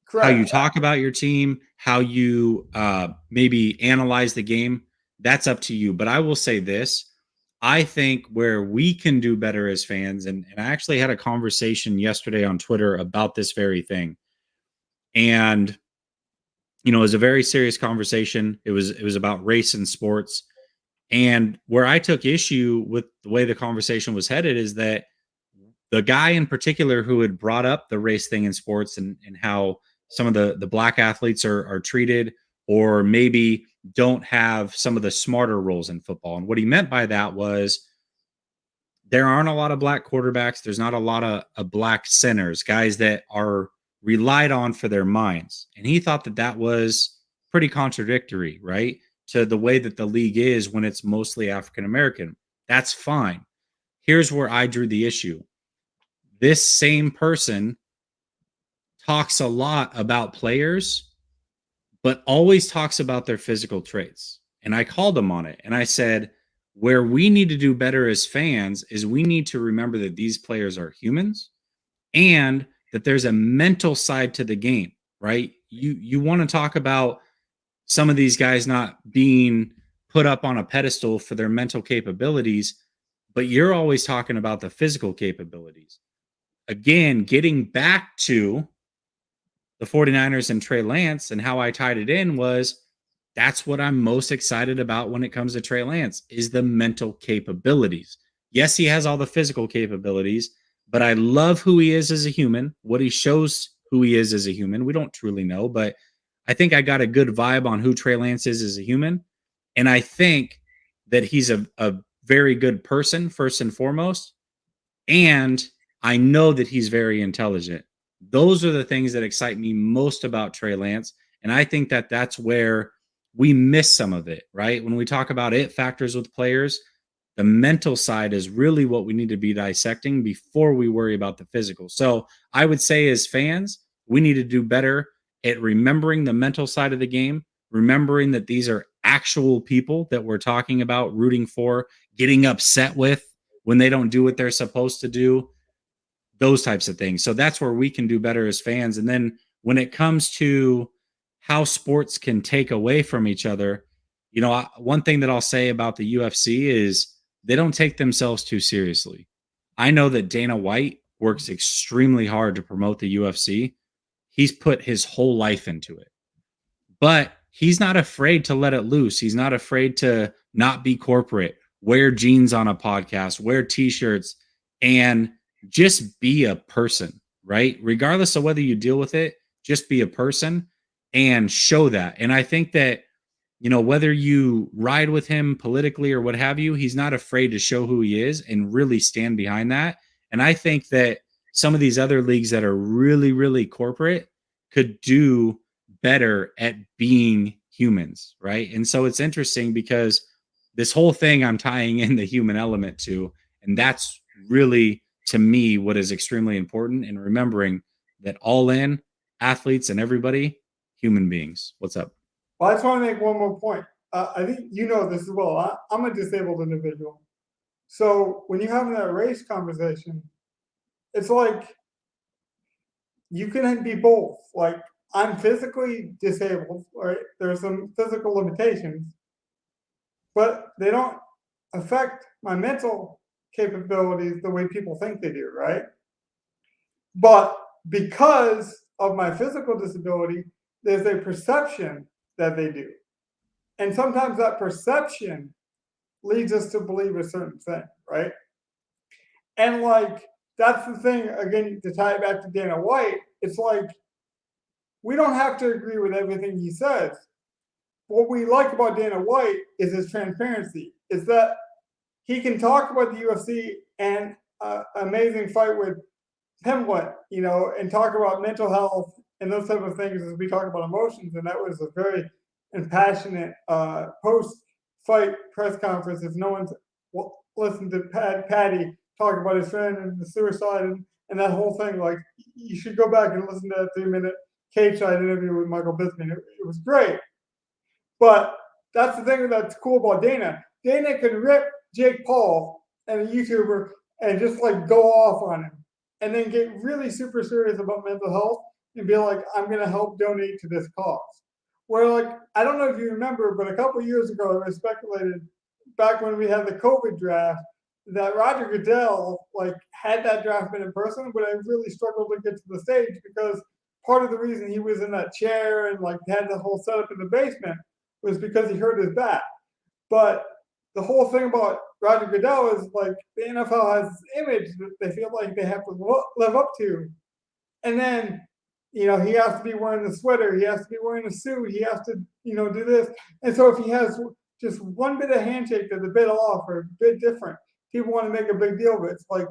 Correct. How you talk about your team, how you maybe analyze the game, that's up to you. But I will say this. I think where we can do better as fans, and I actually had a conversation yesterday on Twitter about this very thing. And it was a very serious conversation. It was about race and sports. And where I took issue with the way the conversation was headed is that the guy in particular who had brought up the race thing in sports and how some of the black athletes are treated or maybe don't have some of the smarter roles in football. And what he meant by that was there aren't a lot of black quarterbacks. There's not a lot of black centers, guys that are relied on for their minds. And he thought that was pretty contradictory, right, to the way that the league is when it's mostly African-American. That's fine. Here's where I drew the issue. This same person talks a lot about players, but always talks about their physical traits. And I called him on it. And I said, where we need to do better as fans is we need to remember that these players are humans and that there's a mental side to the game, right? You want to talk about some of these guys not being put up on a pedestal for their mental capabilities, but you're always talking about the physical capabilities. Again, getting back to the 49ers and Trey Lance and how I tied it in was that's what I'm most excited about when it comes to Trey Lance is the mental capabilities. Yes, he has all the physical capabilities, but I love who he is as a human, what he shows who he is as a human. We don't truly know, but I think I got a good vibe on who Trey Lance is as a human. And I think that he's a very good person, first and foremost. And I know that he's very intelligent. Those are the things that excite me most about Trey Lance. And I think that that's where we miss some of it, right? When we talk about it factors with players, the mental side is really what we need to be dissecting before we worry about the physical. So I would say as fans, we need to do better at remembering the mental side of the game, remembering that these are actual people that we're talking about, rooting for, getting upset with when they don't do what they're supposed to do, those types of things. So that's where we can do better as fans. And then when it comes to how sports can take away from each other, one thing that I'll say about the UFC is they don't take themselves too seriously. I know that Dana White works extremely hard to promote the UFC. He's put his whole life into it, but he's not afraid to let it loose. He's not afraid to not be corporate, wear jeans on a podcast, wear t-shirts, and just be a person, right? Regardless of whether you deal with it, just be a person and show that. And I think that, whether you ride with him politically or what have you, he's not afraid to show who he is and really stand behind that. And I think that some of these other leagues that are really, really corporate could do better at being humans, right? And so it's interesting because this whole thing I'm tying in the human element to, and that's really, to me, what is extremely important, and remembering that all in athletes and everybody, human beings. What's up? Well, I just want to make one more point. I think you know this as well. I'm a disabled individual. So when you're having that race conversation, it's like you can be both. Like, I'm physically disabled, right? There's some physical limitations, but they don't affect my mental capabilities the way people think they do, right? But because of my physical disability, there's a perception that they do. And sometimes that perception leads us to believe a certain thing, right? And like, that's the thing, again, to tie it back to Dana White, it's like, we don't have to agree with everything he says. What we like about Dana White is his transparency, is that he can talk about the UFC and amazing fight with Pimlet, you know, and talk about mental health and those type of things as we talk about emotions. And that was a very impassionate post-fight press conference. If no one's listened to Patty talk about his friend and the suicide and that whole thing, like, you should go back and listen to that 3-minute cage side interview with Michael Bisping. It was great. But that's the thing that's cool about Dana. Dana can rip Jake Paul and a YouTuber and just like go off on him and then get really super serious about mental health and be like, I'm going to help donate to this cause. Where, like, I don't know if you remember, but a couple of years ago, it was speculated back when we had the COVID draft that Roger Goodell, like, had that draft been in person, but I really struggled to get to the stage because part of the reason he was in that chair and like had the whole setup in the basement was because he hurt his back. But the whole thing about Roger Goodell is like the NFL has this image that they feel like they have to live up to. And then, you know, he has to be wearing the sweater, he has to be wearing a suit, he has to, you know, do this. And so if he has just one bit of handshake that's a bit off or a bit different, people want to make a big deal of it. It's like,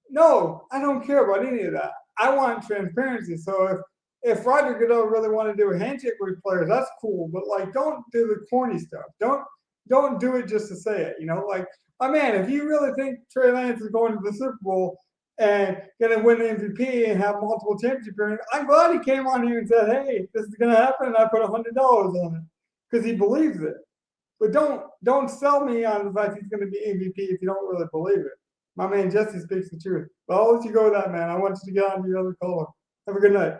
no, I don't care about any of that. I want transparency. So if Roger Goodell really wanted to do a handshake with players, that's cool. But like, don't do the corny stuff. Don't do it just to say it. You know, like, oh man, if you really think Trey Lance is going to the Super Bowl and going to win the MVP and have multiple championship rings, I'm glad he came on here and said, hey, this is going to happen, and I put $100 on it because he believes it. But don't sell me on the fact he's going to be MVP if you don't really believe it. My man Jesse speaks the truth. But I'll let you go with that, man. I want you to get on to your other caller. Have a good night.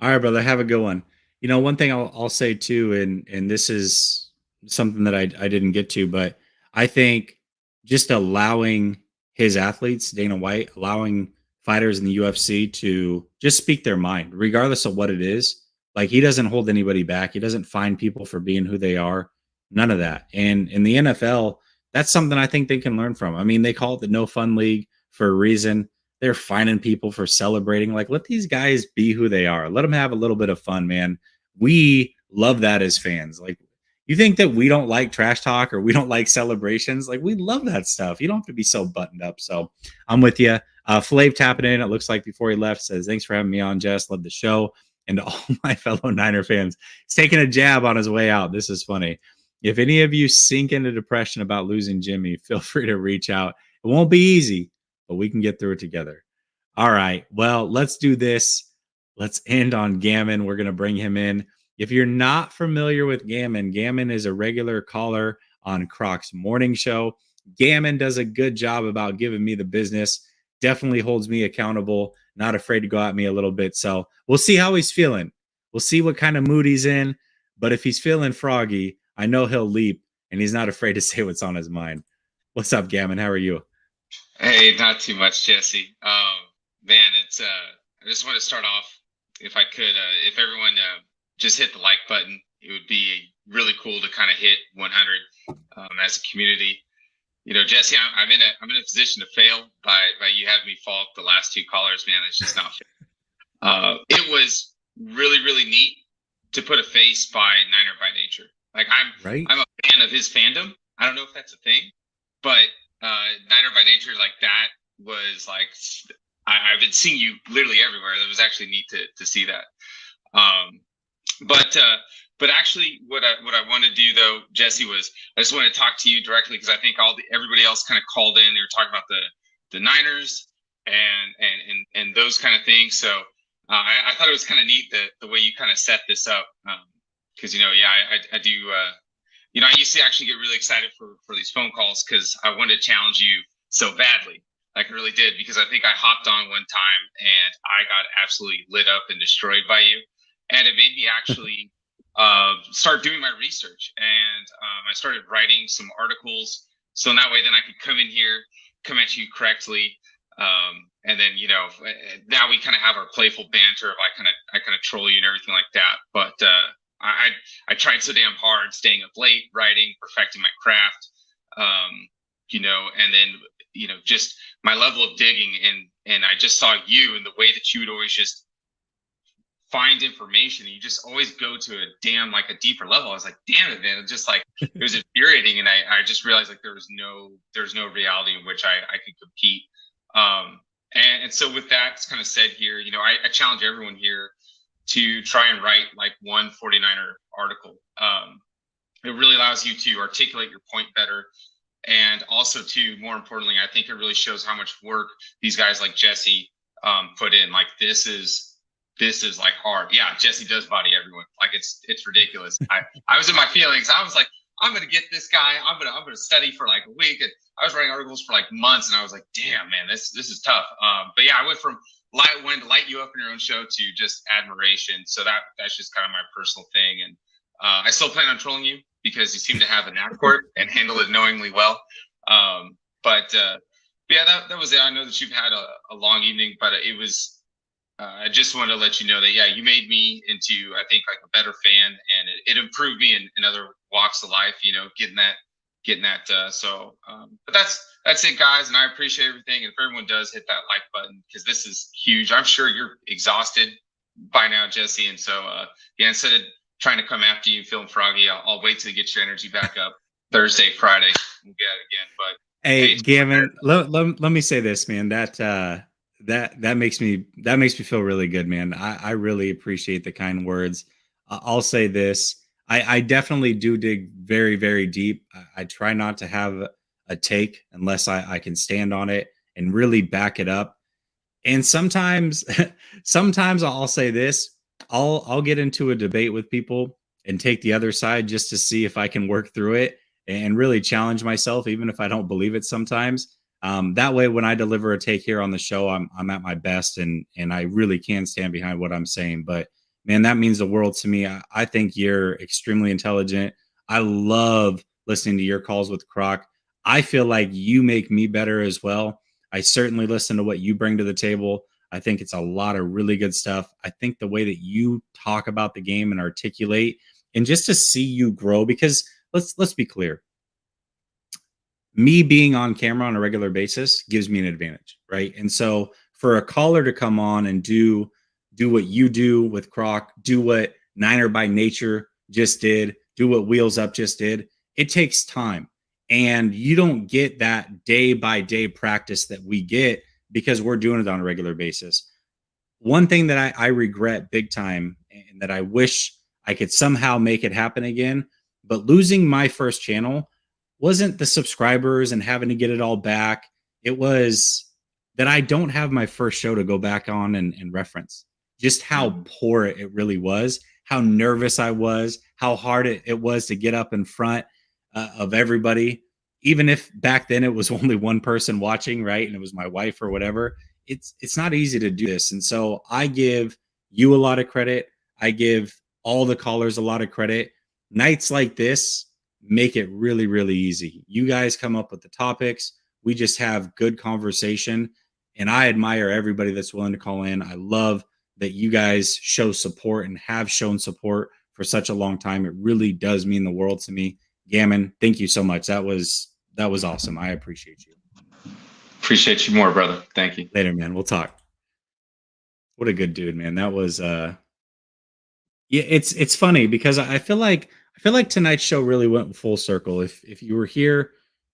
All right, brother. Have a good one. You know, one thing I'll say too, and this is something that I didn't get to, but I think just allowing his athletes, Dana White, allowing fighters in the UFC to just speak their mind, regardless of what it is. Like, he doesn't hold anybody back. He doesn't fine people for being who they are. None of that. And in the NFL, that's something I think they can learn from. I mean, they call it the no fun league for a reason. They're fining people for celebrating. Like, let these guys be who they are. Let them have a little bit of fun, man. We love that as fans. Like, you think that we don't like trash talk or we don't like celebrations? Like, we love that stuff. You don't have to be so buttoned up. So I'm with you. Flav tapping in, it looks like before he left, says, thanks for having me on, Jess. Love the show. And to all my fellow Niner fans, he's taking a jab on his way out. This is funny. If any of you sink into depression about losing Jimmy, feel free to reach out. It won't be easy, but we can get through it together. All right. Well, let's do this. Let's end on Gammon. We're going to bring him in. If you're not familiar with Gammon, Gammon is a regular caller on Croc's morning show. Gammon does a good job about giving me the business. Definitely holds me accountable. Not afraid to go at me a little bit. So we'll see how he's feeling. We'll see what kind of mood he's in. But if he's feeling froggy, I know he'll leap, and he's not afraid to say what's on his mind. What's up, Gammon? How are you? Hey, not too much, Jesse. Man, it's I just want to start off, if I could, if everyone just hit the like button, it would be really cool to kind of hit 100 as a community. You know, Jesse, I'm in a position to fail by you having me fault the last two callers. Man, it's just not fair. It was really, really neat to put a face by Niner by Nature. Like, I'm a fan of his fandom. I don't know if that's a thing, but Niner by Nature, like, that was like, I've been seeing you literally everywhere. That was actually neat to see that. But actually, what I want to do though, Jesse, was I just want to talk to you directly, because I think everybody else kind of called in. They were talking about the Niners and those kind of things. So I thought it was kind of neat the way you kind of set this up, because I do. I used to actually get really excited for these phone calls because I wanted to challenge you so badly. Like, I really did, because I think I hopped on one time and I got absolutely lit up and destroyed by you. And it made me actually start doing my research. And I started writing some articles. So in that way, then I could come in here, come at you correctly, And then, now we kind of have our playful banter of I kind of troll you and everything like that. But I tried so damn hard, staying up late, writing, perfecting my craft, and then, just my level of digging. And I just saw you and the way that you would always just find information. And you just always go to a deeper level. I was like, damn it, man. It's just like, it was infuriating. And I just realized like there's no reality in which I could compete. And so with that kind of said here, I challenge everyone here to try and write like one 49er article. It really allows you to articulate your point better. And also too, more importantly, I think it really shows how much work these guys like Jesse put in. Like this is like hard. Yeah, Jesse does body everyone. Like it's ridiculous. I was in my feelings. I was like, I'm gonna get this guy. I'm gonna study for like a week. And I was writing articles for like months, and I was like, damn, man, this is tough. But yeah, I went from wanting to light you up in your own show to just admiration. So that's just kind of my personal thing. And I still plan on trolling you because you seem to have a knack for it and handle it knowingly well. But yeah, that was it. I know that you've had a long evening, but it was. I just wanted to let you know that, yeah, you made me into, I think, like a better fan, and it improved me in other walks of life, getting that. But that's it, guys. And I appreciate everything. And if everyone does hit that like button, because this is huge. I'm sure you're exhausted by now, Jesse. And so, yeah, instead of trying to come after you, feeling froggy, I'll wait till you get your energy back up Thursday, Friday. We'll get it again. But hey, Gavin, let me say this, man, that makes me feel really good, man. I really appreciate the kind words. I'll say this. I definitely do dig very, very deep. I try not to have a take unless I can stand on it and really back it up. And sometimes I'll say this. I'll get into a debate with people and take the other side just to see if I can work through it and really challenge myself, even if I don't believe it sometimes. That way, when I deliver a take here on the show, I'm at my best and I really can stand behind what I'm saying. But man, that means the world to me. I think you're extremely intelligent. I love listening to your calls with Croc. I feel like you make me better as well. I certainly listen to what you bring to the table. I think it's a lot of really good stuff. I think the way that you talk about the game and articulate, and just to see you grow, because let's be clear. Me being on camera on a regular basis gives me an advantage, right? And so for a caller to come on and do what you do with Croc, do what Niner by Nature just did, do what Wheels Up just did, it takes time. And you don't get that day by day practice that we get because we're doing it on a regular basis. One thing that I regret big time and that I wish I could somehow make it happen again, but losing my first channel wasn't the subscribers and having to get it all back. It was that I don't have my first show to go back on and reference just how poor it really was, how nervous I was, how hard it was to get up in front of everybody. Even if back then it was only one person watching, right? And it was my wife or whatever. It's not easy to do this. And so I give you a lot of credit. I give all the callers a lot of credit. Nights like this make it really, really easy. You guys come up with the topics. We just have good conversation. And I admire everybody that's willing to call in. I love that you guys show support and have shown support for such a long time. It really does mean the world to me. Gammon, thank you so much. That was awesome. I appreciate you. Appreciate you more, brother. Thank you. Later, man. We'll talk. What a good dude, man. That was yeah, it's funny because I feel like tonight's show really went full circle. If you were here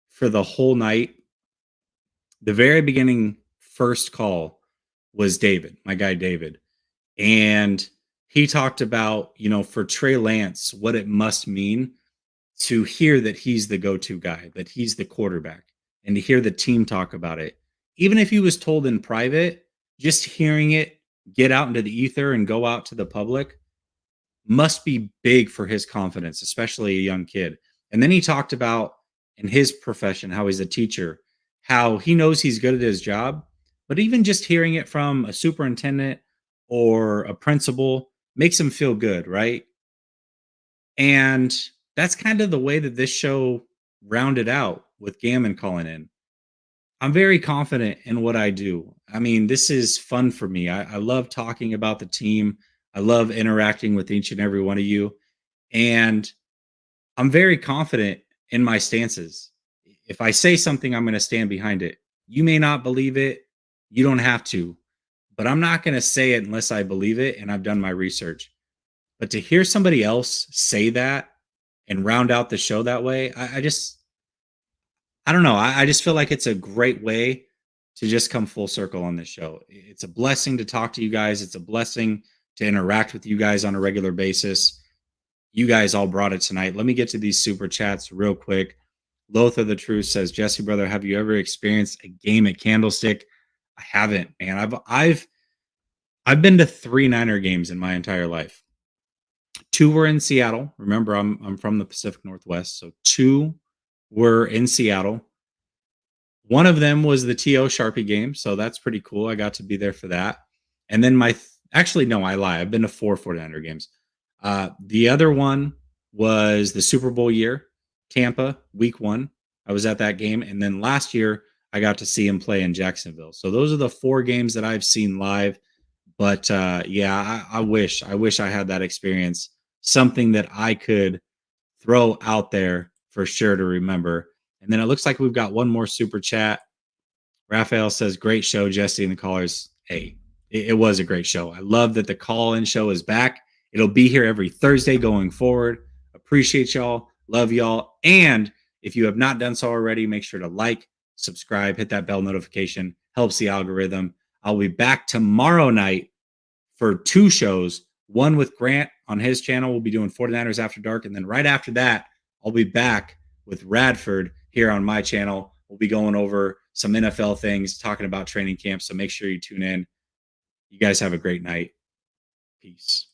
for the whole night, the very beginning first call was David, my guy David. And he talked about, for Trey Lance, what it must mean to hear that he's the go-to guy, that he's the quarterback, and to hear the team talk about it. Even if he was told in private, just hearing it get out into the ether and go out to the public must be big for his confidence, especially a young kid. And then he talked about in his profession, how he's a teacher, how he knows he's good at his job, but even just hearing it from a superintendent or a principal makes him feel good, right? And that's kind of the way that this show rounded out with Gammon calling in. I'm very confident in what I do. I mean, this is fun for me. I love talking about the team. I love interacting with each and every one of you. And I'm very confident in my stances. If I say something, I'm going to stand behind it. You may not believe it. You don't have to, but I'm not going to say it unless I believe it and I've done my research. But to hear somebody else say that and round out the show that way, I don't know. I just feel like it's a great way to just come full circle on this show. It's a blessing to talk to you guys. It's a blessing to interact with you guys on a regular basis. You guys all brought it tonight. Let me get to these super chats real quick. Lothar the Truth says, Jesse, brother, have you ever experienced a game at Candlestick? I haven't, man. I've been to 3 Niner games in my entire life. 2 were in Seattle. Remember, I'm from the Pacific Northwest, so 2 were in Seattle. One of them was the T.O. Sharpie game, so that's pretty cool. I got to be there for that. And then actually, no, I lie. I've been to 4 49er games. The other one was the Super Bowl year, Tampa, week 1. I was at that game. And then last year, I got to see him play in Jacksonville. So those are the 4 games that I've seen live. But yeah, I wish I had that experience. Something that I could throw out there for sure to remember. And then it looks like we've got one more super chat. Raphael says, great show, Jesse and the callers. Hey, it was a great show. I love that the call-in show is back. It'll be here every Thursday going forward. Appreciate y'all. Love y'all. And if you have not done so already, make sure to like, subscribe, hit that bell notification. Helps the algorithm. I'll be back tomorrow night for 2 shows. One with Grant on his channel. We'll be doing 49ers After Dark. And then right after that, I'll be back with Radford here on my channel. We'll be going over some NFL things, talking about training camp. So make sure you tune in. You guys have a great night. Peace.